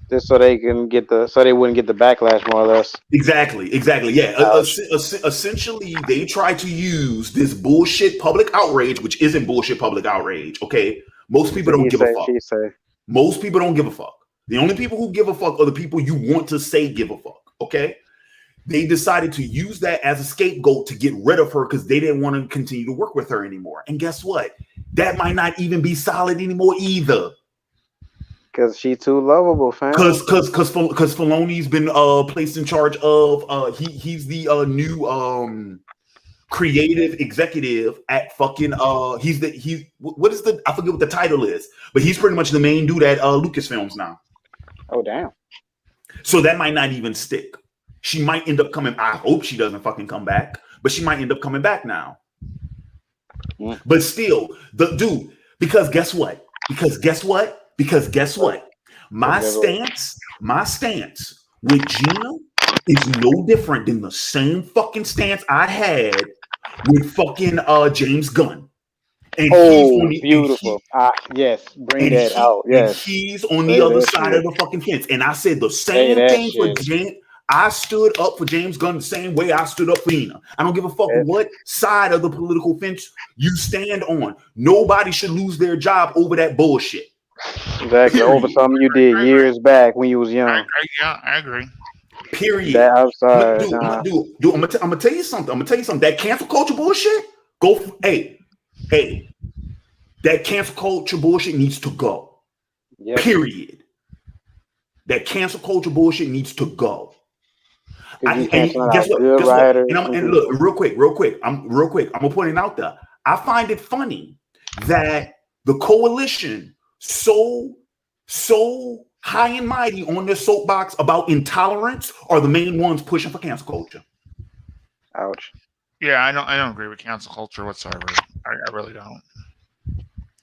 Just so they can get so they wouldn't get the backlash, more or less. Exactly. Yeah. Essentially, they try to use this bullshit public outrage, which isn't bullshit public outrage. Okay, most people don't give a fuck. Most people don't give a fuck. The only people who give a fuck are the people you want to say give a fuck. Okay, they decided to use that as a scapegoat to get rid of her because they didn't want to continue to work with her anymore. And guess what? That might not even be solid anymore either. Because she's too lovable, fam. Because Filoni's been placed in charge of he's the new creative executive at fucking what is the, I forget what the title is, but he's pretty much the main dude at Lucasfilms now. Oh damn. So that might not even stick. She might end up coming. I hope she doesn't fucking come back, but she might end up coming back now. Yeah. But still, because guess what? My stance with Gina is no different than the same fucking stance I had with fucking James Gunn. And beautiful. Yes, bring that out. Yes. And he's on the other side of the fucking fence. And I said the same thing for James. I stood up for James Gunn the same way I stood up for Nina. I don't give a fuck what side of the political fence you stand on. Nobody should lose their job over that bullshit. Exactly. Period. Over something you did years back when you was young. I agree. Period. I'm sorry. Dude, I'm gonna tell you something. That cancel culture bullshit, hey, that cancel culture bullshit needs to go. Yep. Period. That cancel culture bullshit needs to go. Guess what? And look, real quick. I'm gonna point it out there. I find it funny that the coalition so high and mighty on their soapbox about intolerance are the main ones pushing for cancel culture. Ouch. Yeah, I don't agree with cancel culture whatsoever. I really don't.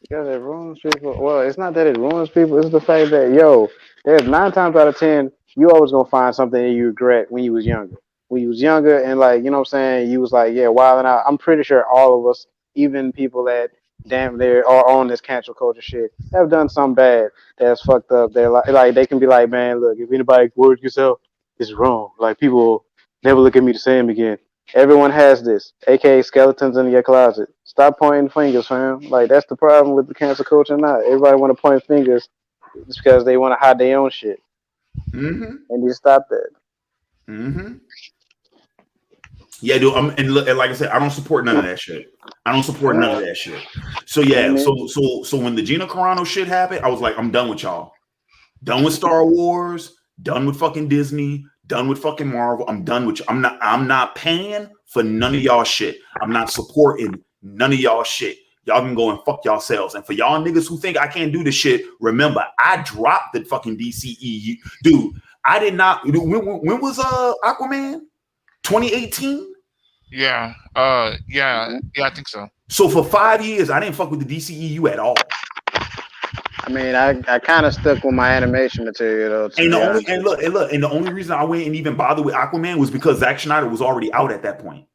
Because it ruins people. Well, it's not that it ruins people. It's the fact that there's 9 times out of 10 you always gonna find something that you regret when you was younger. When you was younger and you know what I'm saying, you was wilding out. I'm pretty sure all of us, even people that damn near are on this cancel culture shit, have done something bad that's fucked up. They're like they can be like, man, look, if anybody words yourself, it's wrong. Like people never look at me the same again. Everyone has this, aka skeletons in your closet. Stop pointing fingers, fam. Like that's the problem with the cancel culture. Not everybody want to point fingers just because they want to hide their own shit. Mm-hmm. And you stop that. Mm-hmm. Yeah, dude. And like I said, I don't support none of that shit. So yeah, so when the Gina Carano shit happened, I was like, I'm done with y'all. Done with Star Wars. Done with fucking Disney. Done with fucking Marvel. I'm done with you. I'm not paying for none of y'all shit. I'm not supporting none of y'all shit. Y'all can go and fuck yourselves. And for y'all niggas who think I can't do this shit, remember, I dropped the fucking DCEU. Dude, I did not. When was Aquaman? 2018? Yeah. I think so. So for 5 years, I didn't fuck with the DCEU at all. I mean, I kind of stuck with my animation material though. And the only reason I went and even bothered with Aquaman was because Zack Snyder was already out at that point.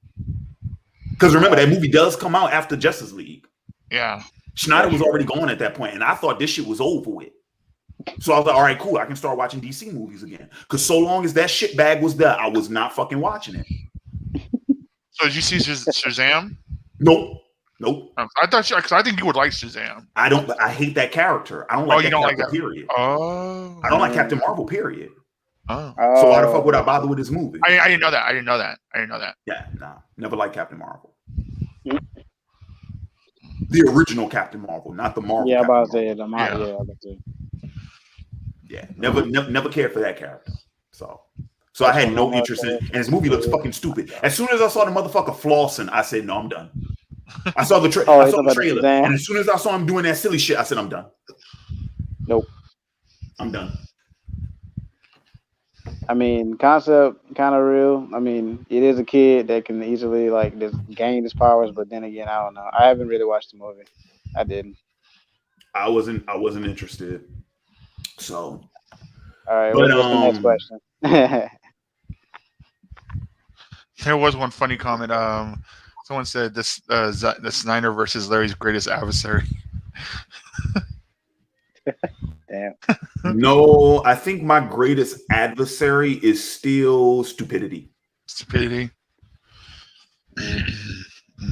Because remember, that movie does come out after Justice League. Yeah. Snyder was already gone at that point, and I thought this shit was over with. So I was like, all right, cool, I can start watching DC movies again. Because so long as that shit bag was there, I was not fucking watching it. So did you see Shazam? Nope. I thought because I think you would like Shazam. I hate that character. I don't like that character, period. Oh. I don't like Captain Marvel, period. Oh. So why the fuck would I bother with this movie? I didn't know that. Yeah, nah. Never liked Captain Marvel. The original Captain Marvel, not the Marvel. Yeah, about to say the Marvel. Yeah, never cared for that character. So So I had no interest in it. And this movie looks fucking Oh stupid. my God. As soon as I saw the motherfucker flossing, I said, no, I'm done. I saw the Oh, I it's saw the about the trailer, Shazam. and as soon as I saw him doing that silly shit, I said, I'm done. Nope. I'm done. I mean, concept kind of real. I mean, it is a kid that can easily like just gain his powers, but then again, I don't know. I haven't really watched the movie. I didn't. I wasn't interested. So, All right, but what's the next question? There was one funny comment. Someone said this the Snyder versus Larry's greatest adversary. Damn. no, I think my greatest adversary is still stupidity. Stupidity.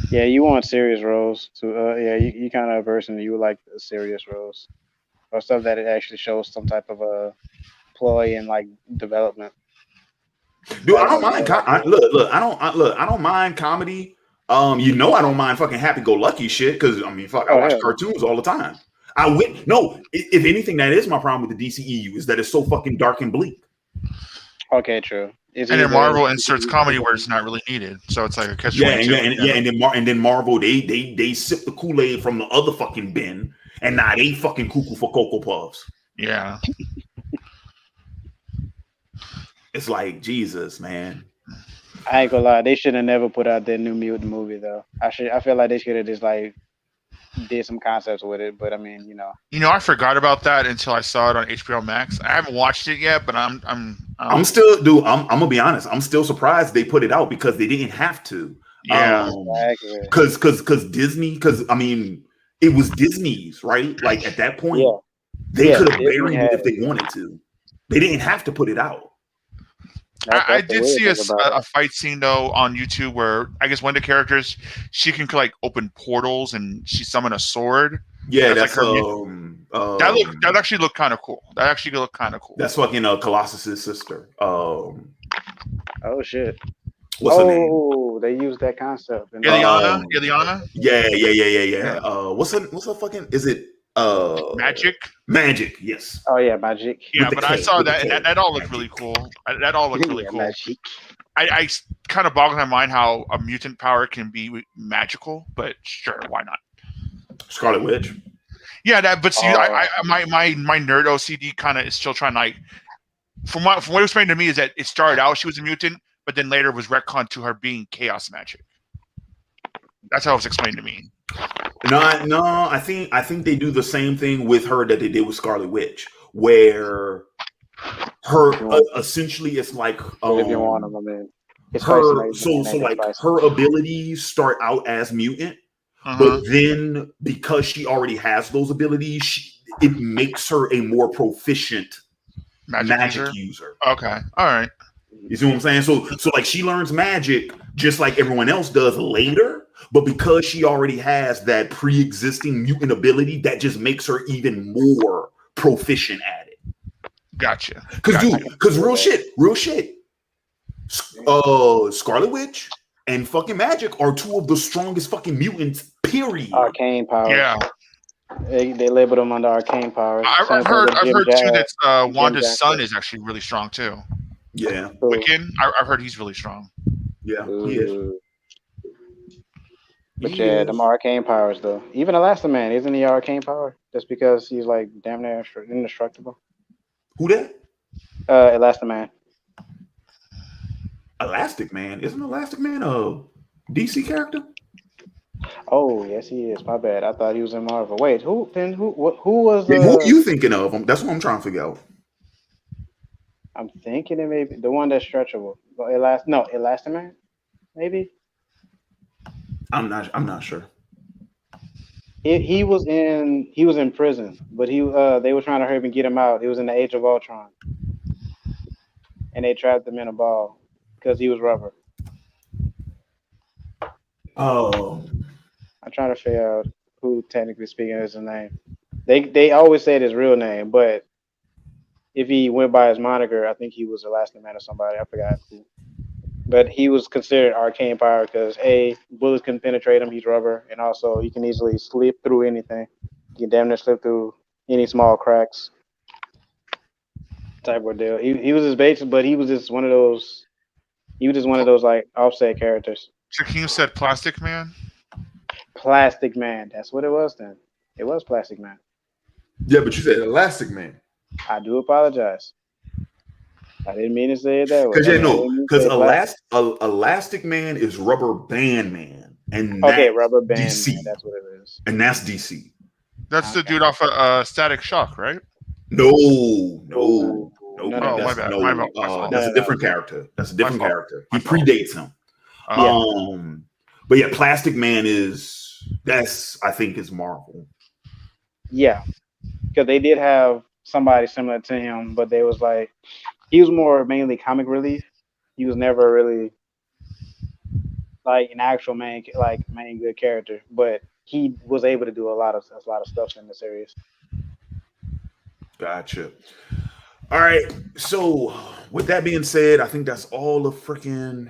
Yeah, you want serious roles. So, yeah, you kind of a person you would like the serious roles or stuff that it actually shows some type of a ploy and like development. Dude, I That don't makes mind. more like it. Look, I don't mind comedy. I don't mind fucking happy-go-lucky shit because I mean, fuck, I Oh watch hell no. cartoons all the time. I went no. If anything, that is my problem with the DCEU is that it's so fucking dark and bleak. Okay, true. It's And then either Marvel inserts comedy where it's not really needed, so it's like a catch Yeah, 22. and then Marvel they sip the Kool-Aid from the other fucking bin, and now they fucking cuckoo for Cocoa Puffs. Yeah. It's like Jesus, man. I ain't gonna lie, they should have never put out that New Mutant movie though. I feel like they should have just like did some concepts with it, but I mean, you know. You know, I forgot about that until I saw it on HBO Max. I haven't watched it yet, but I'm still, dude. I'm gonna be honest. I'm still surprised they put it out because they didn't have to. Yeah. Exactly. Because Disney, because I mean, it was Disney's, right? Like at that point, Yeah. they Yeah, could have Disney buried had it if they wanted to. They didn't have to put it out. I that's the did weird see thing about a it. fight scene though on YouTube where I guess one of the characters she can like open portals and she summon a sword. Yeah, That's like that's her. That actually looked kind of cool. That actually looked kind of cool. that's fucking Colossus's sister. Oh shit. What's her name? Oh, they used that concept in Ileana. Um, Ileana. yeah. What's her fucking? Is it Magic. Magic? Yes, Oh yeah, magic. with Yeah, the but I K. saw With the that, and K. that all looked Magic. really cool. That all looked really Yeah, cool. magic. I kind of boggled my mind how a mutant power can be magical, but sure, why not? Scarlet Witch. Yeah, that. But see, Oh. my nerd OCD kind of is still trying to like. From what it was explained to me is that it started out she was a mutant, but then later was retconned to her being chaos magic. That's how it was explained to me. No, I think they do the same thing with her that they did with Scarlet Witch, where her essentially it's like If you want them, I mean, it's spicy her night and so it's like spicy. her abilities start out as mutant, but Uh-huh. then because she already has those abilities, it makes her a more proficient magic user. Okay, all right. You see what I'm saying? So like she learns magic just like everyone else does later, but because she already has that pre-existing mutant ability, that just makes her even more proficient at it. Gotcha. Because real shit. Scarlet Witch and fucking Magic are two of the strongest fucking mutants. Period. Arcane powers. Yeah, They label them under arcane powers. I've heard too that Wanda's son is actually really strong too. Yeah, Wiccan, I've heard he's really strong. yeah, he is. But yeah, them arcane powers though. Even Elastaman, isn't he arcane power? Just because he's like damn near indestructible. Who that? Elastaman. Elastic Man. Isn't Elastic Man a DC character? Oh yes, he is. My bad. I thought he was in Marvel. Wait, who was? Yeah, who are you thinking of? That's what I'm trying to figure out. I'm thinking it maybe the one that's stretchable. Elastaman, maybe. I'm not sure. He was in prison, but they were trying to hurry and get him out. He was in the Age of Ultron, and they trapped him in a ball because he was rubber. Oh, I'm trying to figure out who, technically speaking, is his name. They always said his real name, but if he went by his moniker, I think he was Elastaman or somebody. I forgot who. But he was considered arcane power because bullets can penetrate him. He's rubber, and also he can easily slip through anything. He can damn near slip through any small cracks. type of deal. He was just basic, but he was just one of those. He was just one of those like offset characters. Shaquem said Plastic Man. Plastic Man. That's what it was then. It was Plastic Man. Yeah, but you said Elastic Man. I do apologize. I didn't mean to say it that way. Because Elastic Man is Rubber Band Man, and okay, that's Rubber Band DC. Man. That's what it is. And that's DC. That's the dude off of Static Shock, right? No. No, my bad. My fault. That's a different character. That's a different character. He fault. predates him. But yeah, Plastic Man I think is Marvel. Yeah, because they did have somebody similar to him, but they was like he was more mainly comic relief. He was never really like an actual main good character, but he was able to do a lot of stuff in the series. Gotcha. All right. So with that being said, I think that's all the freaking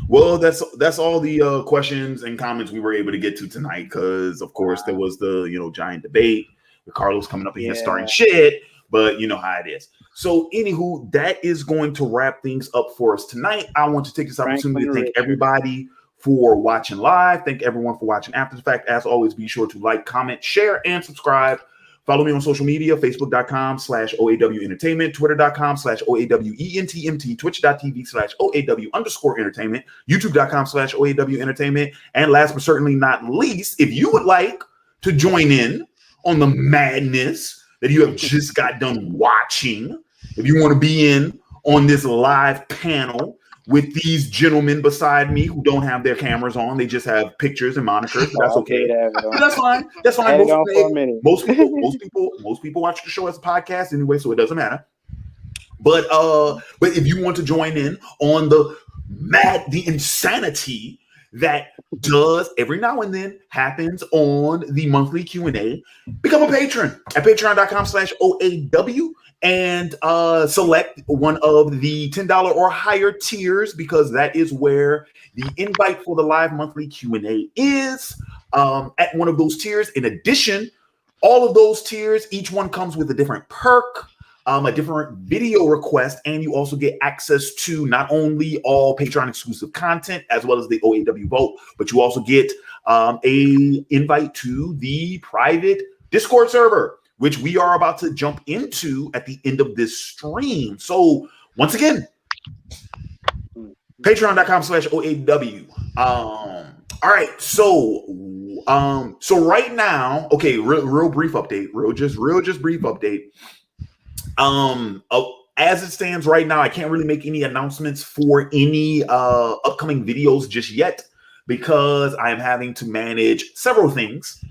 Well, that's all the questions and comments we were able to get to tonight, because of course there was the giant debate with Carlos coming up in here starting shit, but you know how it is. So anywho, that is going to wrap things up for us tonight. I want to take this opportunity to thank everybody for watching live. Thank everyone for watching after the fact. As always, be sure to like, comment, share, and subscribe. Follow me on social media, facebook.com/OAW Entertainment, twitter.com/OAWENTMT, twitch.tv/OAW_entertainment, youtube.com/OAW Entertainment. And last but certainly not least, if you would like to join in on the madness that you have just got done watching, if you want to be in on this live panel with these gentlemen beside me who don't have their cameras on, they just have pictures and monikers, but that's okay. That's fine. That's fine. Most people watch the show as a podcast anyway, so it doesn't matter. But if you want to join in on the insanity that does every now and then happens on the monthly Q&A, become a patron at patreon.com/OAW and select one of the $10 or higher tiers, because that is where the invite for the live monthly Q&A is, at one of those tiers. In addition, all of those tiers, each one comes with a different perk, a different video request, and you also get access to not only all Patreon exclusive content as well as the OAW vote, but you also get a invite to the private Discord server, which we are about to jump into at the end of this stream. So once again, patreon.com/OAW. All right, so right now, okay, real brief update, real just brief update. As it stands right now, I can't really make any announcements for any upcoming videos just yet, because I am having to manage several things.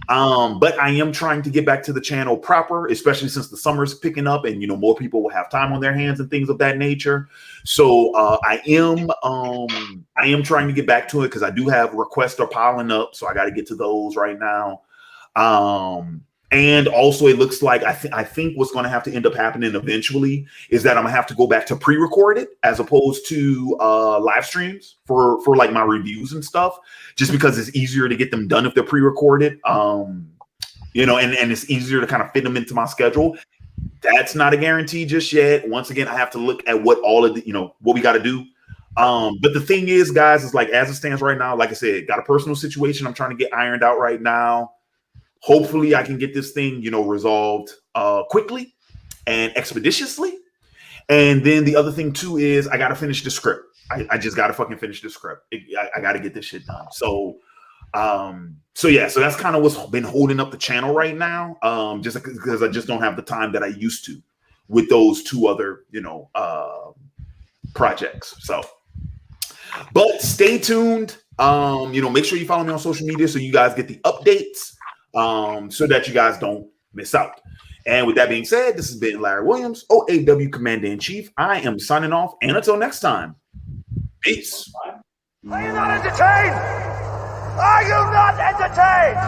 But I am trying to get back to the channel proper, especially since the summer's picking up and more people will have time on their hands and things of that nature. So I am trying to get back to it, because I do have requests are piling up, so I got to get to those right now. And also, it looks like I think what's going to have to end up happening eventually is that I'm gonna have to go back to pre-recorded as opposed to live streams for like my reviews and stuff, just because it's easier to get them done if they're pre-recorded. And it's easier to kind of fit them into my schedule. That's not a guarantee just yet. Once again, I have to look at what all of the what we got to do. But the thing is, guys, is like, as it stands right now, like I said, got a personal situation I'm trying to get ironed out right now. Hopefully I can get this thing, resolved quickly and expeditiously. And then the other thing too is I got to finish the script. I just got to fucking finish the script. I got to get this shit done. So that's kind of what's been holding up the channel right now. Just because I just don't have the time that I used to with those two other, projects. So, but stay tuned. Make sure you follow me on social media so you guys get the updates. So that you guys don't miss out. And with that being said, this has been Larry Williams, OAW Commander-in-Chief. I am signing off, and until next time, peace. Are you not entertained? Are you not entertained?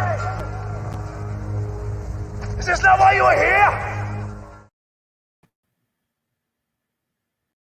Is this not why you are here?